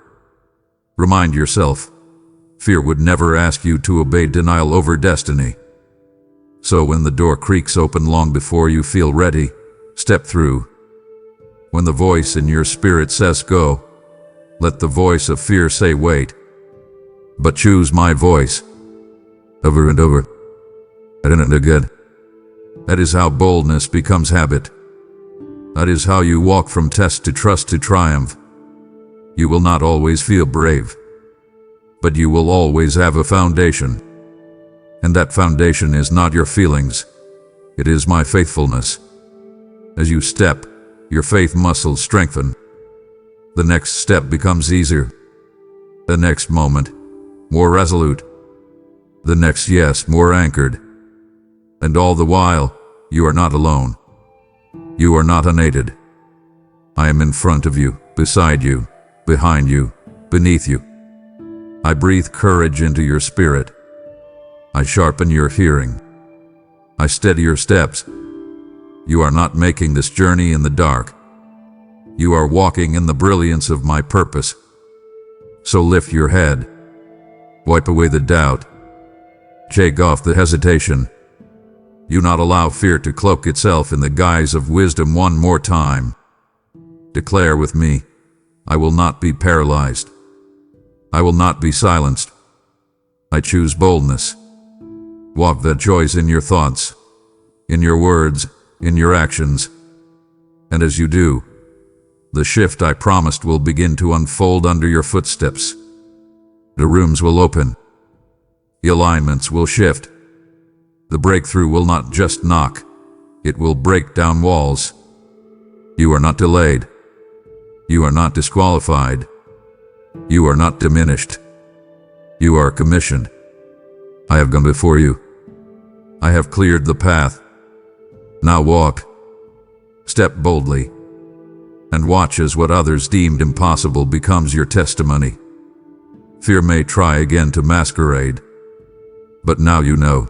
Speaker 1: Remind yourself, Fear would never ask you to obey denial over destiny. So when the door creaks open long before you feel ready, step through. When the voice in your spirit says go, let the voice of fear say wait. But choose my voice. Over and over. Again and again. That is how boldness becomes habit. That is how you walk from test to trust to triumph. You will not always feel brave, but you will always have a foundation. And that foundation is not your feelings. It is my faithfulness. As you step, your faith muscles strengthen. The next step becomes easier. The next moment, more resolute. The next yes, more anchored. And all the while, you are not alone. You are not unaided. I am in front of you, beside you, behind you, beneath you. I breathe courage into your spirit. I sharpen your hearing. I steady your steps. You are not making this journey in the dark. You are walking in the brilliance of my purpose. So lift your head. Wipe away the doubt. Shake off the hesitation. Do not allow fear to cloak itself in the guise of wisdom one more time. Declare with me, I will not be paralyzed. I will not be silenced. I choose boldness. Walk that choice in your thoughts, in your words, in your actions. And as you do, the shift I promised will begin to unfold under your footsteps. The rooms will open. The alignments will shift. The breakthrough will not just knock, it will break down walls. You are not delayed. You are not disqualified. You are not diminished. You are commissioned. I have gone before you. I have cleared the path. Now walk. Step boldly. And watch as what others deemed impossible becomes your testimony. Fear may try again to masquerade. But now you know.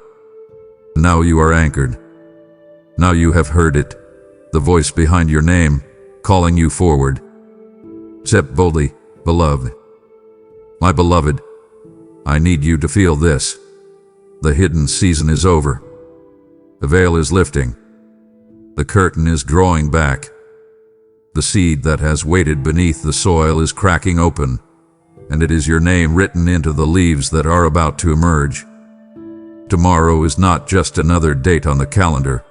Speaker 1: Now you are anchored. Now you have heard it, the voice behind your name, calling you forward. Step boldly, beloved. My beloved, I need you to feel this. The hidden season is over. The veil is lifting. The curtain is drawing back. The seed that has waited beneath the soil is cracking open, and it is your name written into the leaves that are about to emerge. Tomorrow is not just another date on the calendar.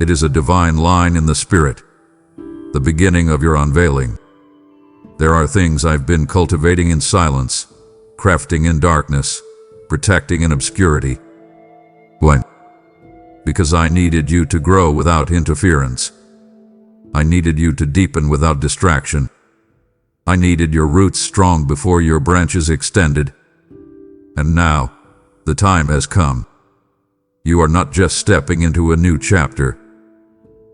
Speaker 1: It is a divine line in the spirit, the beginning of your unveiling. There are things I've been cultivating in silence, crafting in darkness, protecting in obscurity. Why? Because I needed you to grow without interference. I needed you to deepen without distraction. I needed your roots strong before your branches extended. And now, the time has come. You are not just stepping into a new chapter.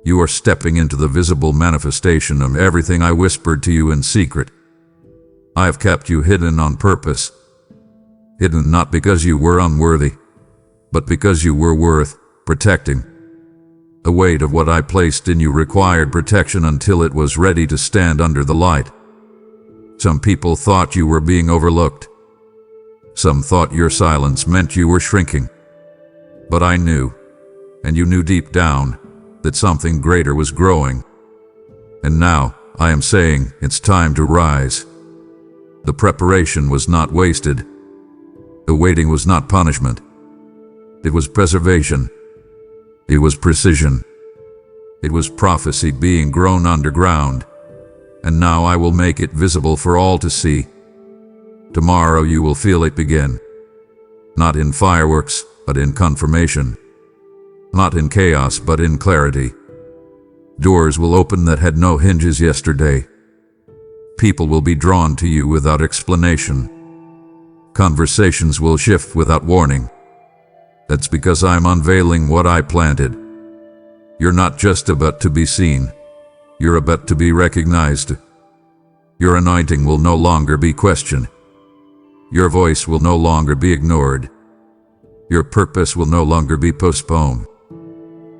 Speaker 1: You are stepping into the visible manifestation of everything I whispered to you in secret. I have kept you hidden on purpose. Hidden not because you were unworthy, but because you were worth protecting. The weight of what I placed in you required protection until it was ready to stand under the light. Some people thought you were being overlooked. Some thought your silence meant you were shrinking. But I knew, and you knew deep down, that something greater was growing. And now, I am saying, it's time to rise. The preparation was not wasted. The waiting was not punishment. It was preservation. It was precision. It was prophecy being grown underground. And now I will make it visible for all to see. Tomorrow you will feel it begin. Not in fireworks, but in confirmation. Not in chaos, but in clarity. Doors will open that had no hinges yesterday. People will be drawn to you without explanation. Conversations will shift without warning. That's because I'm unveiling what I planted. You're not just about to be seen. You're about to be recognized. Your anointing will no longer be questioned. Your voice will no longer be ignored. Your purpose will no longer be postponed.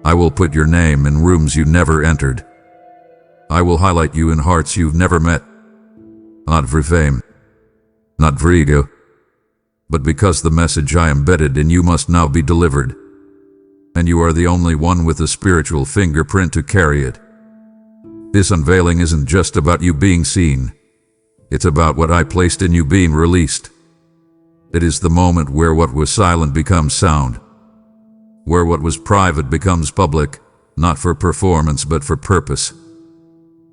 Speaker 1: I will put your name in rooms you never entered. I will highlight you in hearts you've never met. Not for fame, not for ego, but because the message I embedded in you must now be delivered, and you are the only one with a spiritual fingerprint to carry it. This unveiling isn't just about you being seen. It's about what I placed in you being released. It is the moment where what was silent becomes sound, where what was private becomes public, not for performance but for purpose.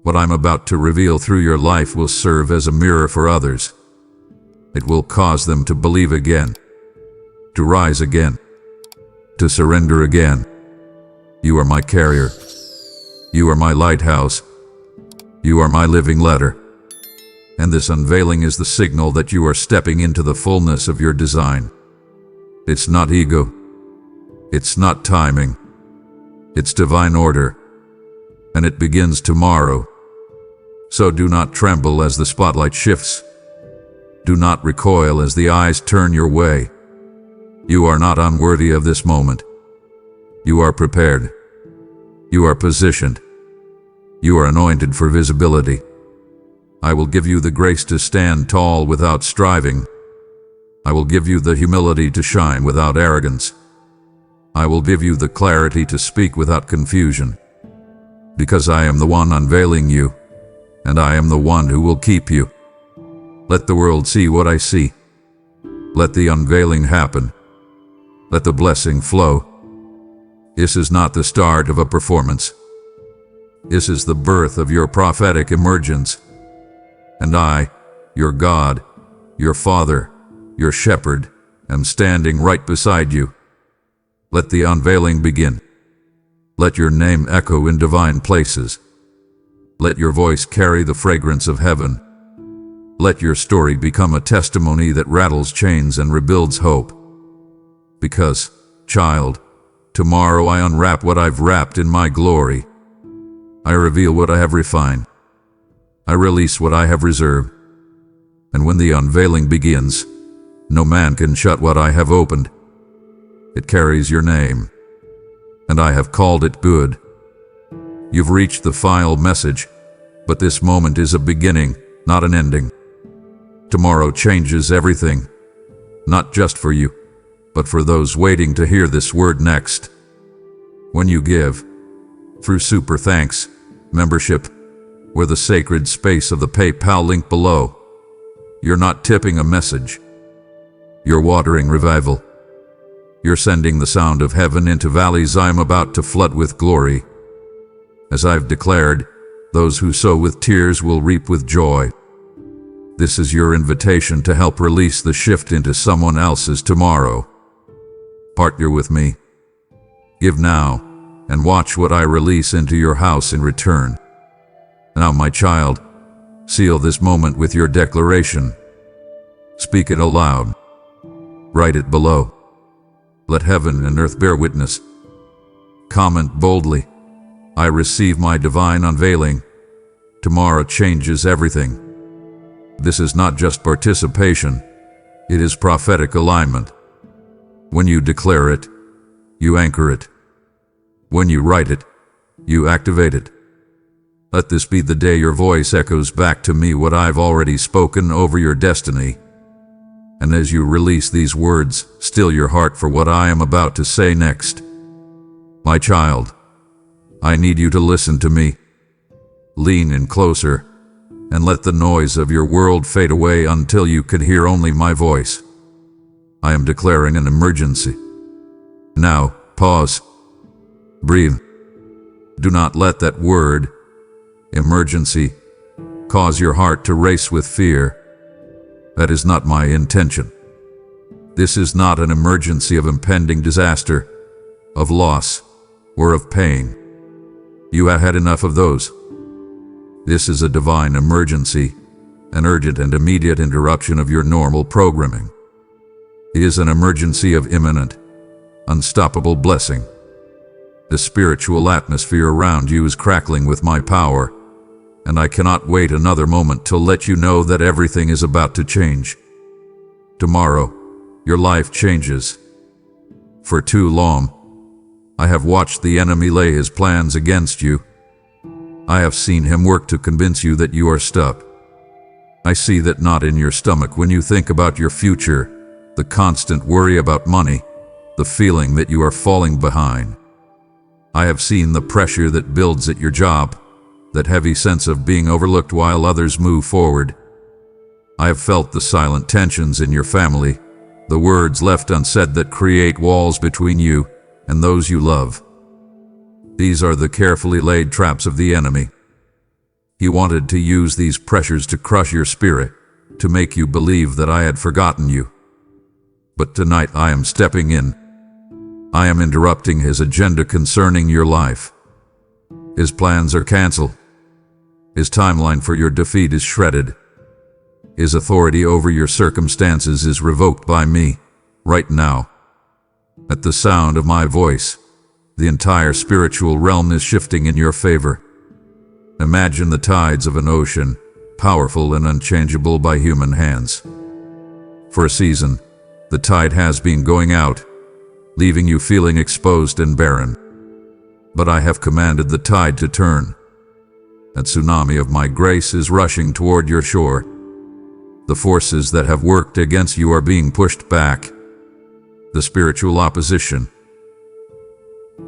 Speaker 1: What I'm about to reveal through your life will serve as a mirror for others. It will cause them to believe again, to rise again, to surrender again. You are my carrier. You are my lighthouse. You are my living letter. And this unveiling is the signal that you are stepping into the fullness of your design. It's not ego. It's not timing. It's divine order. And it begins tomorrow. So do not tremble as the spotlight shifts. Do not recoil as the eyes turn your way. You are not unworthy of this moment. You are prepared. You are positioned. You are anointed for visibility. I will give you the grace to stand tall without striving. I will give you the humility to shine without arrogance. I will give you the clarity to speak without confusion. Because I am the one unveiling you, and I am the one who will keep you. Let the world see what I see. Let the unveiling happen. Let the blessing flow. This is not the start of a performance. This is the birth of your prophetic emergence. And I, your God, your Father, your Shepherd, am standing right beside you. Let the unveiling begin. Let your name echo in divine places. Let your voice carry the fragrance of heaven. Let your story become a testimony that rattles chains and rebuilds hope. Because, child, tomorrow I unwrap what I've wrapped in my glory. I reveal what I have refined. I release what I have reserved. And when the unveiling begins, no man can shut what I have opened. It carries your name, and I have called it good. You've reached the final message, but this moment is a beginning, not an ending. Tomorrow changes everything, not just for you, but for those waiting to hear this word next. When you give, through super thanks, membership, or the sacred space of the PayPal link below, you're not tipping a message. You're watering revival. You're sending the sound of heaven into valleys I'm about to flood with glory. As I've declared, those who sow with tears will reap with joy. This is your invitation to help release the shift into someone else's tomorrow. Partner with me. Give now, and watch what I release into your house in return. Now, my child, seal this moment with your declaration. Speak it aloud. Write it below. Let heaven and earth bear witness. Comment boldly. I receive my divine unveiling. Tomorrow changes everything. This is not just participation. It is prophetic alignment. When you declare it, you anchor it. When you write it, you activate it. Let this be the day your voice echoes back to me what I've already spoken over your destiny. And as you release these words, still your heart for what I am about to say next. My child, I need you to listen to me. Lean in closer, and let the noise of your world fade away until you can hear only my voice. I am declaring an emergency. Now, pause. Breathe. Do not let that word, emergency, cause your heart to race with fear. That is not my intention. This is not an emergency of impending disaster, of loss, or of pain. You have had enough of those. This is a divine emergency, an urgent and immediate interruption of your normal programming. It is an emergency of imminent, unstoppable blessing. The spiritual atmosphere around you is crackling with my power, and I cannot wait another moment to let you know that everything is about to change. Tomorrow, your life changes. For too long, I have watched the enemy lay his plans against you. I have seen him work to convince you that you are stuck. I see that knot in your stomach when you think about your future, the constant worry about money, the feeling that you are falling behind. I have seen the pressure that builds at your job, that heavy sense of being overlooked while others move forward. I have felt the silent tensions in your family, the words left unsaid that create walls between you and those you love. These are the carefully laid traps of the enemy. He wanted to use these pressures to crush your spirit, to make you believe that I had forgotten you. But tonight I am stepping in. I am interrupting his agenda concerning your life. His plans are canceled. His timeline for your defeat is shredded. His authority over your circumstances is revoked by me, right now. At the sound of my voice, the entire spiritual realm is shifting in your favor. Imagine the tides of an ocean, powerful and unchangeable by human hands. For a season, the tide has been going out, leaving you feeling exposed and barren. But I have commanded the tide to turn. A tsunami of my grace is rushing toward your shore. The forces that have worked against you are being pushed back. The spiritual opposition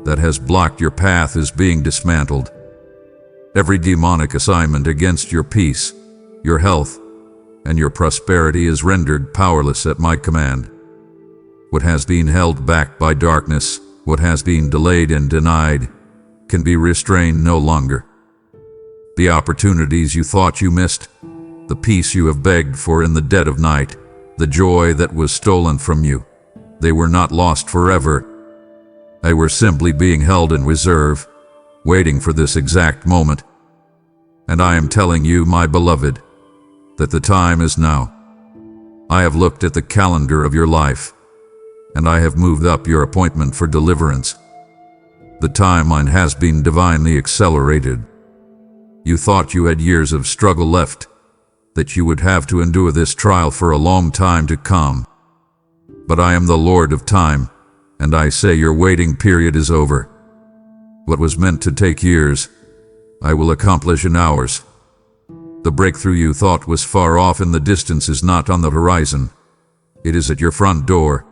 Speaker 1: that has blocked your path is being dismantled. Every demonic assignment against your peace, your health, and your prosperity is rendered powerless at my command. What has been held back by darkness, what has been delayed and denied, can be restrained no longer. The opportunities you thought you missed, the peace you have begged for in the dead of night, the joy that was stolen from you, they were not lost forever. They were simply being held in reserve, waiting for this exact moment. And I am telling you, my beloved, that the time is now. I have looked at the calendar of your life, and I have moved up your appointment for deliverance. The timeline has been divinely accelerated. You thought you had years of struggle left, that you would have to endure this trial for a long time to come. But I am the Lord of time, and I say your waiting period is over. What was meant to take years, I will accomplish in hours. The breakthrough you thought was far off in the distance is not on the horizon. It is at your front door.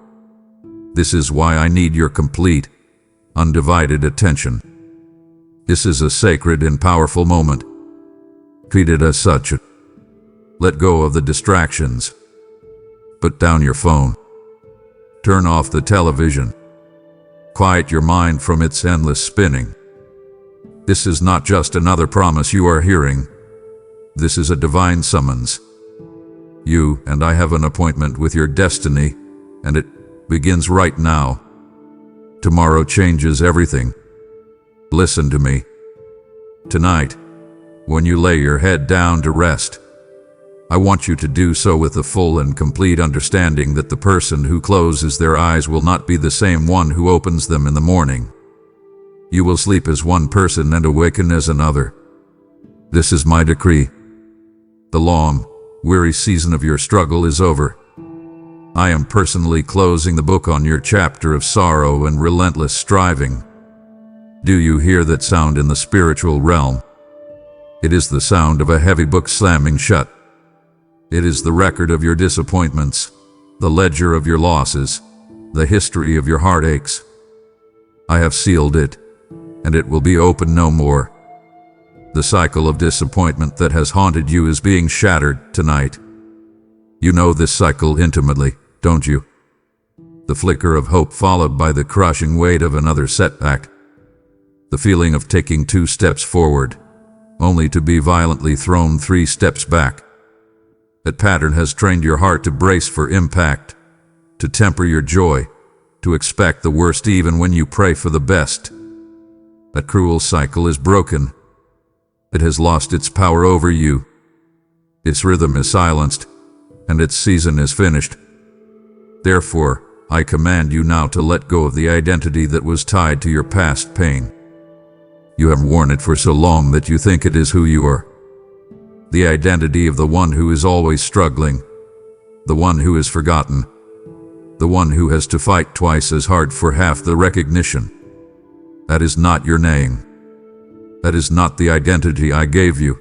Speaker 1: This is why I need your complete, undivided attention. This is a sacred and powerful moment. Treat it as such. Let go of the distractions. Put down your phone. Turn off the television. Quiet your mind from its endless spinning. This is not just another promise you are hearing. This is a divine summons. You and I have an appointment with your destiny, and it begins right now. Tomorrow changes everything. Listen to me. Tonight, when you lay your head down to rest, I want you to do so with the full and complete understanding that the person who closes their eyes will not be the same one who opens them in the morning. You will sleep as one person and awaken as another. This is my decree. The long, weary season of your struggle is over. I am personally closing the book on your chapter of sorrow and relentless striving. Do you hear that sound in the spiritual realm? It is the sound of a heavy book slamming shut. It is the record of your disappointments, the ledger of your losses, the history of your heartaches. I have sealed it, and it will be open no more. The cycle of disappointment that has haunted you is being shattered tonight. You know this cycle intimately, don't you? The flicker of hope followed by the crushing weight of another setback. The feeling of taking 2 steps forward, only to be violently thrown 3 steps back. That pattern has trained your heart to brace for impact, to temper your joy, to expect the worst even when you pray for the best. That cruel cycle is broken. It has lost its power over you. Its rhythm is silenced, and its season is finished. Therefore, I command you now to let go of the identity that was tied to your past pain. You have worn it for so long that you think it is who you are. The identity of the one who is always struggling, the one who is forgotten, the one who has to fight twice as hard for half the recognition. That is not your name. That is not the identity I gave you.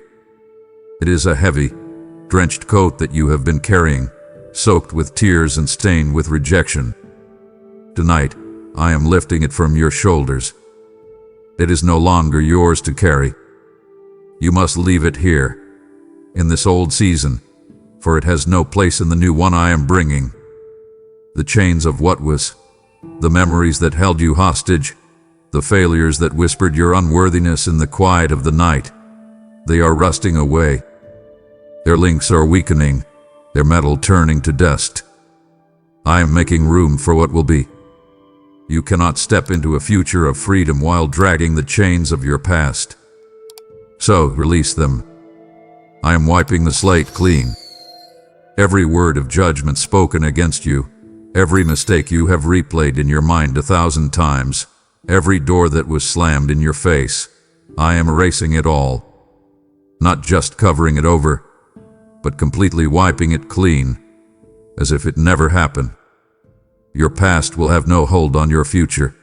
Speaker 1: It is a heavy, drenched coat that you have been carrying, soaked with tears and stained with rejection. Tonight, I am lifting it from your shoulders. It is no longer yours to carry. You must leave it here, in this old season, for it has no place in the new one I am bringing. The chains of what was, the memories that held you hostage, the failures that whispered your unworthiness in the quiet of the night, they are rusting away. Their links are weakening, their metal turning to dust. I am making room for what will be. You cannot step into a future of freedom while dragging the chains of your past. So, release them. I am wiping the slate clean. Every word of judgment spoken against you, every mistake you have replayed in your mind 1,000 times, every door that was slammed in your face, I am erasing it all. Not just covering it over, but completely wiping it clean, as if it never happened. Your past will have no hold on your future.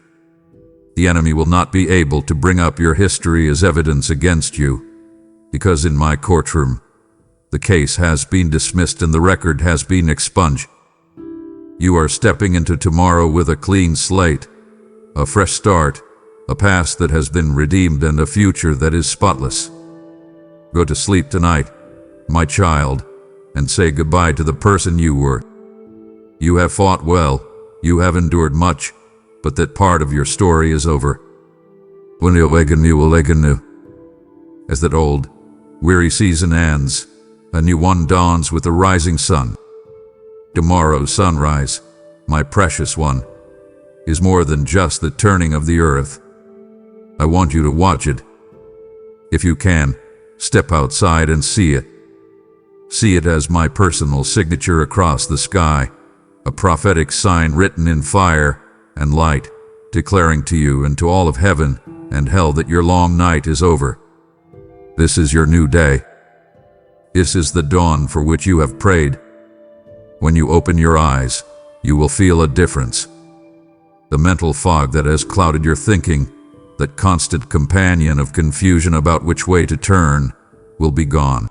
Speaker 1: The enemy will not be able to bring up your history as evidence against you, because in my courtroom, the case has been dismissed and the record has been expunged. You are stepping into tomorrow with a clean slate, a fresh start, a past that has been redeemed and a future that is spotless. Go to sleep tonight, my child, and say goodbye to the person you were. You have fought well, you have endured much, but that part of your story is over. When you awaken, you will awaken new. As that old, weary season ends, a new one dawns with the rising sun. Tomorrow's sunrise, my precious one, is more than just the turning of the earth. I want you to watch it. If you can, step outside and see it. See it as my personal signature across the sky, a prophetic sign written in fire and light, declaring to you and to all of heaven and hell that your long night is over. This is your new day. This is the dawn for which you have prayed. When you open your eyes, you will feel a difference. The mental fog that has clouded your thinking, that constant companion of confusion about which way to turn, will be gone.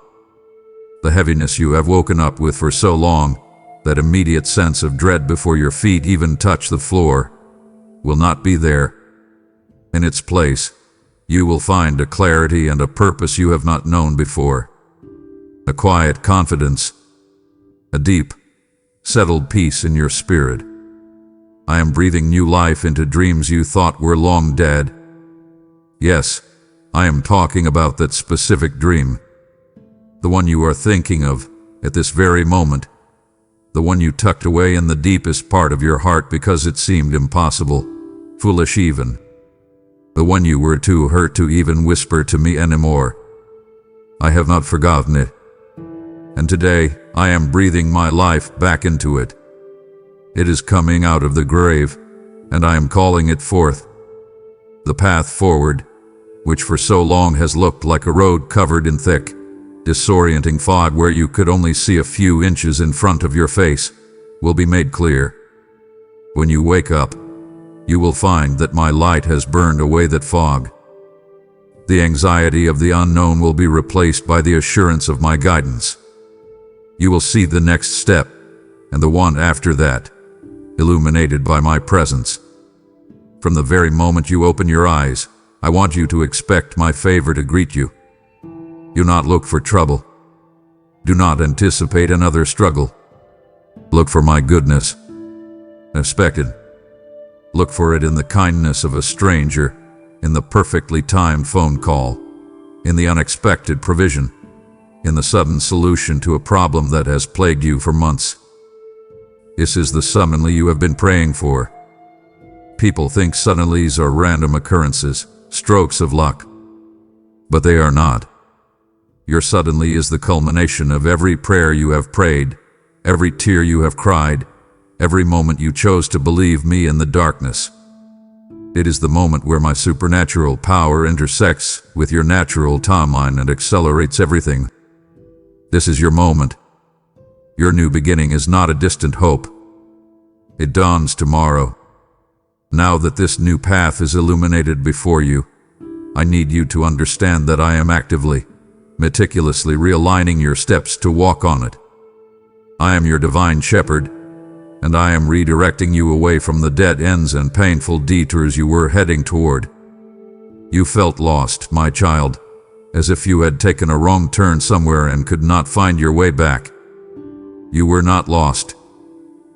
Speaker 1: The heaviness you have woken up with for so long, that immediate sense of dread before your feet even touch the floor, will not be there. In its place, you will find a clarity and a purpose you have not known before. A quiet confidence, a deep, settled peace in your spirit. I am breathing new life into dreams you thought were long dead. Yes, I am talking about that specific dream. The one you are thinking of at this very moment. The one you tucked away in the deepest part of your heart because it seemed impossible, foolish even. The one you were too hurt to even whisper to me anymore. I have not forgotten it. And today, I am breathing my life back into it. It is coming out of the grave, and I am calling it forth. The path forward, which for so long has looked like a road covered in thick, disorienting fog where you could only see a few inches in front of your face, will be made clear. When you wake up, you will find that my light has burned away that fog. The anxiety of the unknown will be replaced by the assurance of my guidance. You will see the next step, and the one after that, illuminated by my presence. From the very moment you open your eyes, I want you to expect my favor to greet you. Do not look for trouble. Do not anticipate another struggle. Look for my goodness. Expect it. Look for it in the kindness of a stranger, in the perfectly timed phone call, in the unexpected provision, in the sudden solution to a problem that has plagued you for months. This is the suddenly you have been praying for. People think suddenlies are random occurrences, strokes of luck. But they are not. Your suddenly is the culmination of every prayer you have prayed, every tear you have cried, every moment you chose to believe me in the darkness. It is the moment where my supernatural power intersects with your natural timeline and accelerates everything. This is your moment. Your new beginning is not a distant hope. It dawns tomorrow. Now that this new path is illuminated before you, I need you to understand that I am actively, meticulously realigning your steps to walk on it. I am your divine shepherd, and I am redirecting you away from the dead ends and painful detours you were heading toward. You felt lost, my child, as if you had taken a wrong turn somewhere and could not find your way back. You were not lost.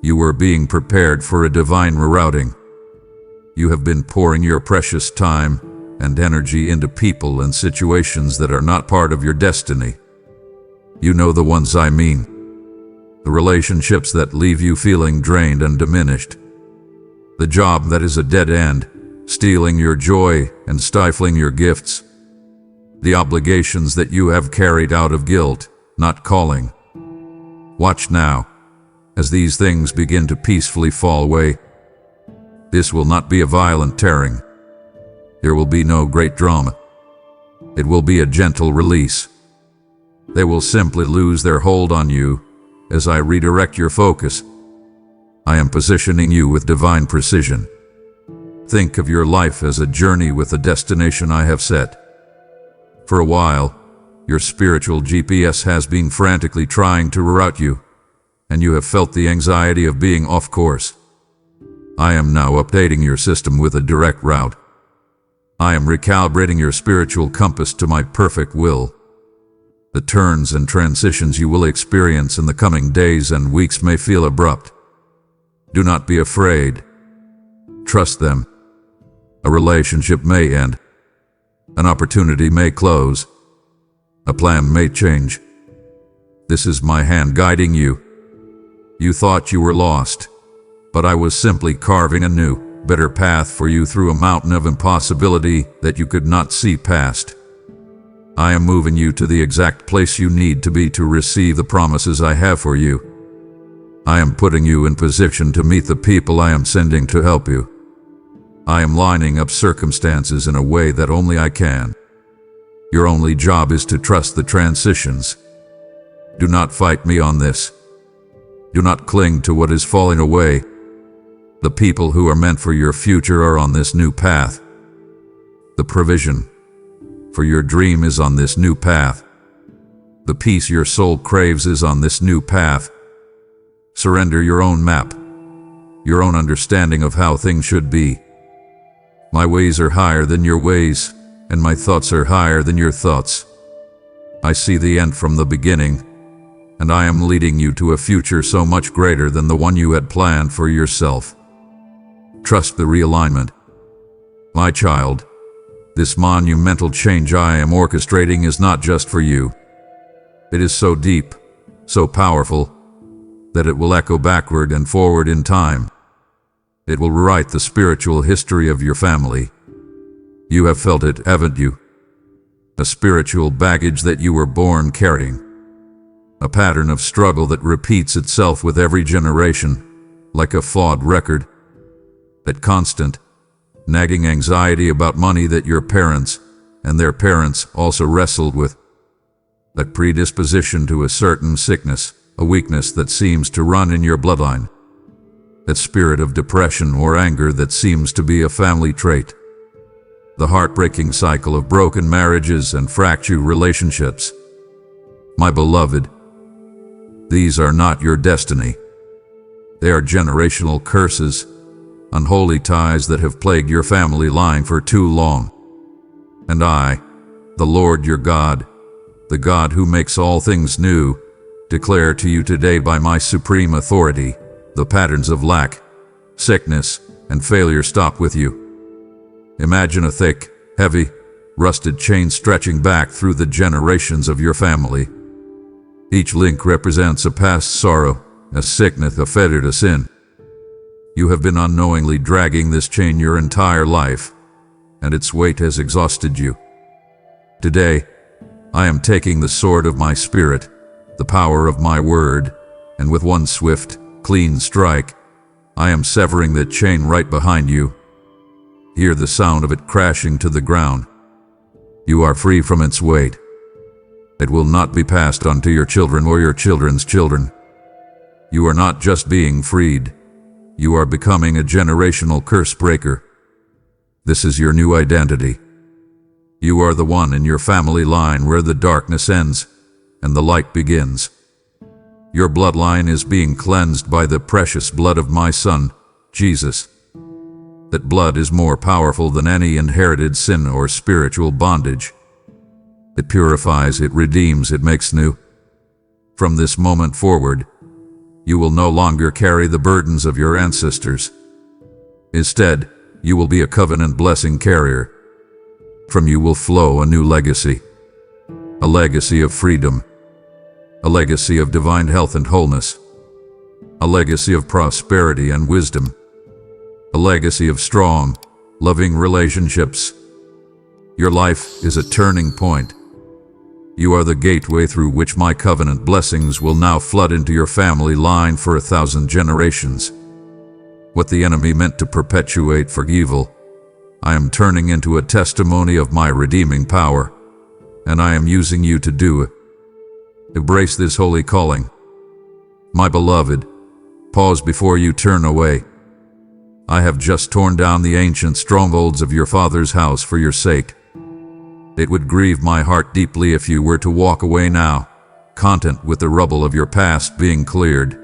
Speaker 1: You were being prepared for a divine rerouting. You have been pouring your precious time and energy into people and situations that are not part of your destiny. You know the ones I mean. The relationships that leave you feeling drained and diminished. The job that is a dead end, stealing your joy and stifling your gifts. The obligations that you have carried out of guilt, not calling. Watch now, as these things begin to peacefully fall away. This will not be a violent tearing. There will be no great drama. It will be a gentle release. They will simply lose their hold on you as I redirect your focus. I am positioning you with divine precision. Think of your life as a journey with a destination I have set. For a while, your spiritual GPS has been frantically trying to reroute you, and you have felt the anxiety of being off course. I am now updating your system with a direct route. I am recalibrating your spiritual compass to my perfect will. The turns and transitions you will experience in the coming days and weeks may feel abrupt. Do not be afraid. Trust them. A relationship may end. An opportunity may close. A plan may change. This is my hand guiding you. You thought you were lost, but I was simply carving a new, better path for you through a mountain of impossibility that you could not see past. I am moving you to the exact place you need to be to receive the promises I have for you. I am putting you in position to meet the people I am sending to help you. I am lining up circumstances in a way that only I can. Your only job is to trust the transitions. Do not fight me on this. Do not cling to what is falling away. The people who are meant for your future are on this new path. The provision for your dream is on this new path. The peace your soul craves is on this new path. Surrender your own map, your own understanding of how things should be. My ways are higher than your ways, and my thoughts are higher than your thoughts. I see the end from the beginning, and I am leading you to a future so much greater than the one you had planned for yourself. Trust the realignment. My child, this monumental change I am orchestrating is not just for you. It is so deep, so powerful, that it will echo backward and forward in time. It will rewrite the spiritual history of your family. You have felt it, haven't you? A spiritual baggage that you were born carrying. A pattern of struggle that repeats itself with every generation, like a flawed record. That constant, nagging anxiety about money that your parents and their parents also wrestled with. That predisposition to a certain sickness, a weakness that seems to run in your bloodline. That spirit of depression or anger that seems to be a family trait. The heartbreaking cycle of broken marriages and fractured relationships. My beloved, these are not your destiny. They are generational curses, unholy ties that have plagued your family line for too long. And I, the Lord your God, the God who makes all things new, declare to you today by my supreme authority, the patterns of lack, sickness, and failure stop with you. Imagine a thick, heavy, rusted chain stretching back through the generations of your family. Each link represents a past sorrow, a sickness, a fetter, a sin. You have been unknowingly dragging this chain your entire life, and its weight has exhausted you. Today, I am taking the sword of my spirit, the power of my word, and with one swift, clean strike, I am severing that chain right behind you. Hear the sound of it crashing to the ground. You are free from its weight. It will not be passed on to your children or your children's children. You are not just being freed. You are becoming a generational curse breaker. This is your new identity. You are the one in your family line where the darkness ends and the light begins. Your bloodline is being cleansed by the precious blood of my Son, Jesus. That blood is more powerful than any inherited sin or spiritual bondage. It purifies, it redeems, it makes new. From this moment forward, you will no longer carry the burdens of your ancestors. Instead, you will be a covenant blessing carrier. From you will flow a new legacy. A legacy of freedom. A legacy of divine health and wholeness. A legacy of prosperity and wisdom. A legacy of strong, loving relationships. Your life is a turning point. You are the gateway through which my covenant blessings will now flood into your family line for 1,000 generations. What the enemy meant to perpetuate for evil, I am turning into a testimony of my redeeming power, and I am using you to do it. Embrace this holy calling. My beloved, pause before you turn away. I have just torn down the ancient strongholds of your father's house for your sake. It would grieve my heart deeply if you were to walk away now, content with the rubble of your past being cleared,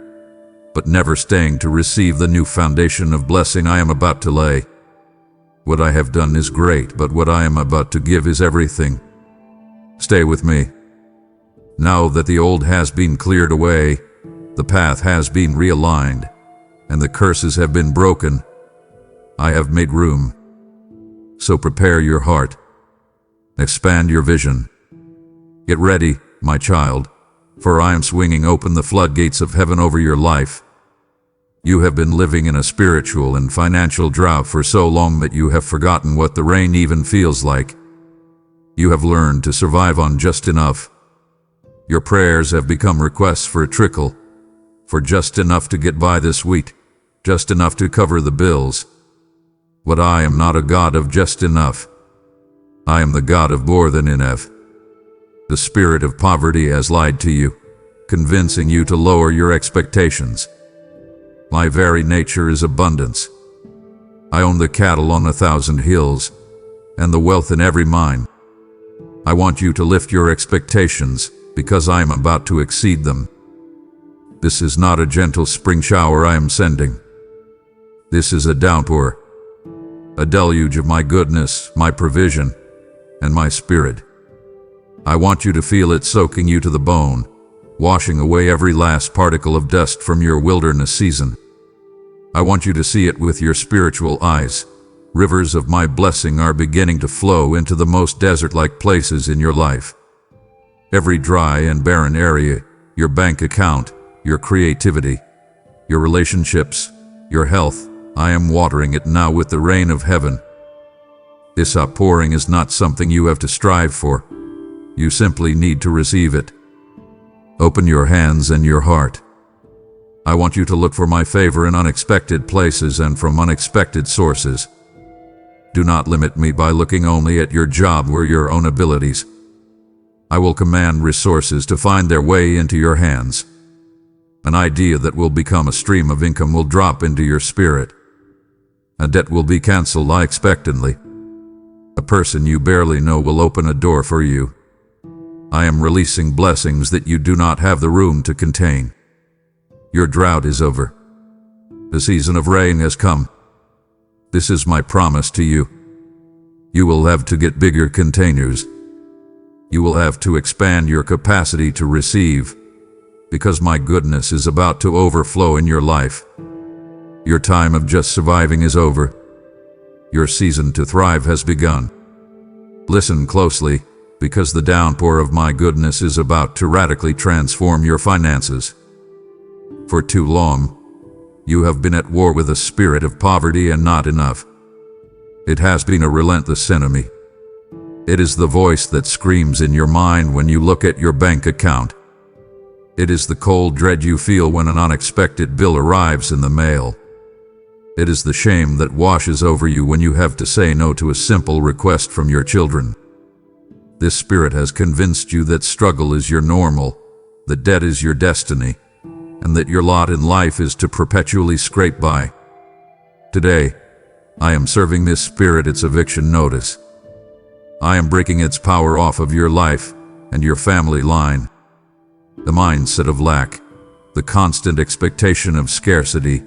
Speaker 1: but never staying to receive the new foundation of blessing I am about to lay. What I have done is great, but what I am about to give is everything. Stay with me. Now that the old has been cleared away, the path has been realigned, and the curses have been broken, I have made room. So prepare your heart. Expand your vision. Get ready, my child, for I am swinging open the floodgates of heaven over your life. You have been living in a spiritual and financial drought for so long that you have forgotten what the rain even feels like. You have learned to survive on just enough. Your prayers have become requests for a trickle, for just enough to get by this week, just enough to cover the bills. But I am not a God of just enough. I am the God of more than enough. The spirit of poverty has lied to you, convincing you to lower your expectations. My very nature is abundance. I own the cattle on 1,000 hills, and the wealth in every mine. I want you to lift your expectations, because I am about to exceed them. This is not a gentle spring shower I am sending. This is a downpour, a deluge of my goodness, my provision, and my spirit. I want you to feel it soaking you to the bone, washing away every last particle of dust from your wilderness season. I want you to see it with your spiritual eyes. Rivers of my blessing are beginning to flow into the most desert-like places in your life. Every dry and barren area, your bank account, your creativity, your relationships, your health, I am watering it now with the rain of heaven. This outpouring is not something you have to strive for. You simply need to receive it. Open your hands and your heart. I want you to look for my favor in unexpected places and from unexpected sources. Do not limit me by looking only at your job or your own abilities. I will command resources to find their way into your hands. An idea that will become a stream of income will drop into your spirit. A debt will be canceled unexpectedly. A person you barely know will open a door for you. I am releasing blessings that you do not have the room to contain. Your drought is over. The season of rain has come. This is my promise to you. You will have to get bigger containers. You will have to expand your capacity to receive, because my goodness is about to overflow in your life. Your time of just surviving is over. Your season to thrive has begun. Listen closely, because the downpour of my goodness is about to radically transform your finances. For too long, you have been at war with a spirit of poverty and not enough. It has been a relentless enemy. It is the voice that screams in your mind when you look at your bank account. It is the cold dread you feel when an unexpected bill arrives in the mail. It is the shame that washes over you when you have to say no to a simple request from your children. This spirit has convinced you that struggle is your normal, that debt is your destiny, and that your lot in life is to perpetually scrape by. Today, I am serving this spirit its eviction notice. I am breaking its power off of your life and your family line. The mindset of lack, The constant expectation of scarcity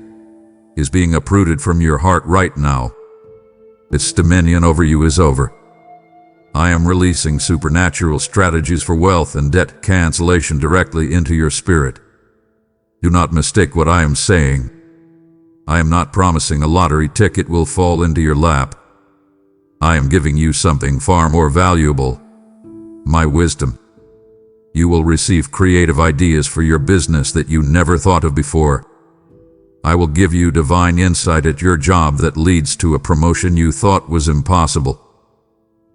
Speaker 1: is being uprooted from your heart right now. Its dominion over you is over. I am releasing supernatural strategies for wealth and debt cancellation directly into your spirit. Do not mistake what I am saying. I am not promising a lottery ticket will fall into your lap. I am giving you something far more valuable, my wisdom. You will receive creative ideas for your business that you never thought of before. I will give you divine insight at your job that leads to a promotion you thought was impossible.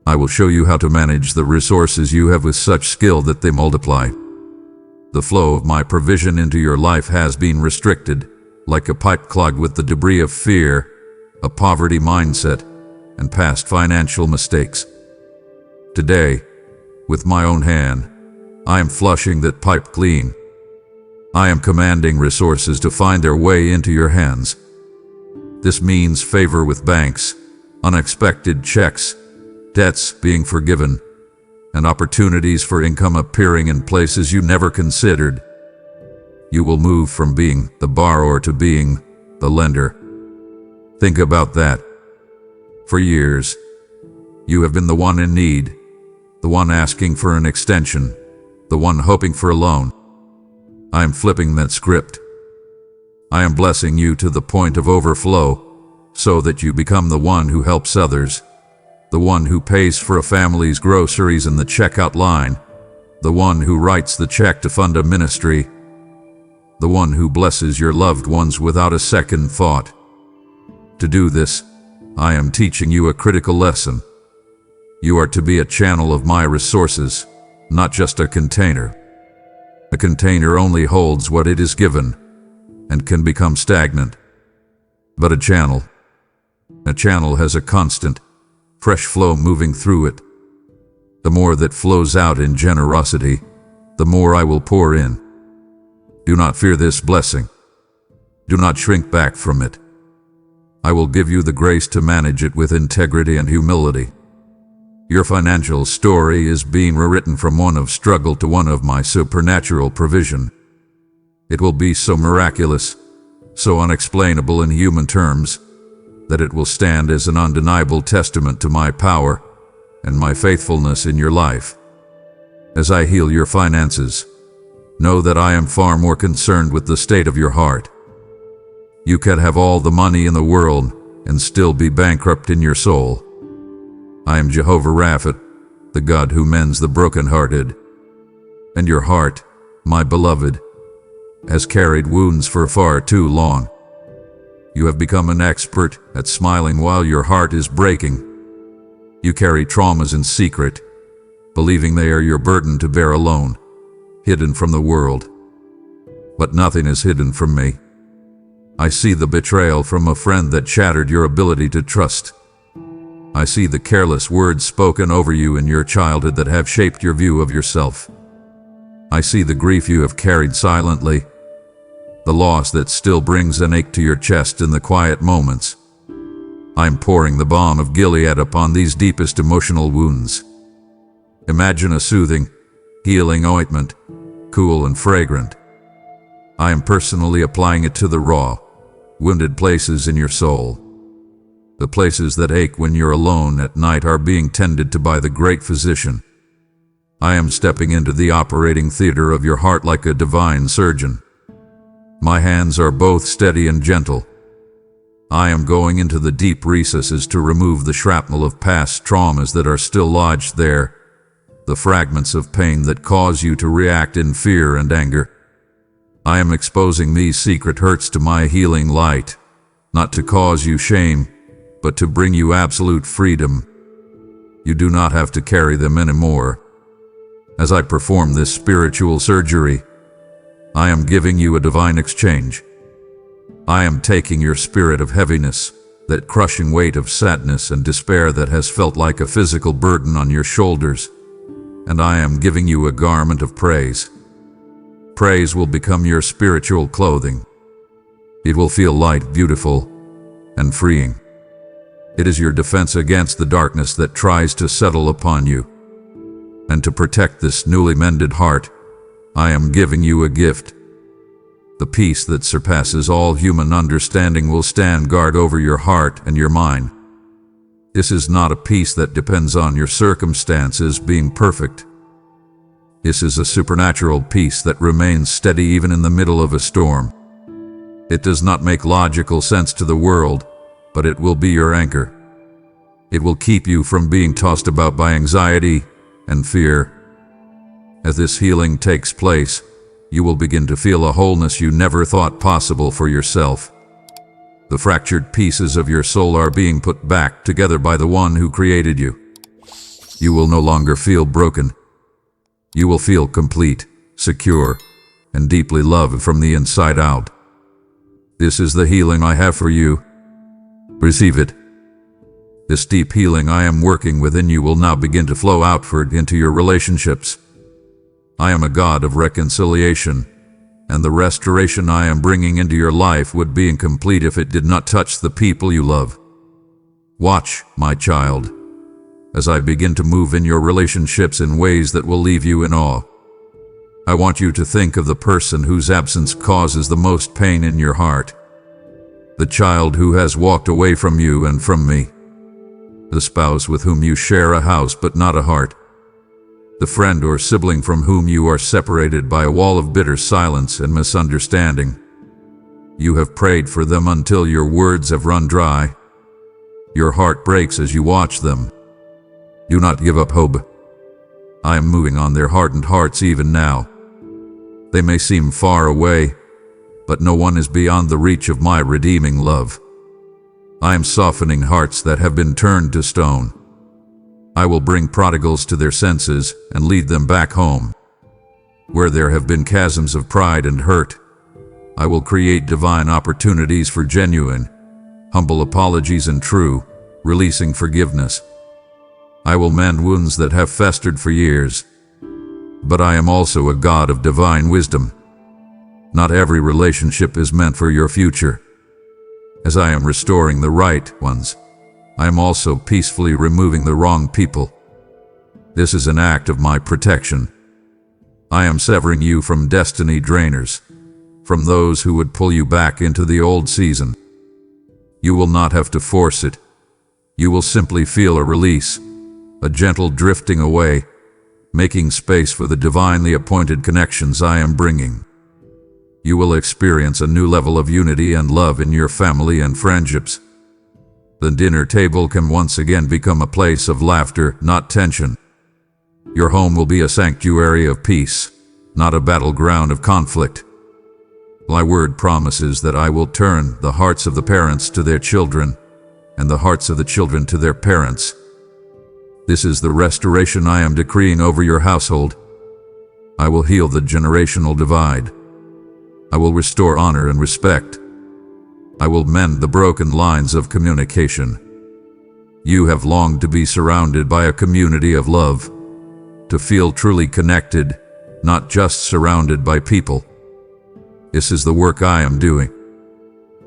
Speaker 1: I will show you how to manage the resources you have with such skill that they multiply. The flow of my provision into your life has been restricted, like a pipe clogged with the debris of fear, a poverty mindset, and past financial mistakes. Today, with my own hand, I am flushing that pipe clean. I am commanding resources to find their way into your hands. This means favor with banks, unexpected checks, debts being forgiven, and opportunities for income appearing in places you never considered. You will move from being the borrower to being the lender. Think about that. For years, you have been the one in need, the one asking for an extension, the one hoping for a loan. I am flipping that script. I am blessing you to the point of overflow, so that you become the one who helps others, the one who pays for a family's groceries in the checkout line, the one who writes the check to fund a ministry, the one who blesses your loved ones without a second thought. To do this, I am teaching you a critical lesson. You are to be a channel of my resources, not just a container. A container only holds what it is given and can become stagnant. But a channel has a constant, fresh flow moving through it. The more that flows out in generosity, the more I will pour in. Do not fear this blessing. Do not shrink back from it. I will give you the grace to manage it with integrity and humility. Your financial story is being rewritten from one of struggle to one of my supernatural provision. It will be so miraculous, so unexplainable in human terms, that it will stand as an undeniable testament to my power and my faithfulness in your life. As I heal your finances, know that I am far more concerned with the state of your heart. You can have all the money in the world and still be bankrupt in your soul. I am Jehovah Rapha, the God who mends the brokenhearted. And your heart, my beloved, has carried wounds for far too long. You have become an expert at smiling while your heart is breaking. You carry traumas in secret, believing they are your burden to bear alone, hidden from the world. But nothing is hidden from me. I see the betrayal from a friend that shattered your ability to trust. I see the careless words spoken over you in your childhood that have shaped your view of yourself. I see the grief you have carried silently, the loss that still brings an ache to your chest in the quiet moments. I am pouring the balm of Gilead upon these deepest emotional wounds. Imagine a soothing, healing ointment, cool and fragrant. I am personally applying it to the raw, wounded places in your soul. The places that ache when you're alone at night are being tended to by the great physician. I am stepping into the operating theater of your heart like a divine surgeon. My hands are both steady and gentle. I am going into the deep recesses to remove the shrapnel of past traumas that are still lodged there, the fragments of pain that cause you to react in fear and anger. I am exposing these secret hurts to my healing light, not to cause you shame, but to bring you absolute freedom. You do not have to carry them anymore. As I perform this spiritual surgery, I am giving you a divine exchange. I am taking your spirit of heaviness, that crushing weight of sadness and despair that has felt like a physical burden on your shoulders, and I am giving you a garment of praise. Praise will become your spiritual clothing. It will feel light, beautiful, and freeing. It is your defense against the darkness that tries to settle upon you. And to protect this newly mended heart, I am giving you a gift. The peace that surpasses all human understanding will stand guard over your heart and your mind. This is not a peace that depends on your circumstances being perfect. This is a supernatural peace that remains steady even in the middle of a storm. It does not make logical sense to the world, but it will be your anchor. It will keep you from being tossed about by anxiety and fear. As this healing takes place, you will begin to feel a wholeness you never thought possible for yourself. The fractured pieces of your soul are being put back together by the one who created you. You will no longer feel broken. You will feel complete, secure, and deeply loved from the inside out. This is the healing I have for you. Receive it. This deep healing I am working within you will now begin to flow outward into your relationships. I am a God of reconciliation, and the restoration I am bringing into your life would be incomplete if it did not touch the people you love. Watch, my child, as I begin to move in your relationships in ways that will leave you in awe. I want you to think of the person whose absence causes the most pain in your heart. The child who has walked away from you and from me. The spouse with whom you share a house but not a heart. The friend or sibling from whom you are separated by a wall of bitter silence and misunderstanding. You have prayed for them until your words have run dry. Your heart breaks as you watch them. Do not give up hope. I am moving on their hardened hearts even now. They may seem far away, but no one is beyond the reach of my redeeming love. I am softening hearts that have been turned to stone. I will bring prodigals to their senses and lead them back home. Where there have been chasms of pride and hurt, I will create divine opportunities for genuine, humble apologies and true, releasing forgiveness. I will mend wounds that have festered for years. But I am also a God of divine wisdom. Not every relationship is meant for your future. As I am restoring the right ones, I am also peacefully removing the wrong people. This is an act of my protection. I am severing you from destiny drainers, from those who would pull you back into the old season. You will not have to force it. You will simply feel a release, a gentle drifting away, making space for the divinely appointed connections I am bringing. You will experience a new level of unity and love in your family and friendships. The dinner table can once again become a place of laughter, not tension. Your home will be a sanctuary of peace, not a battleground of conflict. My word promises that I will turn the hearts of the parents to their children, and the hearts of the children to their parents. This is the restoration I am decreeing over your household. I will heal the generational divide. I will restore honor and respect. I will mend the broken lines of communication. You have longed to be surrounded by a community of love, to feel truly connected, not just surrounded by people. This is the work I am doing.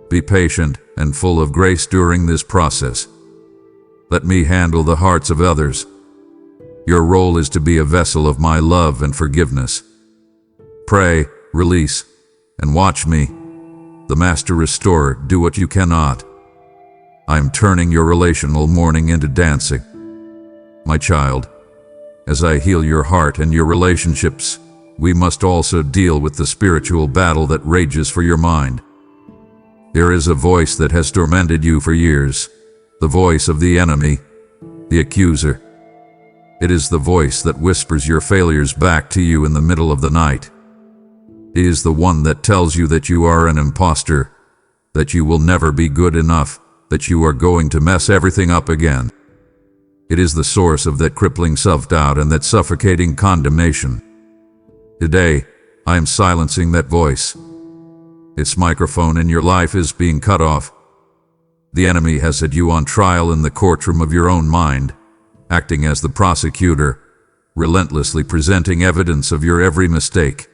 Speaker 1: Be patient and full of grace during this process. Let me handle the hearts of others. Your role is to be a vessel of my love and forgiveness. Pray, release, and watch me, the Master Restorer, do what you cannot. I am turning your relational mourning into dancing. My child, as I heal your heart and your relationships, we must also deal with the spiritual battle that rages for your mind. There is a voice that has tormented you for years, the voice of the enemy, the accuser. It is the voice that whispers your failures back to you in the middle of the night. It is the one that tells you that you are an imposter, that you will never be good enough, that you are going to mess everything up again. It is the source of that crippling self-doubt and that suffocating condemnation. Today, I am silencing that voice. Its microphone in your life is being cut off. The enemy has had you on trial in the courtroom of your own mind, acting as the prosecutor, relentlessly presenting evidence of your every mistake.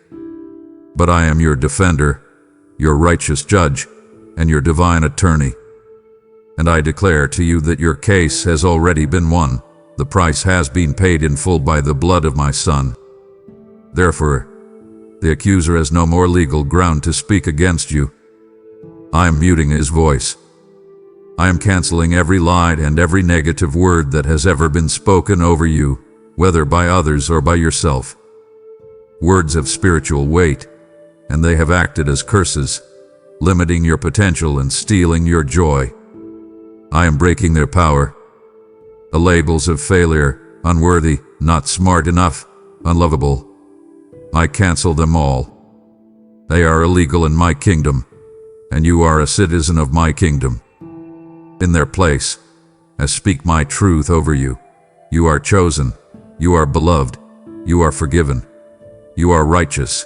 Speaker 1: But I am your defender, your righteous judge, and your divine attorney. And I declare to you that your case has already been won. The price has been paid in full by the blood of my Son. Therefore, The accuser has no more legal ground to speak against you. I am muting his voice. I am canceling every lie and every negative word that has ever been spoken over you, whether by others or by yourself. Words have spiritual weight, and they have acted as curses, limiting your potential and stealing your joy. I am breaking their power. The labels of failure, unworthy, not smart enough, unlovable. I cancel them all. They are illegal in my kingdom, and you are a citizen of my kingdom. In their place, I speak my truth over you. You are chosen. You are beloved. You are forgiven. You are righteous.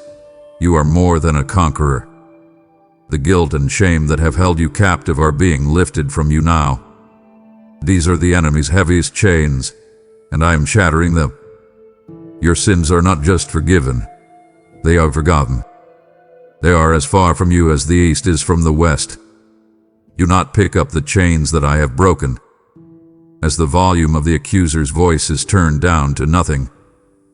Speaker 1: You are more than a conqueror. The guilt and shame that have held you captive are being lifted from you now. These are the enemy's heaviest chains, and I am shattering them. Your sins are not just forgiven, they are forgotten. They are as far from you as the east is from the west. Do not pick up the chains that I have broken. As the volume of the accuser's voice is turned down to nothing,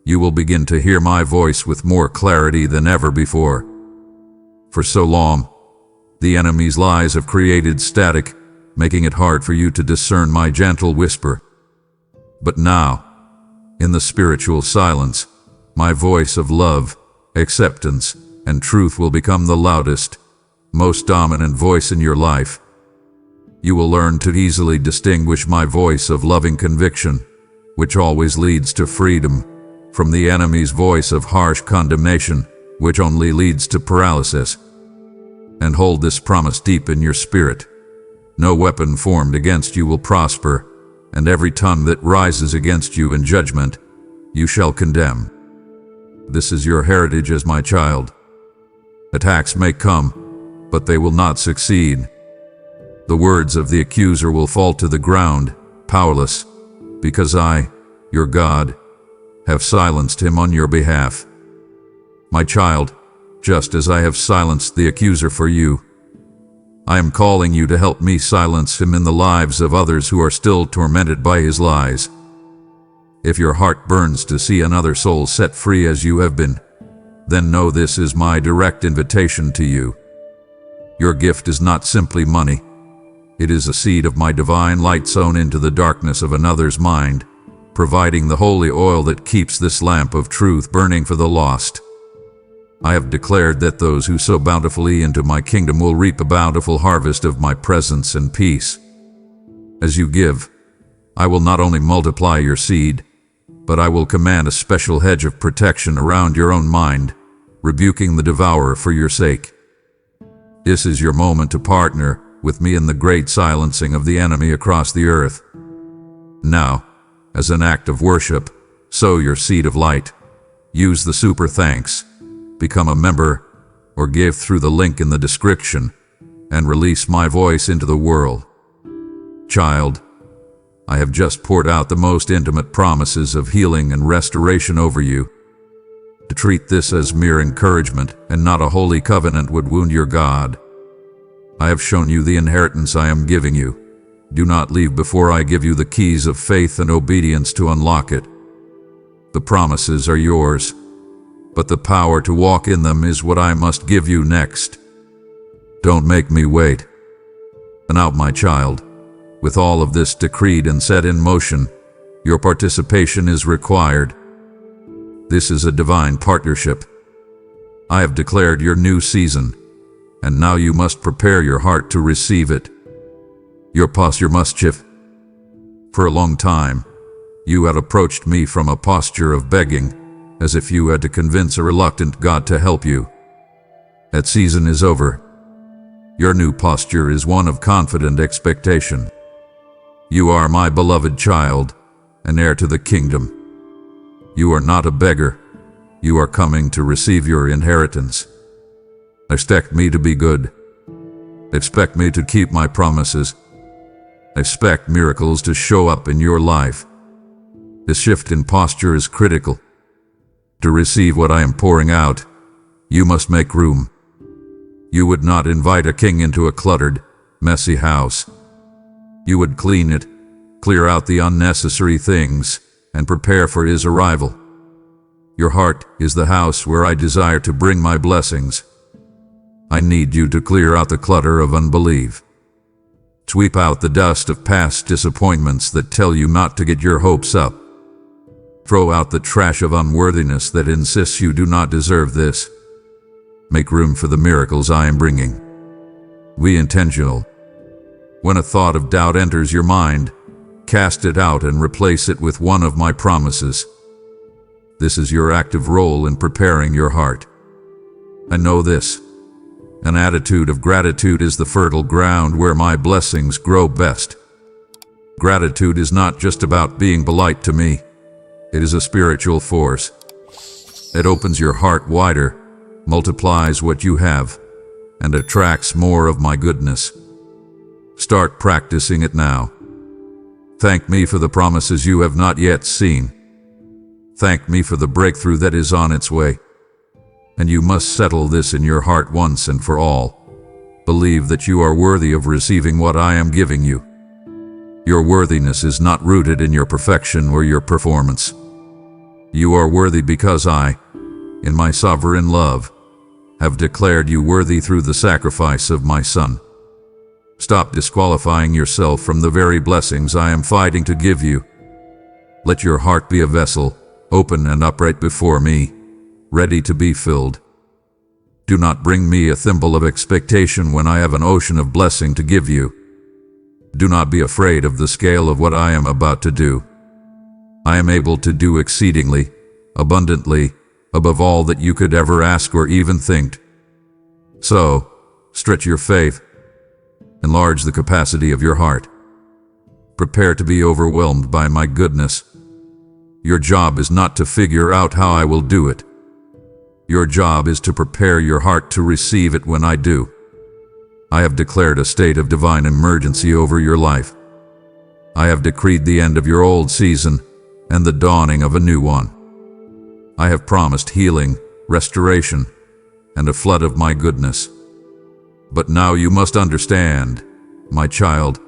Speaker 1: you will begin to hear my voice with more clarity than ever before. For so long, the enemy's lies have created static, making it hard for you to discern my gentle whisper. But now, in the spiritual silence, my voice of love, acceptance, and truth will become the loudest, most dominant voice in your life. You will learn to easily distinguish my voice of loving conviction, which always leads to freedom, from the enemy's voice of harsh condemnation, which only leads to paralysis. And hold this promise deep in your spirit. No weapon formed against you will prosper, and every tongue that rises against you in judgment, you shall condemn. This is your heritage as my child. Attacks may come, but they will not succeed. The words of the accuser will fall to the ground, powerless, because I, your God, have silenced him on your behalf. My child, just as I have silenced the accuser for you, I am calling you to help me silence him in the lives of others who are still tormented by his lies. If your heart burns to see another soul set free as you have been, then know this is my direct invitation to you. Your gift is not simply money. It is a seed of my divine light sown into the darkness of another's mind, providing the holy oil that keeps this lamp of truth burning for the lost. I have declared that those who sow bountifully into my kingdom will reap a bountiful harvest of my presence and peace. As you give, I will not only multiply your seed, but I will command a special hedge of protection around your own mind, rebuking the devourer for your sake. This is your moment to partner with me in the great silencing of the enemy across the earth. Now, as an act of worship, sow your seed of light. Use the super thanks, become a member, or give through the link in the description, and release my voice into the world. Child, I have just poured out the most intimate promises of healing and restoration over you. To treat this as mere encouragement and not a holy covenant would wound your God. I have shown you the inheritance I am giving you. Do not leave before I give you the keys of faith and obedience to unlock it. The promises are yours, but the power to walk in them is what I must give you next. Don't make me wait. And now, my child, with all of this decreed and set in motion, your participation is required. This is a divine partnership. I have declared your new season, and now you must prepare your heart to receive it. Your posture must shift. For a long time, you had approached me from a posture of begging, as if you had to convince a reluctant God to help you. That season is over. Your new posture is one of confident expectation. You are my beloved child, an heir to the kingdom. You are not a beggar. You are coming to receive your inheritance. Expect me to be good. Expect me to keep my promises. Expect miracles to show up in your life. This shift in posture is critical. To receive what I am pouring out, you must make room. You would not invite a king into a cluttered, messy house. You would clean it, clear out the unnecessary things, and prepare for his arrival. Your heart is the house where I desire to bring my blessings. I need you to clear out the clutter of unbelief. Sweep out the dust of past disappointments that tell you not to get your hopes up. Throw out the trash of unworthiness that insists you do not deserve this. Make room for the miracles I am bringing. Be intentional. When a thought of doubt enters your mind, cast it out and replace it with one of my promises. This is your active role in preparing your heart. I know this. An attitude of gratitude is the fertile ground where my blessings grow best. Gratitude is not just about being polite to me. It is a spiritual force. It opens your heart wider, multiplies what you have, and attracts more of my goodness. Start practicing it now. Thank me for the promises you have not yet seen. Thank me for the breakthrough that is on its way. And you must settle this in your heart once and for all. Believe that you are worthy of receiving what I am giving you. Your worthiness is not rooted in your perfection or your performance. You are worthy because I, in my sovereign love, have declared you worthy through the sacrifice of my Son. Stop disqualifying yourself from the very blessings I am fighting to give you. Let your heart be a vessel, open and upright before me, ready to be filled. Do not bring me a thimble of expectation when I have an ocean of blessing to give you. Do not be afraid of the scale of what I am about to do. I am able to do exceedingly, abundantly, above all that you could ever ask or even think. So, stretch your faith. Enlarge the capacity of your heart. Prepare to be overwhelmed by my goodness. Your job is not to figure out how I will do it. Your job is to prepare your heart to receive it when I do. I have declared a state of divine emergency over your life. I have decreed the end of your old season and the dawning of a new one. I have promised healing, restoration, and a flood of my goodness. But now you must understand, my child,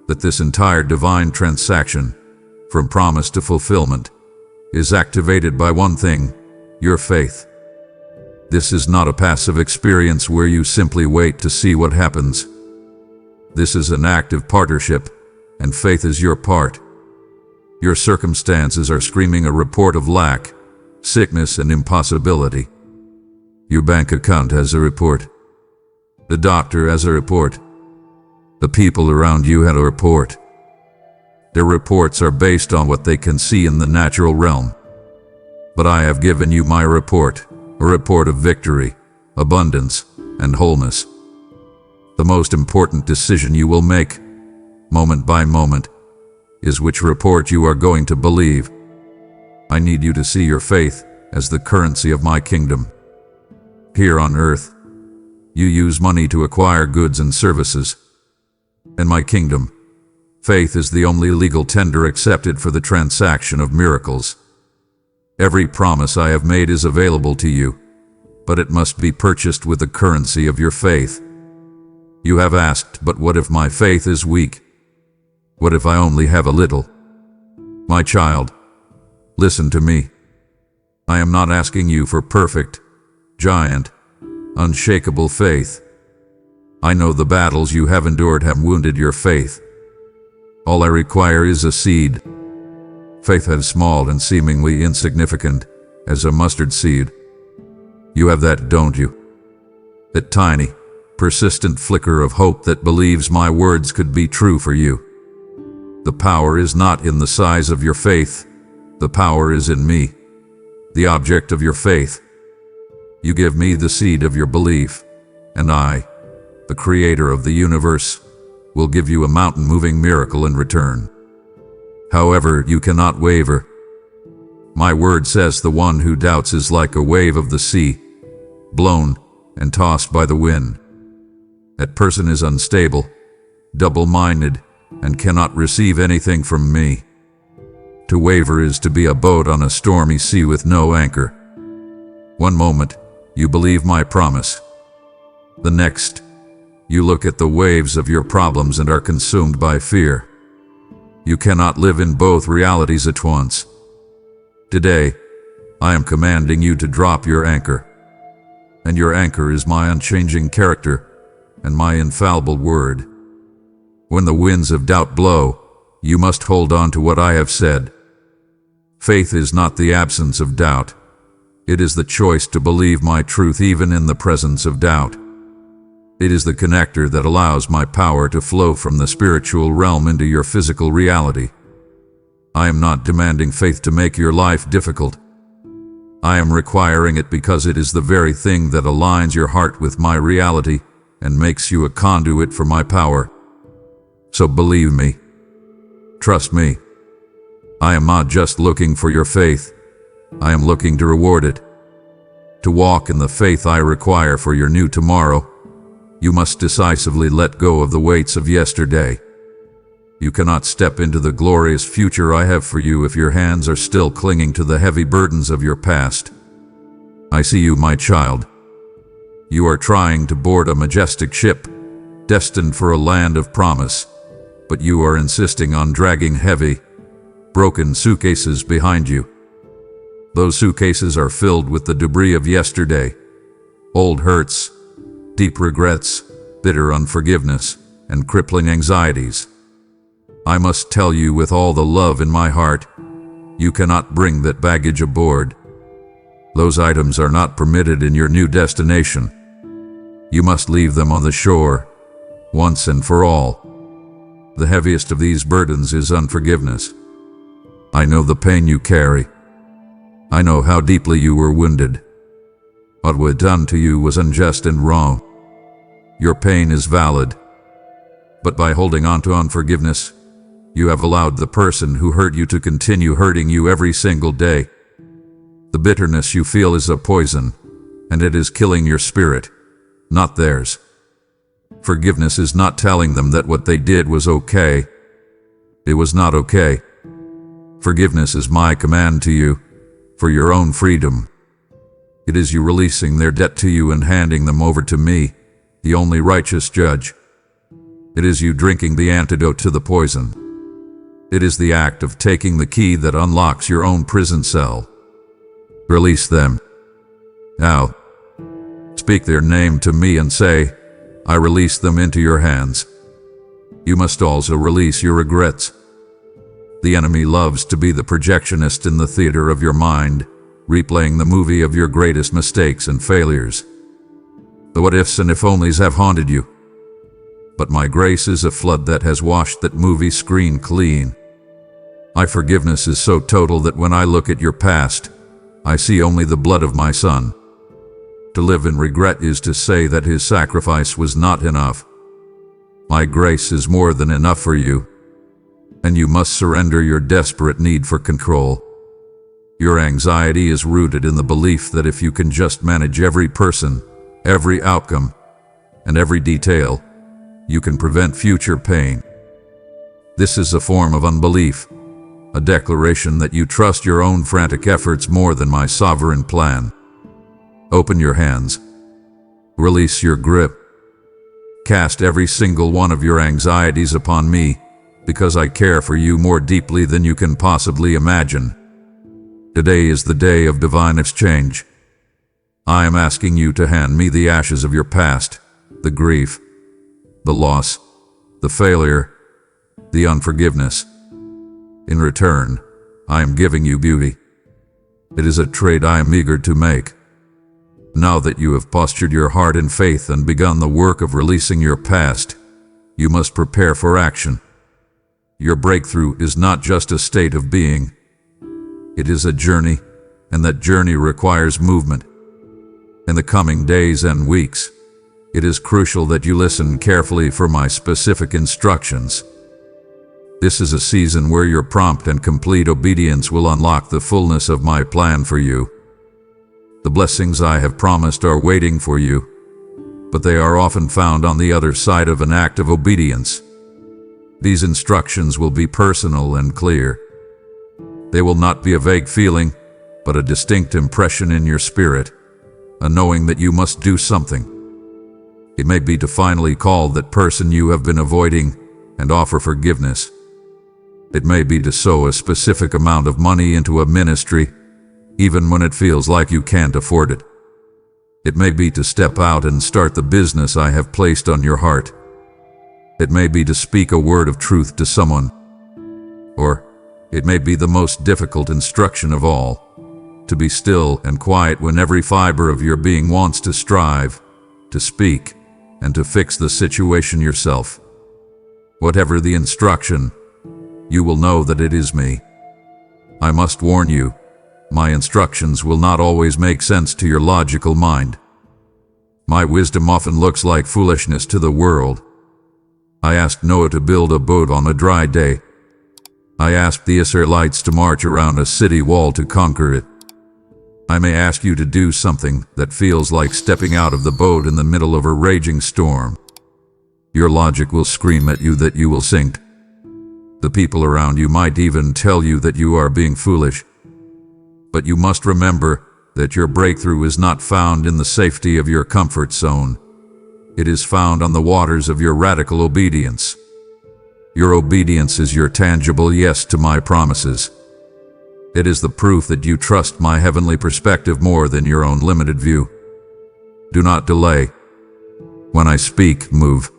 Speaker 1: that this entire divine transaction, from promise to fulfillment, is activated by one thing, your faith. This is not a passive experience where you simply wait to see what happens. This is an active partnership, and faith is your part. Your circumstances are screaming a report of lack, sickness, and impossibility. Your bank account has a report. The doctor has a report. The people around you had a report. Their reports are based on what they can see in the natural realm. But I have given you my report, a report of victory, abundance, and wholeness. The most important decision you will make, moment by moment, is which report you are going to believe. I need you to see your faith as the currency of my kingdom. Here on earth, you use money to acquire goods and services. In my kingdom, faith is the only legal tender accepted for the transaction of miracles. Every promise I have made is available to you, but it must be purchased with the currency of your faith. You have asked, but what if my faith is weak? What if I only have a little? My child, listen to me. I am not asking you for perfect, giant, unshakable faith. I know the battles you have endured have wounded your faith. All I require is a seed. Faith as small and seemingly insignificant as a mustard seed. You have that, don't you? That tiny, persistent flicker of hope that believes my words could be true for you. The power is not in the size of your faith. The power is in me, the object of your faith. You give me the seed of your belief, and I, the creator of the universe, will give you a mountain-moving miracle in return. However, you cannot waver. My word says the one who doubts is like a wave of the sea, blown and tossed by the wind. That person is unstable, double-minded, and cannot receive anything from me. To waver is to be a boat on a stormy sea with no anchor. One moment, you believe my promise. The next, you look at the waves of your problems and are consumed by fear. You cannot live in both realities at once. Today, I am commanding you to drop your anchor. And your anchor is my unchanging character and my infallible word. When the winds of doubt blow, you must hold on to what I have said. Faith is not the absence of doubt. It is the choice to believe my truth even in the presence of doubt. It is the connector that allows my power to flow from the spiritual realm into your physical reality. I am not demanding faith to make your life difficult. I am requiring it because it is the very thing that aligns your heart with my reality and makes you a conduit for my power. So believe me. Trust me. I am not just looking for your faith. I am looking to reward it. To walk in the faith I require for your new tomorrow, you must decisively let go of the weights of yesterday. You cannot step into the glorious future I have for you if your hands are still clinging to the heavy burdens of your past. I see you, my child. You are trying to board a majestic ship, destined for a land of promise, but you are insisting on dragging heavy, broken suitcases behind you. Those suitcases are filled with the debris of yesterday, old hurts, deep regrets, bitter unforgiveness, and crippling anxieties. I must tell you with all the love in my heart, you cannot bring that baggage aboard. Those items are not permitted in your new destination. You must leave them on the shore, once and for all. The heaviest of these burdens is unforgiveness. I know the pain you carry. I know how deeply you were wounded. What was done to you was unjust and wrong. Your pain is valid. But by holding on to unforgiveness, you have allowed the person who hurt you to continue hurting you every single day. The bitterness you feel is a poison, and it is killing your spirit, not theirs. Forgiveness is not telling them that what they did was okay. It was not okay. Forgiveness is my command to you, for your own freedom. It is you releasing their debt to you and handing them over to me, the only righteous judge. It is you drinking the antidote to the poison. It is the act of taking the key that unlocks your own prison cell. Release them. Now, speak their name to me and say, I release them into your hands. You must also release your regrets. The enemy loves to be the projectionist in the theater of your mind, replaying the movie of your greatest mistakes and failures. The what-ifs and if-onlys have haunted you. But my grace is a flood that has washed that movie screen clean. My forgiveness is so total that when I look at your past, I see only the blood of my son. To live in regret is to say that his sacrifice was not enough. My grace is more than enough for you, and you must surrender your desperate need for control. Your anxiety is rooted in the belief that if you can just manage every person, every outcome, and every detail, you can prevent future pain. This is a form of unbelief, a declaration that you trust your own frantic efforts more than my sovereign plan. Open your hands. Release your grip. Cast every single one of your anxieties upon me, because I care for you more deeply than you can possibly imagine. Today is the day of divine exchange. I am asking you to hand me the ashes of your past, the grief, the loss, the failure, the unforgiveness. In return, I am giving you beauty. It is a trade I am eager to make. Now that you have postured your heart in faith and begun the work of releasing your past, you must prepare for action. Your breakthrough is not just a state of being. It is a journey, and that journey requires movement. In the coming days and weeks, it is crucial that you listen carefully for my specific instructions. This is a season where your prompt and complete obedience will unlock the fullness of my plan for you. The blessings I have promised are waiting for you, but they are often found on the other side of an act of obedience. These instructions will be personal and clear. They will not be a vague feeling, but a distinct impression in your spirit, a knowing that you must do something. It may be to finally call that person you have been avoiding and offer forgiveness. It may be to sow a specific amount of money into a ministry, even when it feels like you can't afford it. It may be to step out and start the business I have placed on your heart. It may be to speak a word of truth to someone. Or it may be the most difficult instruction of all, to be still and quiet when every fiber of your being wants to strive, to speak, and to fix the situation yourself. Whatever the instruction, you will know that it is me. I must warn you, my instructions will not always make sense to your logical mind. My wisdom often looks like foolishness to the world. I asked Noah to build a boat on a dry day. I asked the Israelites to march around a city wall to conquer it. I may ask you to do something that feels like stepping out of the boat in the middle of a raging storm. Your logic will scream at you that you will sink. The people around you might even tell you that you are being foolish. But you must remember that your breakthrough is not found in the safety of your comfort zone. It is found on the waters of your radical obedience. Your obedience is your tangible yes to my promises. It is the proof that you trust my heavenly perspective more than your own limited view. Do not delay. When I speak, move.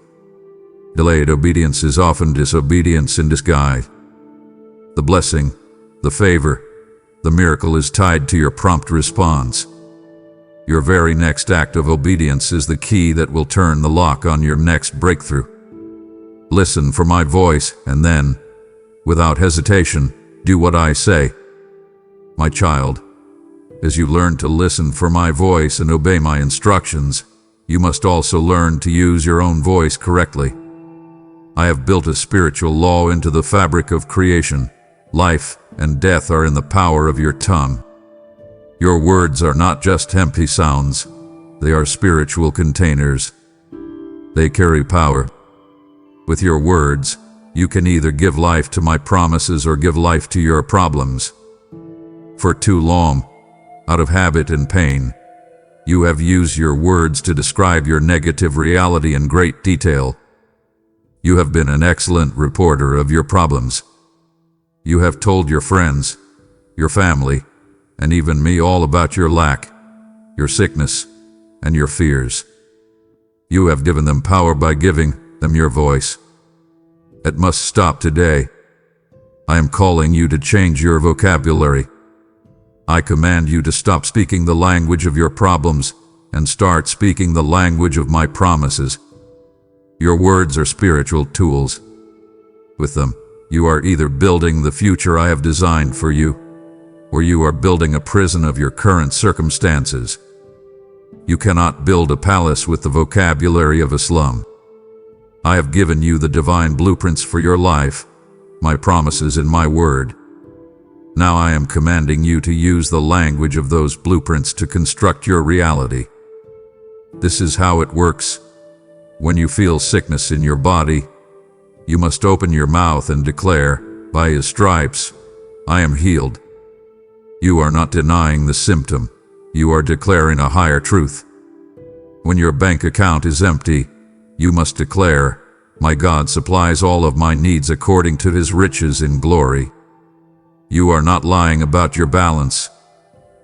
Speaker 1: Delayed obedience is often disobedience in disguise. The blessing, the favor, the miracle is tied to your prompt response. Your very next act of obedience is the key that will turn the lock on your next breakthrough. Listen for my voice and then, without hesitation, do what I say. My child, as you learn to listen for my voice and obey my instructions, you must also learn to use your own voice correctly. I have built a spiritual law into the fabric of creation. Life and death are in the power of your tongue. Your words are not just empty sounds, they are spiritual containers. They carry power. With your words, you can either give life to my promises or give life to your problems. For too long, out of habit and pain, you have used your words to describe your negative reality in great detail. You have been an excellent reporter of your problems. You have told your friends, your family, and even me all about your lack, your sickness, and your fears. You have given them power by giving them your voice. It must stop today. I am calling you to change your vocabulary. I command you to stop speaking the language of your problems and start speaking the language of my promises. Your words are spiritual tools. With them, you are either building the future I have designed for you, or you are building a prison of your current circumstances. You cannot build a palace with the vocabulary of a slum. I have given you the divine blueprints for your life, my promises in my word. Now I am commanding you to use the language of those blueprints to construct your reality. This is how it works. When you feel sickness in your body, you must open your mouth and declare, "By his stripes, I am healed." You are not denying the symptom, you are declaring a higher truth. When your bank account is empty, you must declare, "My God supplies all of my needs according to his riches in glory." You are not lying about your balance.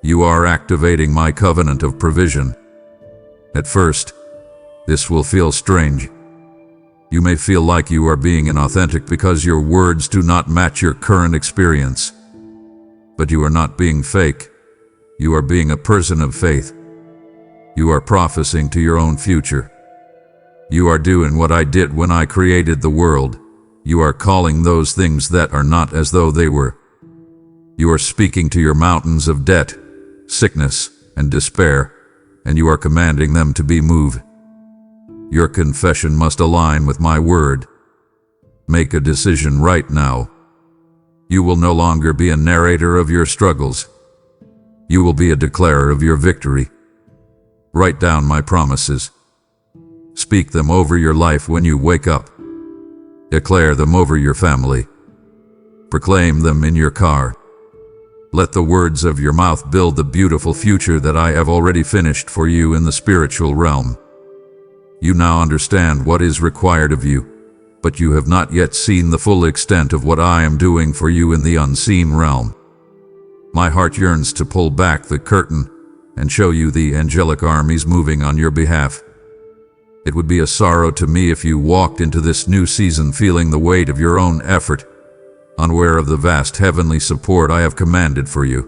Speaker 1: You are activating my covenant of provision. At first, this will feel strange. You may feel like you are being inauthentic because your words do not match your current experience. But you are not being fake. You are being a person of faith. You are prophesying to your own future. You are doing what I did when I created the world. You are calling those things that are not as though they were. You are speaking to your mountains of debt, sickness, and despair, and you are commanding them to be moved. Your confession must align with my word. Make a decision right now. You will no longer be a narrator of your struggles. You will be a declarer of your victory. Write down my promises. Speak them over your life when you wake up. Declare them over your family. Proclaim them in your car. Let the words of your mouth build the beautiful future that I have already finished for you in the spiritual realm. You now understand what is required of you, but you have not yet seen the full extent of what I am doing for you in the unseen realm. My heart yearns to pull back the curtain and show you the angelic armies moving on your behalf. It would be a sorrow to me if you walked into this new season feeling the weight of your own effort, unaware of the vast heavenly support I have commanded for you.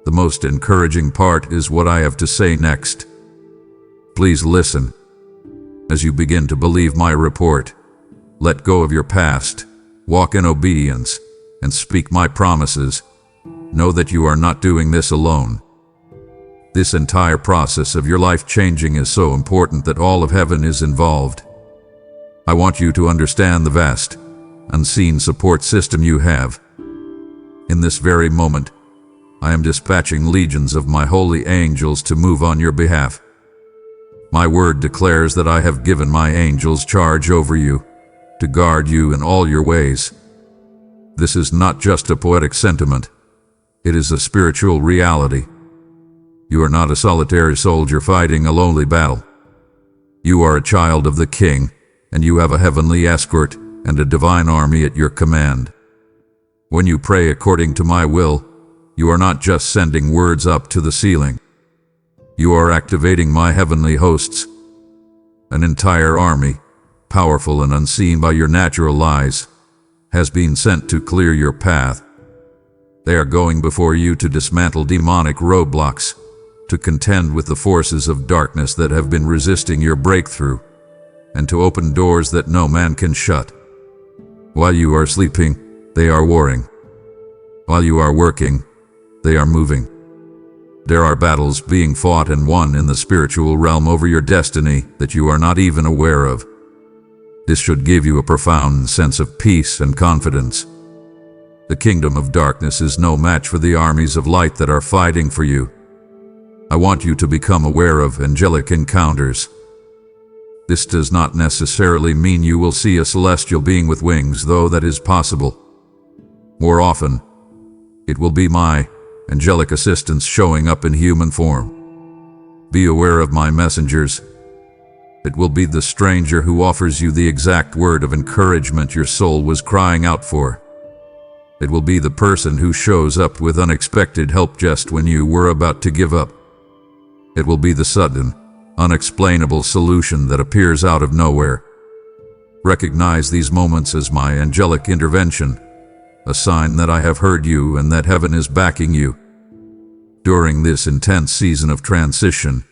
Speaker 1: The most encouraging part is what I have to say next. Please listen. As you begin to believe my report, let go of your past, walk in obedience, and speak my promises. Know that you are not doing this alone. This entire process of your life changing is so important that all of heaven is involved. I want you to understand the vast, unseen support system you have. In this very moment, I am dispatching legions of my holy angels to move on your behalf. My word declares that I have given my angels charge over you, to guard you in all your ways. This is not just a poetic sentiment. It is a spiritual reality. You are not a solitary soldier fighting a lonely battle. You are a child of the King, and you have a heavenly escort and a divine army at your command. When you pray according to my will, you are not just sending words up to the ceiling. You are activating my heavenly hosts. An entire army, powerful and unseen by your natural eyes, has been sent to clear your path. They are going before you to dismantle demonic roadblocks, to contend with the forces of darkness that have been resisting your breakthrough, and to open doors that no man can shut. While you are sleeping, they are warring. While you are working, they are moving. There are battles being fought and won in the spiritual realm over your destiny that you are not even aware of. This should give you a profound sense of peace and confidence. The kingdom of darkness is no match for the armies of light that are fighting for you. I want you to become aware of angelic encounters. This does not necessarily mean you will see a celestial being with wings, though that is possible. More often, it will be my angelic assistants showing up in human form. Be aware of my messengers. It will be the stranger who offers you the exact word of encouragement your soul was crying out for. It will be the person who shows up with unexpected help just when you were about to give up. It will be the sudden, unexplainable solution that appears out of nowhere. Recognize these moments as my angelic intervention, a sign that I have heard you and that heaven is backing you. During this intense season of transition,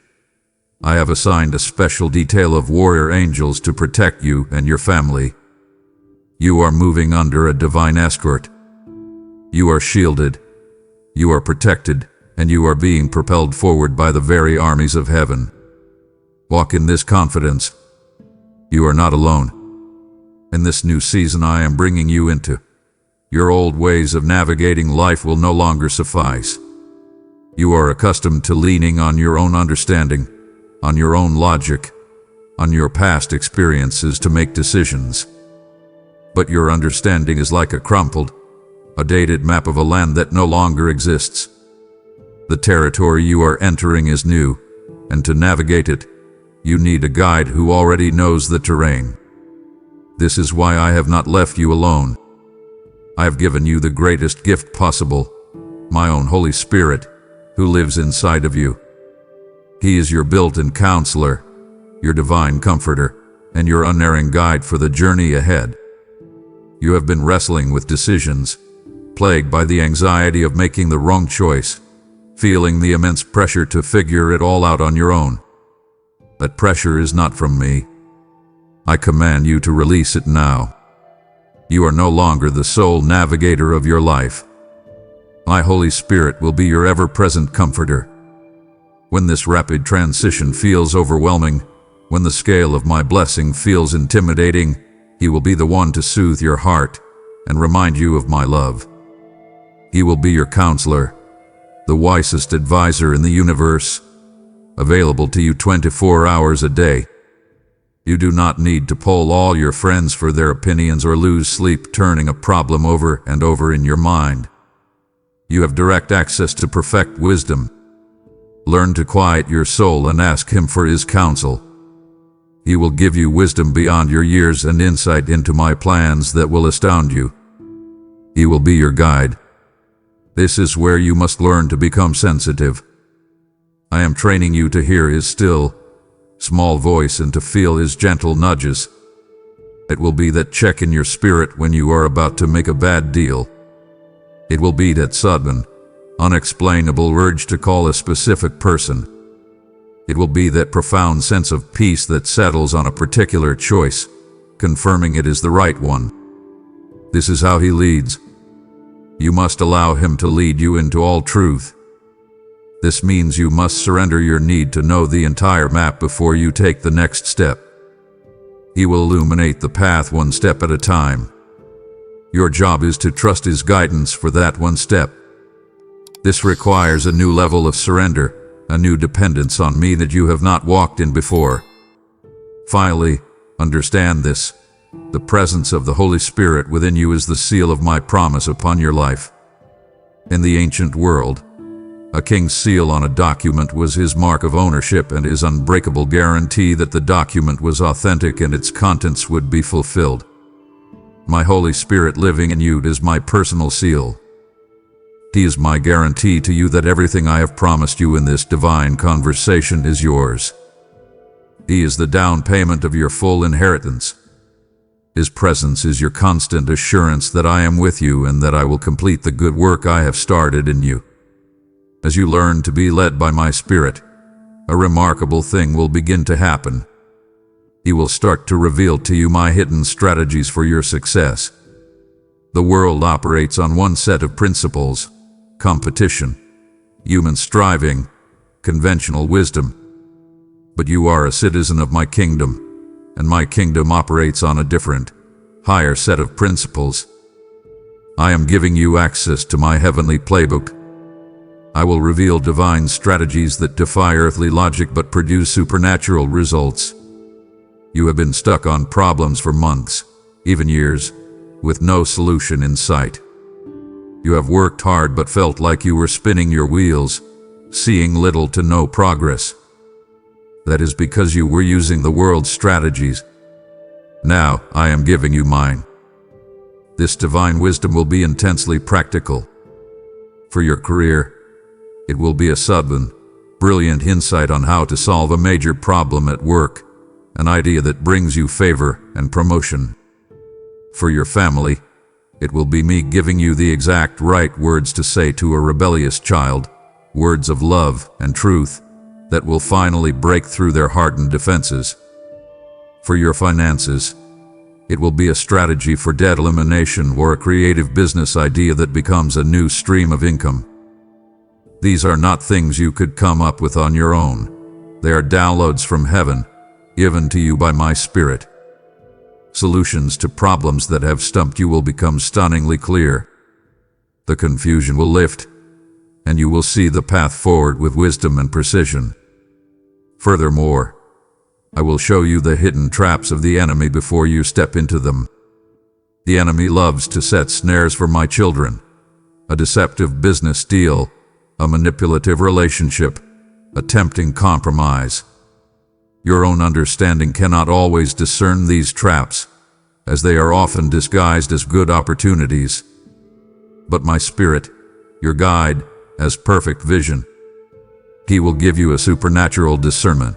Speaker 1: I have assigned a special detail of warrior angels to protect you and your family. You are moving under a divine escort. You are shielded, you are protected, and you are being propelled forward by the very armies of heaven. Walk in this confidence. You are not alone. In this new season I am bringing you into, your old ways of navigating life will no longer suffice. You are accustomed to leaning on your own understanding, on your own logic, on your past experiences to make decisions. But your understanding is like a crumpled, a dated map of a land that no longer exists. The territory you are entering is new, and to navigate it, you need a guide who already knows the terrain. This is why I have not left you alone. I have given you the greatest gift possible, my own Holy Spirit, who lives inside of you. He is your built-in counselor, your divine comforter, and your unerring guide for the journey ahead. You have been wrestling with decisions, plagued by the anxiety of making the wrong choice, feeling the immense pressure to figure it all out on your own. That pressure is not from me. I command you to release it now. You are no longer the sole navigator of your life. My Holy Spirit will be your ever-present comforter. When this rapid transition feels overwhelming, when the scale of my blessing feels intimidating, He will be the one to soothe your heart and remind you of my love. He will be your counselor, the wisest advisor in the universe, available to you 24 hours a day. You do not need to poll all your friends for their opinions or lose sleep turning a problem over and over in your mind. You have direct access to perfect wisdom. Learn to quiet your soul and ask Him for His counsel. He will give you wisdom beyond your years and insight into my plans that will astound you. He will be your guide. This is where you must learn to become sensitive. I am training you to hear His still, small voice and to feel His gentle nudges. It will be that check in your spirit when you are about to make a bad deal. It will be that sudden, unexplainable urge to call a specific person. It will be that profound sense of peace that settles on a particular choice, confirming it is the right one. This is how He leads. You must allow Him to lead you into all truth. This means you must surrender your need to know the entire map before you take the next step. He will illuminate the path one step at a time. Your job is to trust His guidance for that one step. This requires a new level of surrender, a new dependence on me that you have not walked in before. Finally, understand this. The presence of the Holy Spirit within you is the seal of my promise upon your life. In the ancient world, a king's seal on a document was his mark of ownership and his unbreakable guarantee that the document was authentic and its contents would be fulfilled. My Holy Spirit living in you is my personal seal. He is my guarantee to you that everything I have promised you in this divine conversation is yours. He is the down payment of your full inheritance. His presence is your constant assurance that I am with you and that I will complete the good work I have started in you. As you learn to be led by my Spirit, a remarkable thing will begin to happen. He will start to reveal to you my hidden strategies for your success. The world operates on one set of principles: competition, human striving, conventional wisdom. But you are a citizen of my kingdom, and my kingdom operates on a different, higher set of principles. I am giving you access to my heavenly playbook. I will reveal divine strategies that defy earthly logic but produce supernatural results. You have been stuck on problems for months, even years, with no solution in sight. You have worked hard but felt like you were spinning your wheels, seeing little to no progress. That is because you were using the world's strategies. Now I am giving you mine. This divine wisdom will be intensely practical. For your career, it will be a sudden, brilliant insight on how to solve a major problem at work, an idea that brings you favor and promotion. For your family, it will be me giving you the exact right words to say to a rebellious child, words of love and truth that will finally break through their hardened defenses. For your finances, it will be a strategy for debt elimination or a creative business idea that becomes a new stream of income. These are not things you could come up with on your own. They are downloads from heaven, given to you by my Spirit. Solutions to problems that have stumped you will become stunningly clear. The confusion will lift, and you will see the path forward with wisdom and precision. Furthermore, I will show you the hidden traps of the enemy before you step into them. The enemy loves to set snares for my children: a deceptive business deal, a manipulative relationship, a tempting compromise. Your own understanding cannot always discern these traps, as they are often disguised as good opportunities. But my Spirit, your guide, has perfect vision. He will give you a supernatural discernment.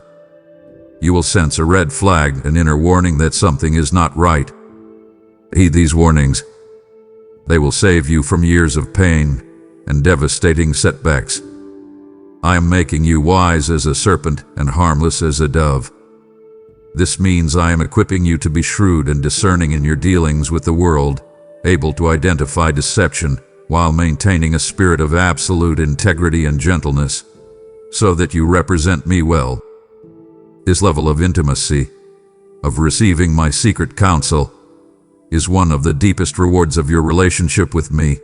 Speaker 1: You will sense a red flag, an inner warning that something is not right. Heed these warnings. They will save you from years of pain and devastating setbacks. I am making you wise as a serpent and harmless as a dove. This means I am equipping you to be shrewd and discerning in your dealings with the world, able to identify deception while maintaining a spirit of absolute integrity and gentleness, so that you represent me well. This level of intimacy, of receiving my secret counsel, is one of the deepest rewards of your relationship with me.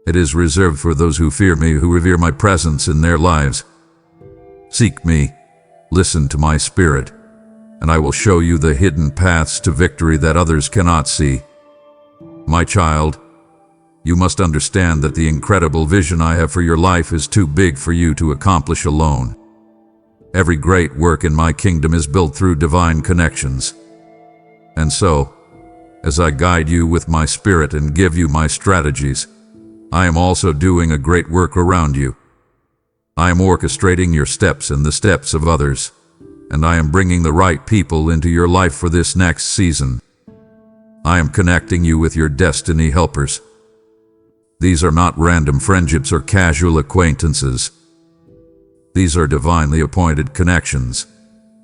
Speaker 1: It is reserved for those who fear me, who revere my presence in their lives. Seek me, listen to my Spirit, and I will show you the hidden paths to victory that others cannot see. My child, you must understand that the incredible vision I have for your life is too big for you to accomplish alone. Every great work in my kingdom is built through divine connections. And so, as I guide you with my Spirit and give you my strategies, I am also doing a great work around you. I am orchestrating your steps and the steps of others, and I am bringing the right people into your life for this next season. I am connecting you with your destiny helpers. These are not random friendships or casual acquaintances. These are divinely appointed connections,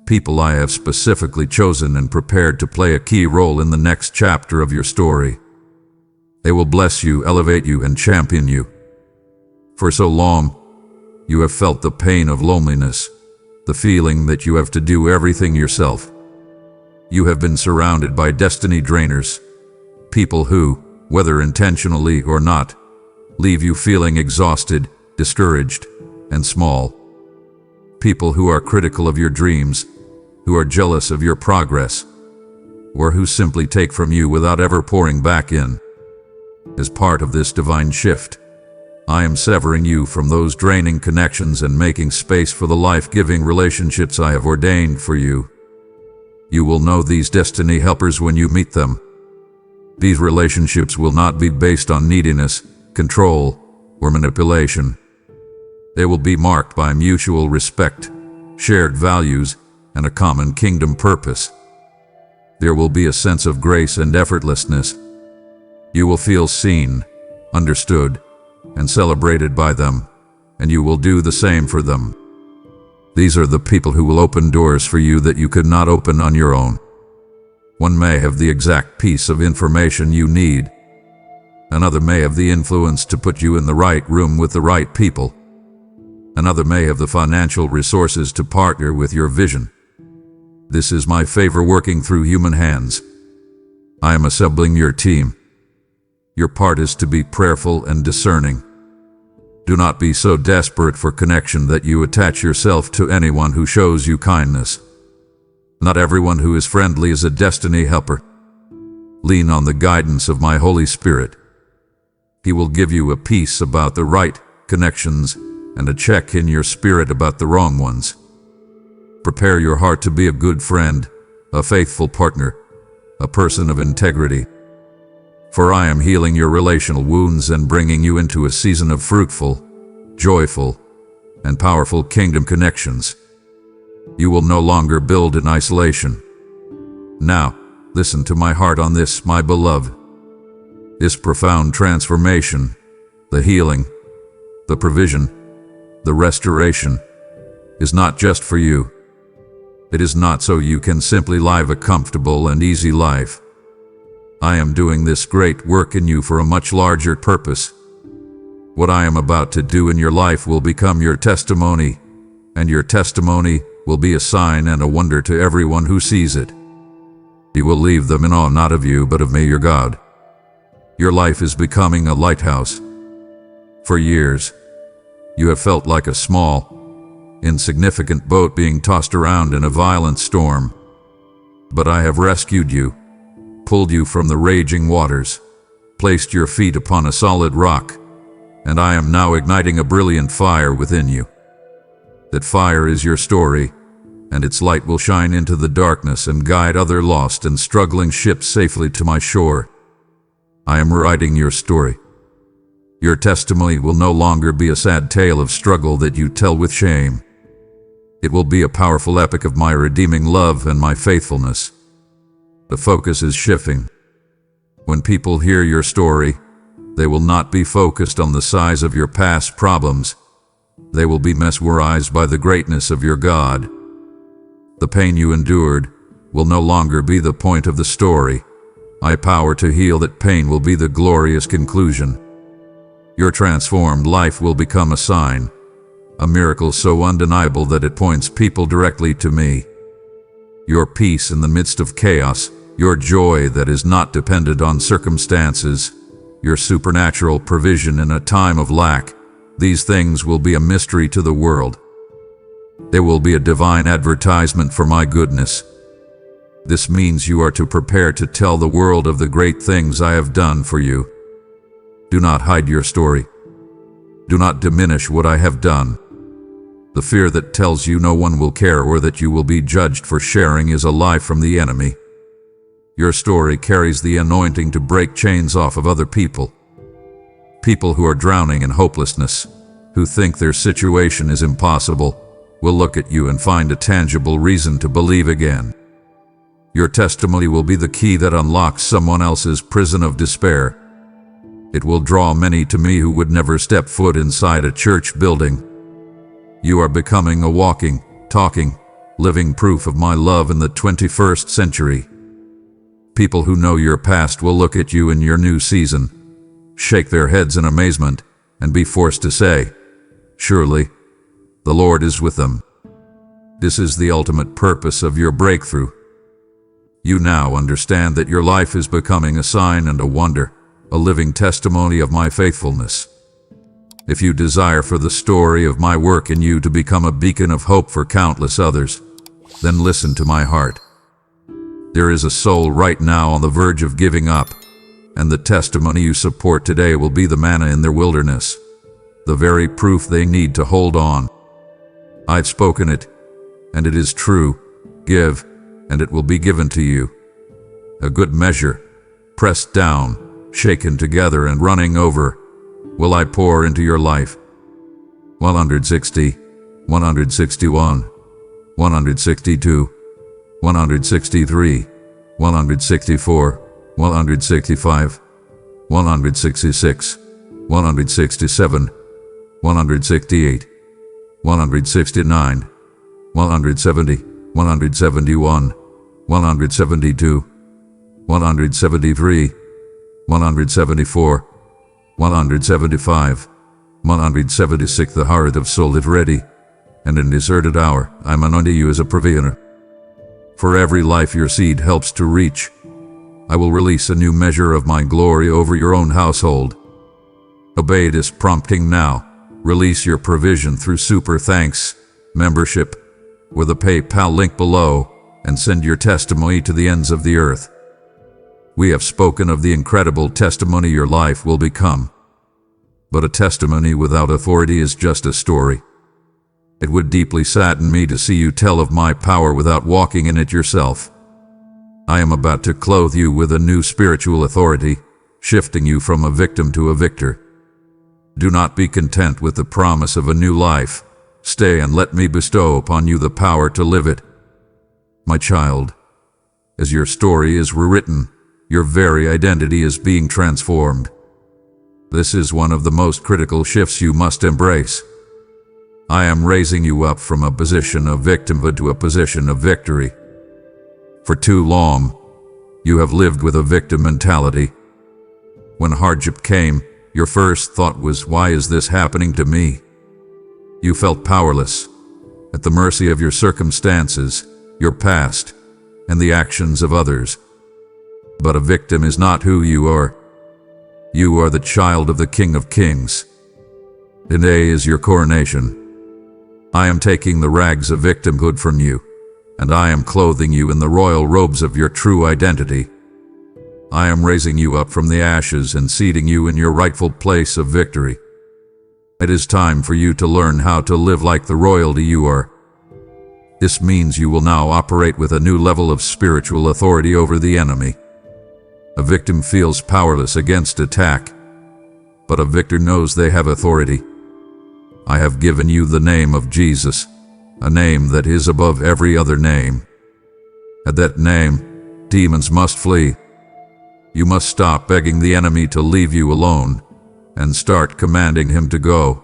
Speaker 1: people I have specifically chosen and prepared to play a key role in the next chapter of your story. They will bless you, elevate you, and champion you. For so long, you have felt the pain of loneliness, the feeling that you have to do everything yourself. You have been surrounded by destiny drainers, people who, whether intentionally or not, leave you feeling exhausted, discouraged, and small. People who are critical of your dreams, who are jealous of your progress, or who simply take from you without ever pouring back in. As part of this divine shift, I am severing you from those draining connections and making space for the life-giving relationships I have ordained for you. You will know these destiny helpers when you meet them. These relationships will not be based on neediness, control, or manipulation. They will be marked by mutual respect, shared values, and a common kingdom purpose. There will be a sense of grace and effortlessness. You will feel seen, understood, and celebrated by them, and you will do the same for them. These are the people who will open doors for you that you could not open on your own. One may have the exact piece of information you need. Another may have the influence to put you in the right room with the right people. Another may have the financial resources to partner with your vision. This is my favor working through human hands. I am assembling your team. Your part is to be prayerful and discerning. Do not be so desperate for connection that you attach yourself to anyone who shows you kindness. Not everyone who is friendly is a destiny helper. Lean on the guidance of my Holy Spirit. He will give you a peace about the right connections and a check in your spirit about the wrong ones. Prepare your heart to be a good friend, a faithful partner, a person of integrity. For I am healing your relational wounds and bringing you into a season of fruitful, joyful, and powerful kingdom connections. You will no longer build in isolation. Now, listen to my heart on this, my beloved. This profound transformation, the healing, the provision, the restoration, is not just for you. It is not so you can simply live a comfortable and easy life. I am doing this great work in you for a much larger purpose. What I am about to do in your life will become your testimony, and your testimony will be a sign and a wonder to everyone who sees it. You will leave them in awe not of you but of me, your God. Your life is becoming a lighthouse. For years, you have felt like a small, insignificant boat being tossed around in a violent storm. But I have rescued you, pulled you from the raging waters, placed your feet upon a solid rock, and I am now igniting a brilliant fire within you. That fire is your story, and its light will shine into the darkness and guide other lost and struggling ships safely to my shore. I am writing your story. Your testimony will no longer be a sad tale of struggle that you tell with shame. It will be a powerful epic of my redeeming love and my faithfulness. The focus is shifting. When people hear your story, they will not be focused on the size of your past problems. They will be mesmerized by the greatness of your God. The pain you endured will no longer be the point of the story. My power to heal that pain will be the glorious conclusion. Your transformed life will become a sign, a miracle so undeniable that it points people directly to me. Your peace in the midst of chaos, your joy that is not dependent on circumstances, your supernatural provision in a time of lack, these things will be a mystery to the world. They will be a divine advertisement for my goodness. This means you are to prepare to tell the world of the great things I have done for you. Do not hide your story. Do not diminish what I have done. The fear that tells you no one will care or that you will be judged for sharing is a lie from the enemy. Your story carries the anointing to break chains off of other people. People who are drowning in hopelessness, who think their situation is impossible, will look at you and find a tangible reason to believe again. Your testimony will be the key that unlocks someone else's prison of despair. It will draw many to me who would never step foot inside a church building. You are becoming a walking, talking, living proof of my love in the 21st century. People who know your past will look at you in your new season, shake their heads in amazement, and be forced to say, "Surely, the Lord is with them." This is the ultimate purpose of your breakthrough. You now understand that your life is becoming a sign and a wonder, a living testimony of my faithfulness. If you desire for the story of my work in you to become a beacon of hope for countless others, then listen to my heart. There is a soul right now on the verge of giving up, and the testimony you support today will be the manna in their wilderness, the very proof they need to hold on. I've spoken it, and it is true. Give, and it will be given to you. A good measure, pressed down, shaken together and running over, will I pour into your life. 160, 161, 162, 163, 164, 165, 166, 167, 168, 169, 170, 171, 172, 173, 174, 175, 176. The heart of soul is ready, and in deserted hour I'm unto you as a provider. For every life your seed helps to reach, I will release a new measure of my glory over your own household. Obey this prompting now. Release your provision through Super Thanks membership with a PayPal link below, and send your testimony to the ends of the earth. We have spoken of the incredible testimony your life will become. But a testimony without authority is just a story. It would deeply sadden me to see you tell of my power without walking in it yourself. I am about to clothe you with a new spiritual authority, shifting you from a victim to a victor. Do not be content with the promise of a new life. Stay and let me bestow upon you the power to live it. My child, as your story is rewritten, your very identity is being transformed. This is one of the most critical shifts you must embrace. I am raising you up from a position of victimhood to a position of victory. For too long, you have lived with a victim mentality. When hardship came, your first thought was, "Why is this happening to me?" You felt powerless, at the mercy of your circumstances, your past, and the actions of others. But a victim is not who you are. You are the child of the King of Kings. Today is your coronation. I am taking the rags of victimhood from you, and I am clothing you in the royal robes of your true identity. I am raising you up from the ashes and seating you in your rightful place of victory. It is time for you to learn how to live like the royalty you are. This means you will now operate with a new level of spiritual authority over the enemy. A victim feels powerless against attack, but a victor knows they have authority. I have given you the name of Jesus, a name that is above every other name. At that name, demons must flee. You must stop begging the enemy to leave you alone and start commanding him to go,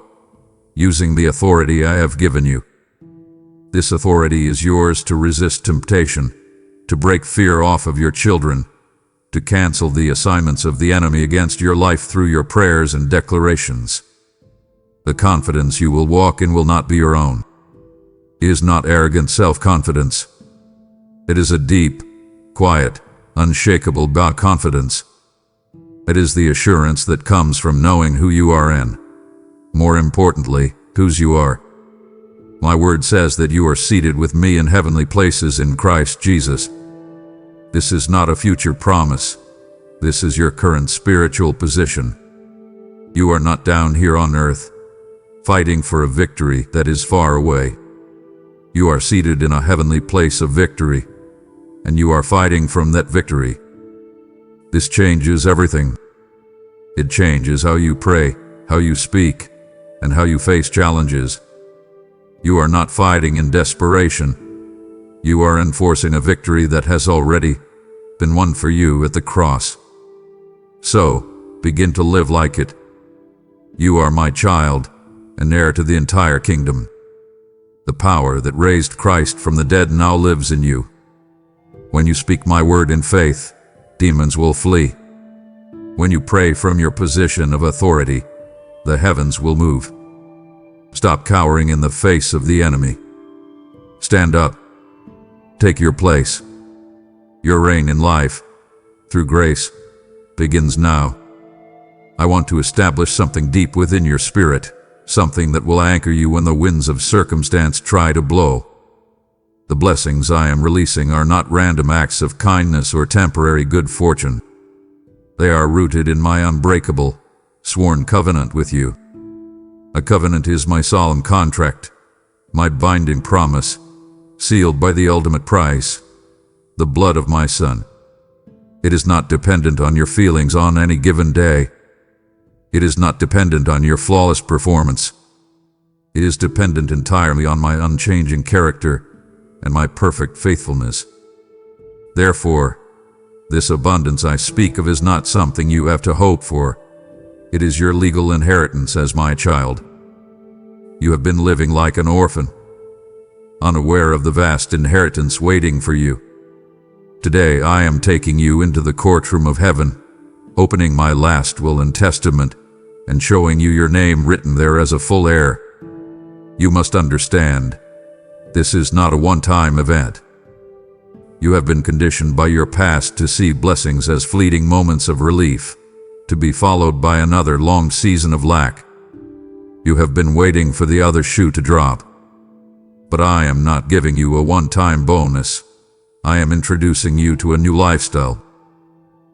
Speaker 1: using the authority I have given you. This authority is yours to resist temptation, to break fear off of your children, to cancel the assignments of the enemy against your life through your prayers and declarations. The confidence you will walk in will not be your own. It is not arrogant self-confidence. It is a deep, quiet, unshakable God confidence. It is the assurance that comes from knowing who you are and, more importantly, whose you are. My word says that you are seated with me in heavenly places in Christ Jesus. This is not a future promise. This is your current spiritual position. You are not down here on earth, fighting for a victory that is far away. You are seated in a heavenly place of victory, and you are fighting from that victory. This changes everything. It changes how you pray, how you speak, and how you face challenges. You are not fighting in desperation. You are enforcing a victory that has already been won for you at the cross. So, begin to live like it. You are my child, an heir to the entire kingdom. The power that raised Christ from the dead now lives in you. When you speak my word in faith, demons will flee. When you pray from your position of authority, the heavens will move. Stop cowering in the face of the enemy. Stand up. Take your place. Your reign in life, through grace, begins now. I want to establish something deep within your spirit, something that will anchor you when the winds of circumstance try to blow. The blessings I am releasing are not random acts of kindness or temporary good fortune. They are rooted in my unbreakable, sworn covenant with you. A covenant is my solemn contract, my binding promise, sealed by the ultimate price, the blood of my Son. It is not dependent on your feelings on any given day. It is not dependent on your flawless performance. It is dependent entirely on my unchanging character and my perfect faithfulness. Therefore, this abundance I speak of is not something you have to hope for. It is your legal inheritance as my child. You have been living like an orphan, unaware of the vast inheritance waiting for you. Today I am taking you into the courtroom of heaven, opening my last will and testament, and showing you your name written there as a full heir. You must understand, this is not a one-time event. You have been conditioned by your past to see blessings as fleeting moments of relief, to be followed by another long season of lack. You have been waiting for the other shoe to drop. But I am not giving you a one-time bonus. I am introducing you to a new lifestyle.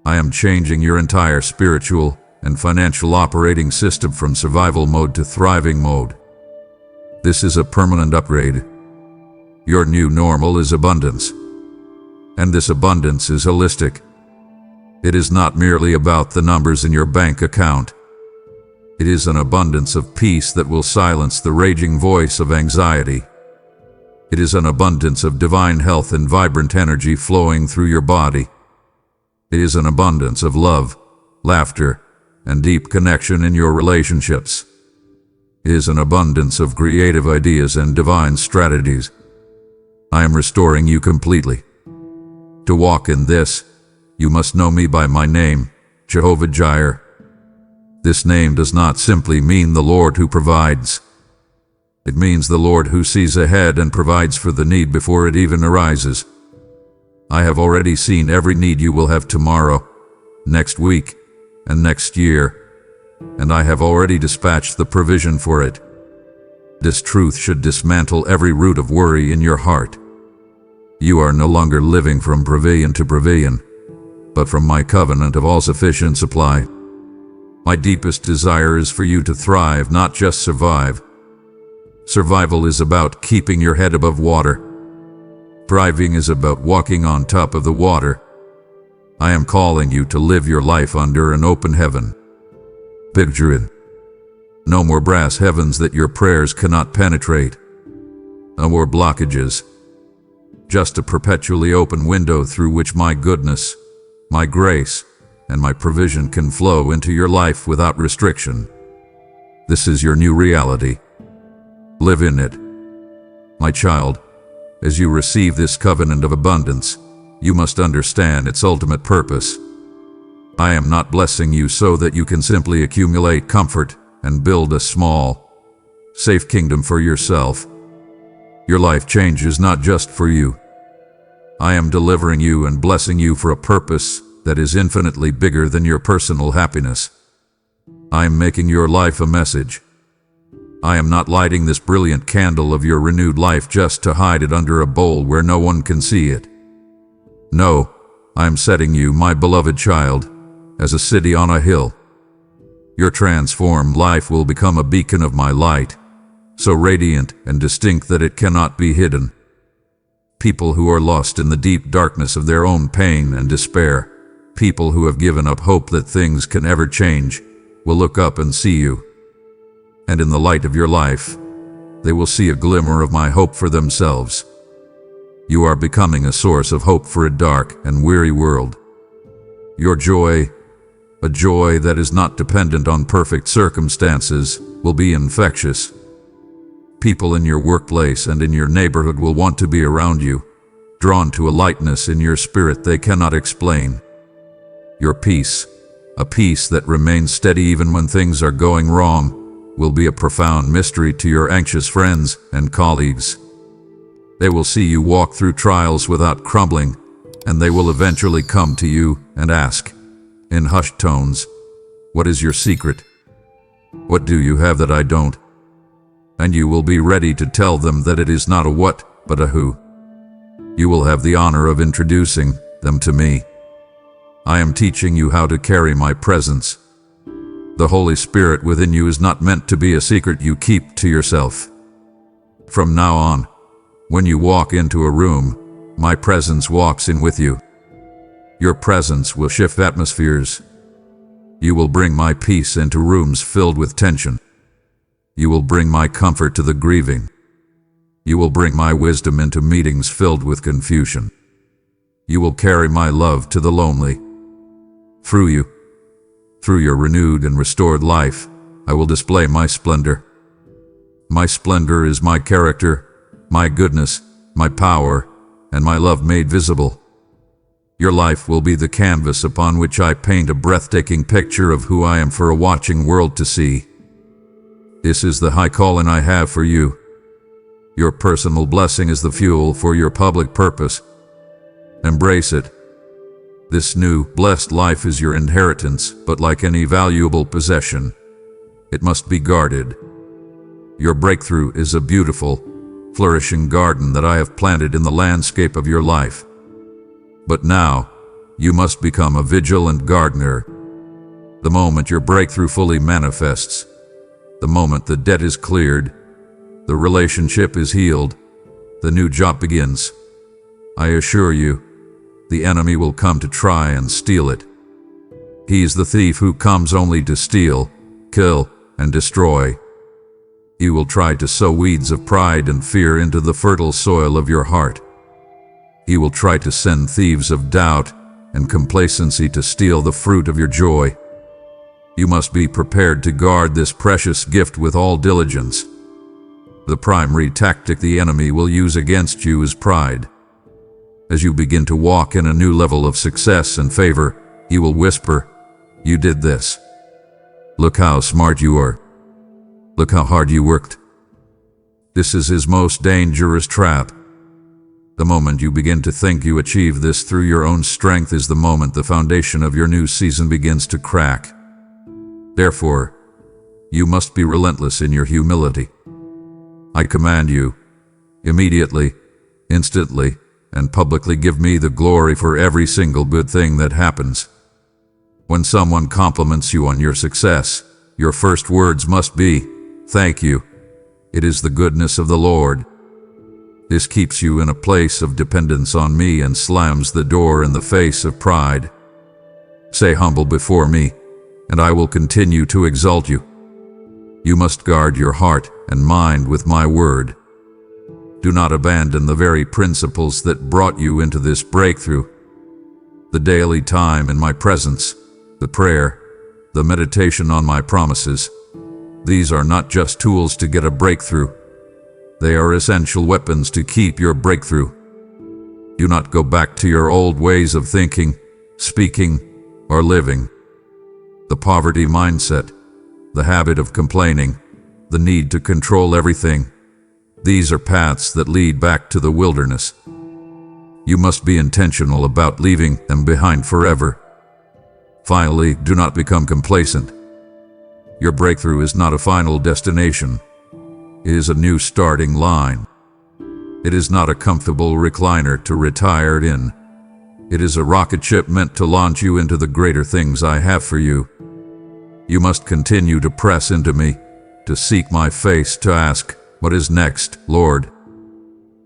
Speaker 1: I am changing your entire spiritual and financial operating system from survival mode to thriving mode. This is a permanent upgrade. Your new normal is abundance. And this abundance is holistic. It is not merely about the numbers in your bank account. It is an abundance of peace that will silence the raging voice of anxiety. It is an abundance of divine health and vibrant energy flowing through your body. It is an abundance of love, laughter, and deep connection in your relationships. It is an abundance of creative ideas and divine strategies. I am restoring you completely. To walk in this, you must know me by my name, Jehovah Jireh. This name does not simply mean the Lord who provides. It means the Lord who sees ahead and provides for the need before it even arises. I have already seen every need you will have tomorrow, next week, and next year, and I have already dispatched the provision for it. This truth should dismantle every root of worry in your heart. You are no longer living from pavilion to pavilion, but from my covenant of all-sufficient supply. My deepest desire is for you to thrive, not just survive. Survival is about keeping your head above water. Thriving is about walking on top of the water. I am calling you to live your life under an open heaven. Picture it. No more brass heavens that your prayers cannot penetrate. No more blockages. Just a perpetually open window through which my goodness, my grace, and my provision can flow into your life without restriction. This is your new reality. Live in it. My child, as you receive this covenant of abundance, you must understand its ultimate purpose. I am not blessing you so that you can simply accumulate comfort and build a small, safe kingdom for yourself. Your life change is not just for you. I am delivering you and blessing you for a purpose that is infinitely bigger than your personal happiness. I am making your life a message. I am not lighting this brilliant candle of your renewed life just to hide it under a bowl where no one can see it. No, I am setting you, my beloved child, as a city on a hill. Your transformed life will become a beacon of my light, so radiant and distinct that it cannot be hidden. People who are lost in the deep darkness of their own pain and despair, people who have given up hope that things can ever change, will look up and see you. And in the light of your life, they will see a glimmer of my hope for themselves. You are becoming a source of hope for a dark and weary world. Your joy, a joy that is not dependent on perfect circumstances, will be infectious. People in your workplace and in your neighborhood will want to be around you, drawn to a lightness in your spirit they cannot explain. Your peace, a peace that remains steady even when things are going wrong, will be a profound mystery to your anxious friends and colleagues. They will see you walk through trials without crumbling, and they will eventually come to you and ask, in hushed tones, "What is your secret? What do you have that I don't?" And you will be ready to tell them that it is not a what, but a who. You will have the honor of introducing them to me. I am teaching you how to carry my presence. The Holy Spirit within you is not meant to be a secret you keep to yourself. From now on, when you walk into a room, my presence walks in with you. Your presence will shift atmospheres. You will bring my peace into rooms filled with tension. You will bring my comfort to the grieving. You will bring my wisdom into meetings filled with confusion. You will carry my love to the lonely. Through you, through your renewed and restored life, I will display my splendor. My splendor is my character, my goodness, my power, and my love made visible. Your life will be the canvas upon which I paint a breathtaking picture of who I am for a watching world to see. This is the high calling I have for you. Your personal blessing is the fuel for your public purpose. Embrace it. This new, blessed life is your inheritance, but like any valuable possession, it must be guarded. Your breakthrough is a beautiful, flourishing garden that I have planted in the landscape of your life. But now, you must become a vigilant gardener. The moment your breakthrough fully manifests, the moment the debt is cleared, the relationship is healed, the new job begins, I assure you, the enemy will come to try and steal it. He is the thief who comes only to steal, kill, and destroy. He will try to sow weeds of pride and fear into the fertile soil of your heart. He will try to send thieves of doubt and complacency to steal the fruit of your joy. You must be prepared to guard this precious gift with all diligence. The primary tactic the enemy will use against you is pride. As you begin to walk in a new level of success and favor, he will whisper, "You did this. Look how smart you are. Look how hard you worked." This is his most dangerous trap. The moment you begin to think you achieve this through your own strength is the moment the foundation of your new season begins to crack. Therefore, you must be relentless in your humility. I command you, immediately, instantly, and publicly give me the glory for every single good thing that happens. When someone compliments you on your success, your first words must be, "Thank you. It is the goodness of the Lord." This keeps you in a place of dependence on me and slams the door in the face of pride. Say humble before me, and I will continue to exalt you. You must guard your heart and mind with my word. Do not abandon the very principles that brought you into this breakthrough. The daily time in my presence, the prayer, the meditation on my promises. These are not just tools to get a breakthrough. They are essential weapons to keep your breakthrough. Do not go back to your old ways of thinking, speaking, or living. The poverty mindset, the habit of complaining, the need to control everything. These are paths that lead back to the wilderness. You must be intentional about leaving them behind forever. Finally, do not become complacent. Your breakthrough is not a final destination. It is a new starting line. It is not a comfortable recliner to retire in. It is a rocket ship meant to launch you into the greater things I have for you. You must continue to press into me, to seek my face, to ask, "What is next, Lord?"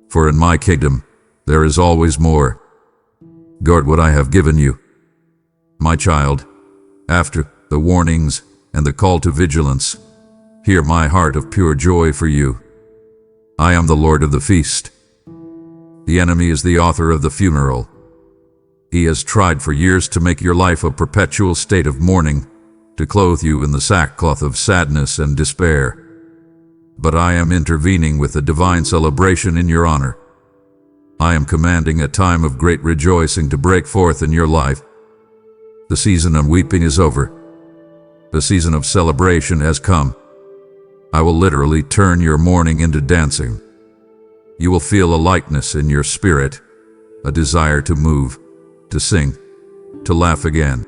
Speaker 1: For in my kingdom, there is always more. Guard what I have given you. My child, after the warnings, and the call to vigilance. Hear my heart of pure joy for you. I am the Lord of the feast. The enemy is the author of the funeral. He has tried for years to make your life a perpetual state of mourning, to clothe you in the sackcloth of sadness and despair. But I am intervening with a divine celebration in your honor. I am commanding a time of great rejoicing to break forth in your life. The season of weeping is over. The season of celebration has come. I will literally turn your mourning into dancing. You will feel a lightness in your spirit, a desire to move, to sing, to laugh again.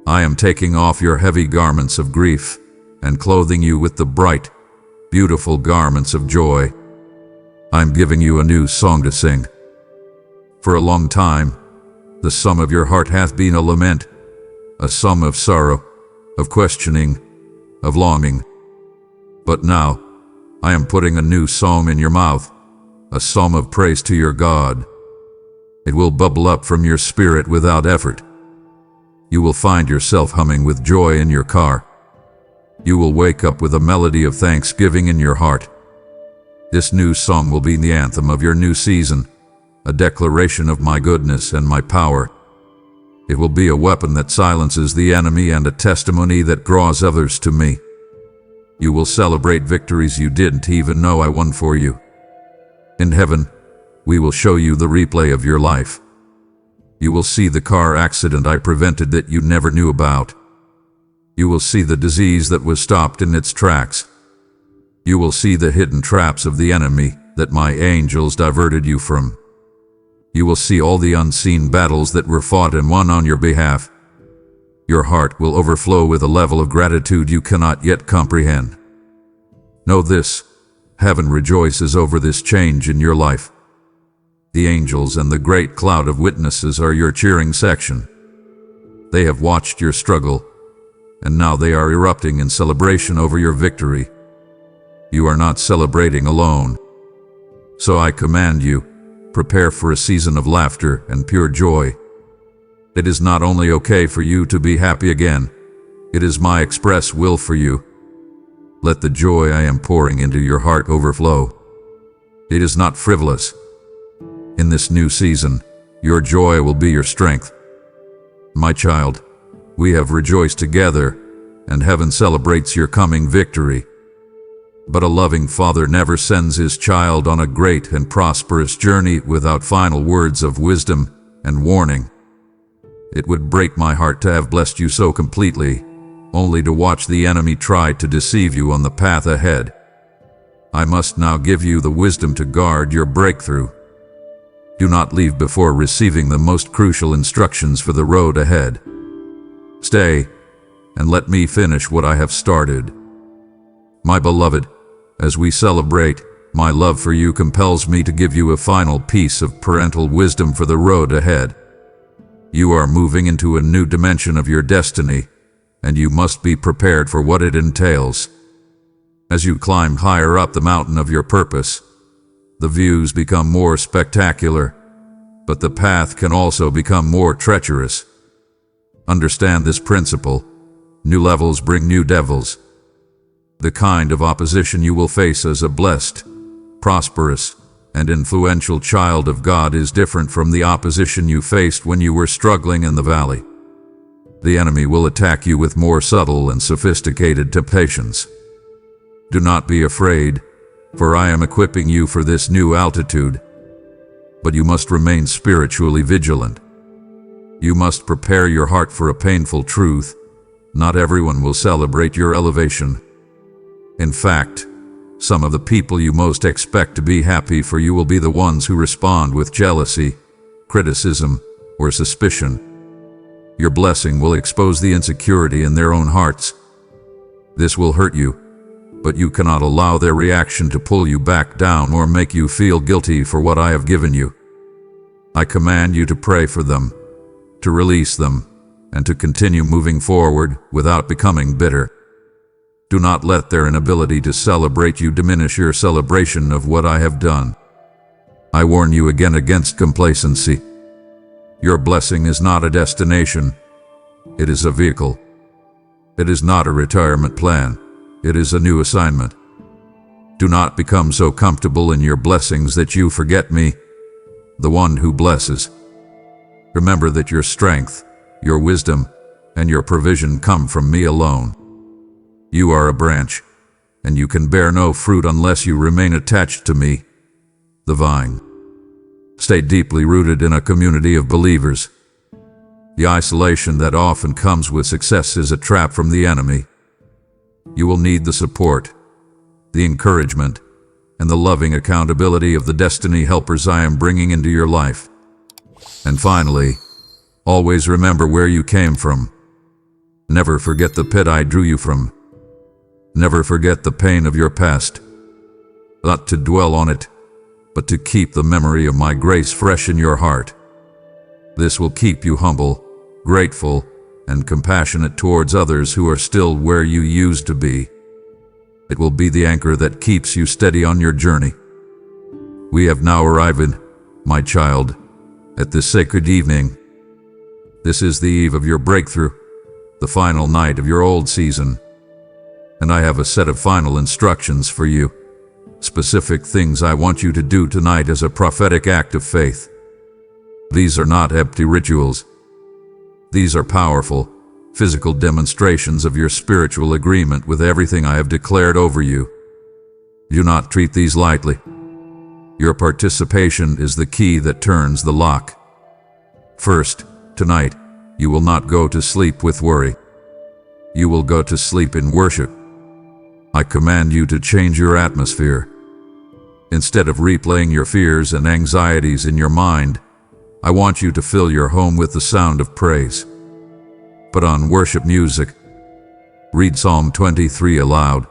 Speaker 1: I am taking off your heavy garments of grief and clothing you with the bright, beautiful garments of joy. I'm giving you a new song to sing. For a long time, the sum of your heart hath been a lament, a sum of sorrow, of questioning, of longing. But now, I am putting a new song in your mouth, a psalm of praise to your God. It will bubble up from your spirit without effort. You will find yourself humming with joy in your car. You will wake up with a melody of thanksgiving in your heart. This new song will be the anthem of your new season, a declaration of my goodness and my power. It will be a weapon that silences the enemy and a testimony that draws others to me. You will celebrate victories you didn't even know I won for you. In heaven, we will show you the replay of your life. You will see the car accident I prevented that you never knew about. You will see the disease that was stopped in its tracks. You will see the hidden traps of the enemy that my angels diverted you from. You will see all the unseen battles that were fought and won on your behalf. Your heart will overflow with a level of gratitude you cannot yet comprehend. Know this, heaven rejoices over this change in your life. The angels and the great cloud of witnesses are your cheering section. They have watched your struggle, and now they are erupting in celebration over your victory. You are not celebrating alone. So I command you, prepare for a season of laughter and pure joy. It is not only okay for you to be happy again, it is my express will for you. Let the joy I am pouring into your heart overflow. It is not frivolous. In this new season, your joy will be your strength. My child, we have rejoiced together, and heaven celebrates your coming victory. But a loving father never sends his child on a great and prosperous journey without final words of wisdom and warning. It would break my heart to have blessed you so completely, only to watch the enemy try to deceive you on the path ahead. I must now give you the wisdom to guard your breakthrough. Do not leave before receiving the most crucial instructions for the road ahead. Stay, and let me finish what I have started. My beloved, as we celebrate, my love for you compels me to give you a final piece of parental wisdom for the road ahead. You are moving into a new dimension of your destiny, and you must be prepared for what it entails. As you climb higher up the mountain of your purpose, the views become more spectacular, but the path can also become more treacherous. Understand this principle: new levels bring new devils. The kind of opposition you will face as a blessed, prosperous, and influential child of God is different from the opposition you faced when you were struggling in the valley. The enemy will attack you with more subtle and sophisticated temptations. Do not be afraid, for I am equipping you for this new altitude. But you must remain spiritually vigilant. You must prepare your heart for a painful truth: not everyone will celebrate your elevation. In fact, some of the people you most expect to be happy for you will be the ones who respond with jealousy, criticism, or suspicion. Your blessing will expose the insecurity in their own hearts. This will hurt you, but you cannot allow their reaction to pull you back down or make you feel guilty for what I have given you. I command you to pray for them, to release them, and to continue moving forward without becoming bitter. Do not let their inability to celebrate you diminish your celebration of what I have done. I warn you again against complacency. Your blessing is not a destination, it is a vehicle. It is not a retirement plan. It is a new assignment. Do not become so comfortable in your blessings that you forget me, the one who blesses. Remember that your strength, your wisdom, and your provision come from me alone. You are a branch, and you can bear no fruit unless you remain attached to me, the vine. Stay deeply rooted in a community of believers. The isolation that often comes with success is a trap from the enemy. You will need the support, the encouragement, and the loving accountability of the destiny helpers I am bringing into your life. And finally, always remember where you came from. Never forget the pit I drew you from. Never forget the pain of your past. Not to dwell on it, but to keep the memory of my grace fresh in your heart. This will keep you humble, grateful, and compassionate towards others who are still where you used to be. It will be the anchor that keeps you steady on your journey. We have now arrived, my child, at this sacred evening. This is the eve of your breakthrough, the final night of your old season. And I have a set of final instructions for you, specific things I want you to do tonight as a prophetic act of faith. These are not empty rituals. These are powerful, physical demonstrations of your spiritual agreement with everything I have declared over you. Do not treat these lightly. Your participation is the key that turns the lock. First, tonight, you will not go to sleep with worry. You will go to sleep in worship. I command you to change your atmosphere. Instead of replaying your fears and anxieties in your mind, I want you to fill your home with the sound of praise. Put on worship music. Read Psalm 23 aloud.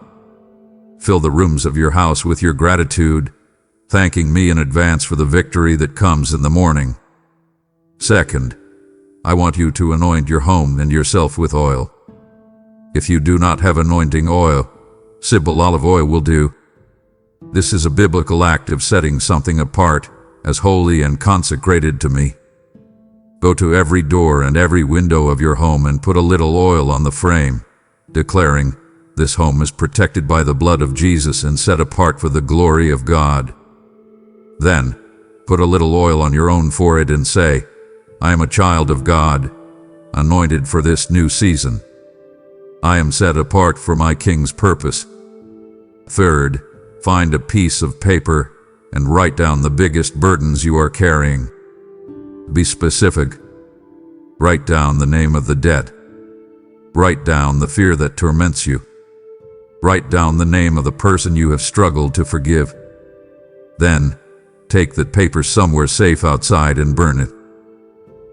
Speaker 1: Fill the rooms of your house with your gratitude, thanking me in advance for the victory that comes in the morning. Second, I want you to anoint your home and yourself with oil. If you do not have anointing oil, Sibyl olive oil will do. This is a biblical act of setting something apart as holy and consecrated to me. Go to every door and every window of your home and put a little oil on the frame, declaring, "This home is protected by the blood of Jesus and set apart for the glory of God." Then, put a little oil on your own forehead and say, "I am a child of God, anointed for this new season. I am set apart for my King's purpose." Third, find a piece of paper and write down the biggest burdens you are carrying. Be specific. Write down the name of the debt. Write down the fear that torments you. Write down the name of the person you have struggled to forgive. Then, take that paper somewhere safe outside and burn it.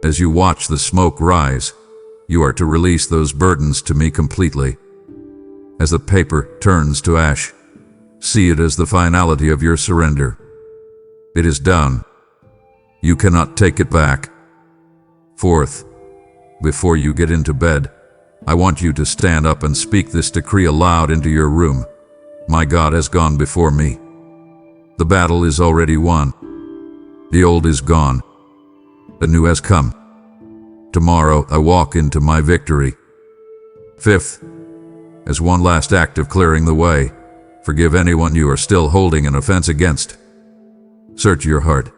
Speaker 1: As you watch the smoke rise, you are to release those burdens to me completely. As the paper turns to ash, see it as the finality of your surrender. It is done. You cannot take it back. Fourth, before you get into bed, I want you to stand up and speak this decree aloud into your room. My God has gone before me. The battle is already won. The old is gone. The new has come. Tomorrow I walk into my victory. Fifth, as one last act of clearing the way, forgive anyone you are still holding an offense against. Search your heart.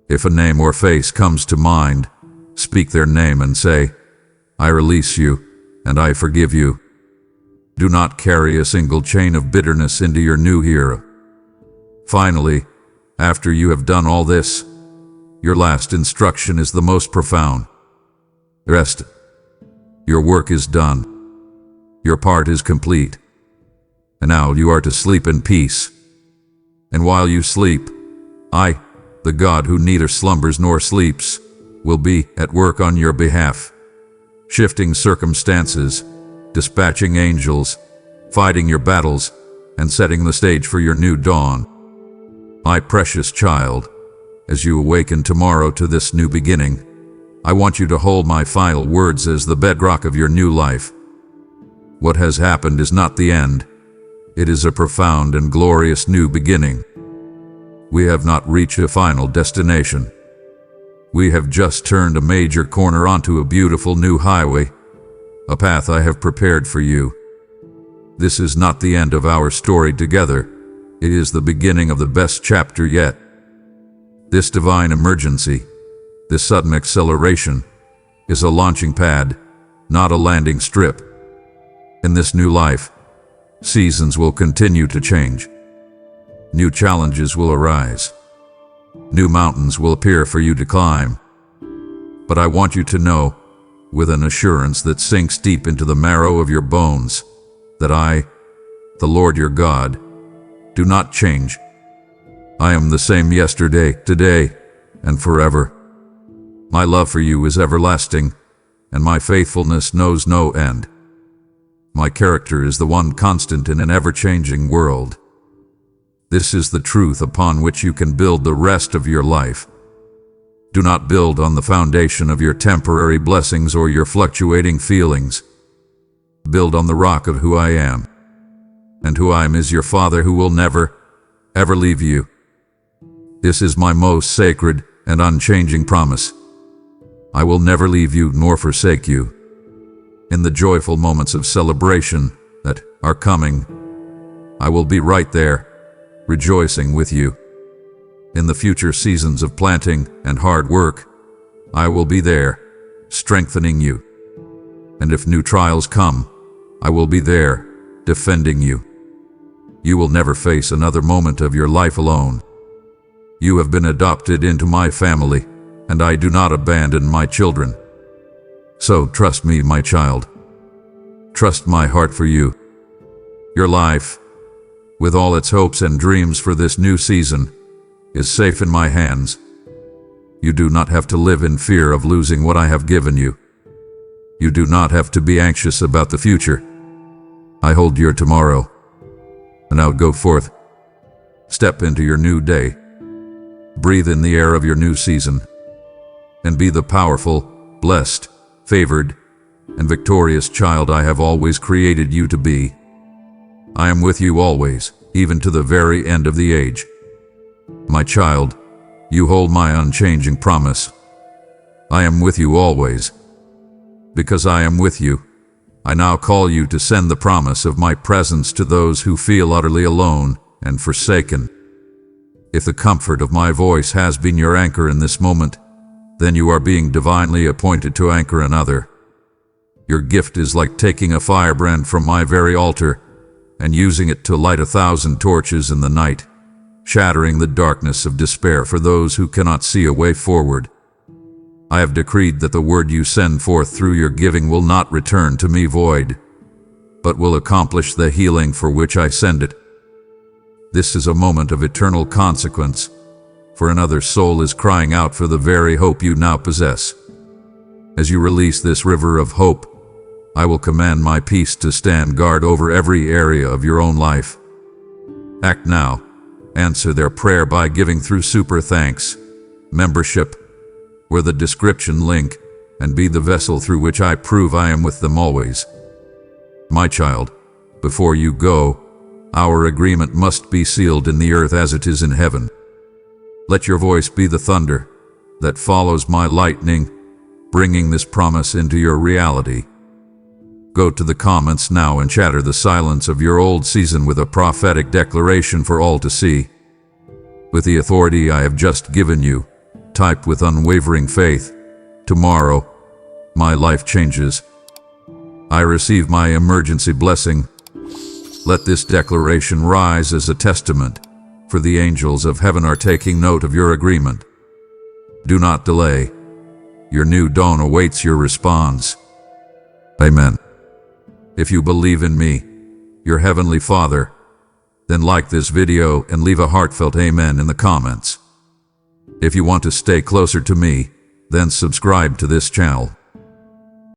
Speaker 1: If a name or face comes to mind, speak their name and say, "I release you, and I forgive you." Do not carry a single chain of bitterness into your new era. Finally, after you have done all this, your last instruction is the most profound. Rest. Your work is done. Your part is complete. And now you are to sleep in peace. And while you sleep, I, the God who neither slumbers nor sleeps, will be at work on your behalf, shifting circumstances, dispatching angels, fighting your battles, and setting the stage for your new dawn. My precious child, as you awaken tomorrow to this new beginning, I want you to hold my final words as the bedrock of your new life. What has happened is not the end. It is a profound and glorious new beginning. We have not reached a final destination. We have just turned a major corner onto a beautiful new highway, a path I have prepared for you. This is not the end of our story together. It is the beginning of the best chapter yet. This divine emergency, this sudden acceleration, is a launching pad, not a landing strip. In this new life, seasons will continue to change. New challenges will arise. New mountains will appear for you to climb. But I want you to know, with an assurance that sinks deep into the marrow of your bones, that I, the Lord your God, do not change. I am the same yesterday, today, and forever. My love for you is everlasting, and my faithfulness knows no end. My character is the one constant in an ever-changing world. This is the truth upon which you can build the rest of your life. Do not build on the foundation of your temporary blessings or your fluctuating feelings. Build on the rock of who I am. And who I am is your Father who will never, ever leave you. This is my most sacred and unchanging promise. I will never leave you nor forsake you. In the joyful moments of celebration that are coming, I will be right there, rejoicing with you. In the future seasons of planting and hard work, I will be there, strengthening you. And if new trials come, I will be there, defending you. You will never face another moment of your life alone. You have been adopted into my family, and I do not abandon my children. So trust me, my child. Trust my heart for you. Your life, with all its hopes and dreams for this new season, is safe in my hands. You do not have to live in fear of losing what I have given you. You do not have to be anxious about the future. I hold your tomorrow. And now go forth. Step into your new day. Breathe in the air of your new season. And be the powerful, blessed, favored, and victorious child I have always created you to be. I am with you always, even to the very end of the age. My child, you hold my unchanging promise. I am with you always. Because I am with you, I now call you to send the promise of my presence to those who feel utterly alone and forsaken. If the comfort of my voice has been your anchor in this moment, then you are being divinely appointed to anchor another. Your gift is like taking a firebrand from my very altar and using it to light 1,000 torches in the night, shattering the darkness of despair for those who cannot see a way forward. I have decreed that the word you send forth through your giving will not return to me void, but will accomplish the healing for which I send it. This is a moment of eternal consequence, for another soul is crying out for the very hope you now possess. As you release this river of hope, I will command my peace to stand guard over every area of your own life. Act now. Answer their prayer by giving through super thanks, membership, or the description link, and be the vessel through which I prove I am with them always. My child, before you go, our agreement must be sealed in the earth as it is in heaven. Let your voice be the thunder that follows my lightning, bringing this promise into your reality. Go to the comments now and shatter the silence of your old season with a prophetic declaration for all to see. With the authority I have just given you, type with unwavering faith, "Tomorrow, my life changes. I receive my emergency blessing." Let this declaration rise as a testament, for the angels of heaven are taking note of your agreement. Do not delay. Your new dawn awaits your response. Amen. If you believe in me, your Heavenly Father, then like this video and leave a heartfelt amen in the comments. If you want to stay closer to me, then subscribe to this channel.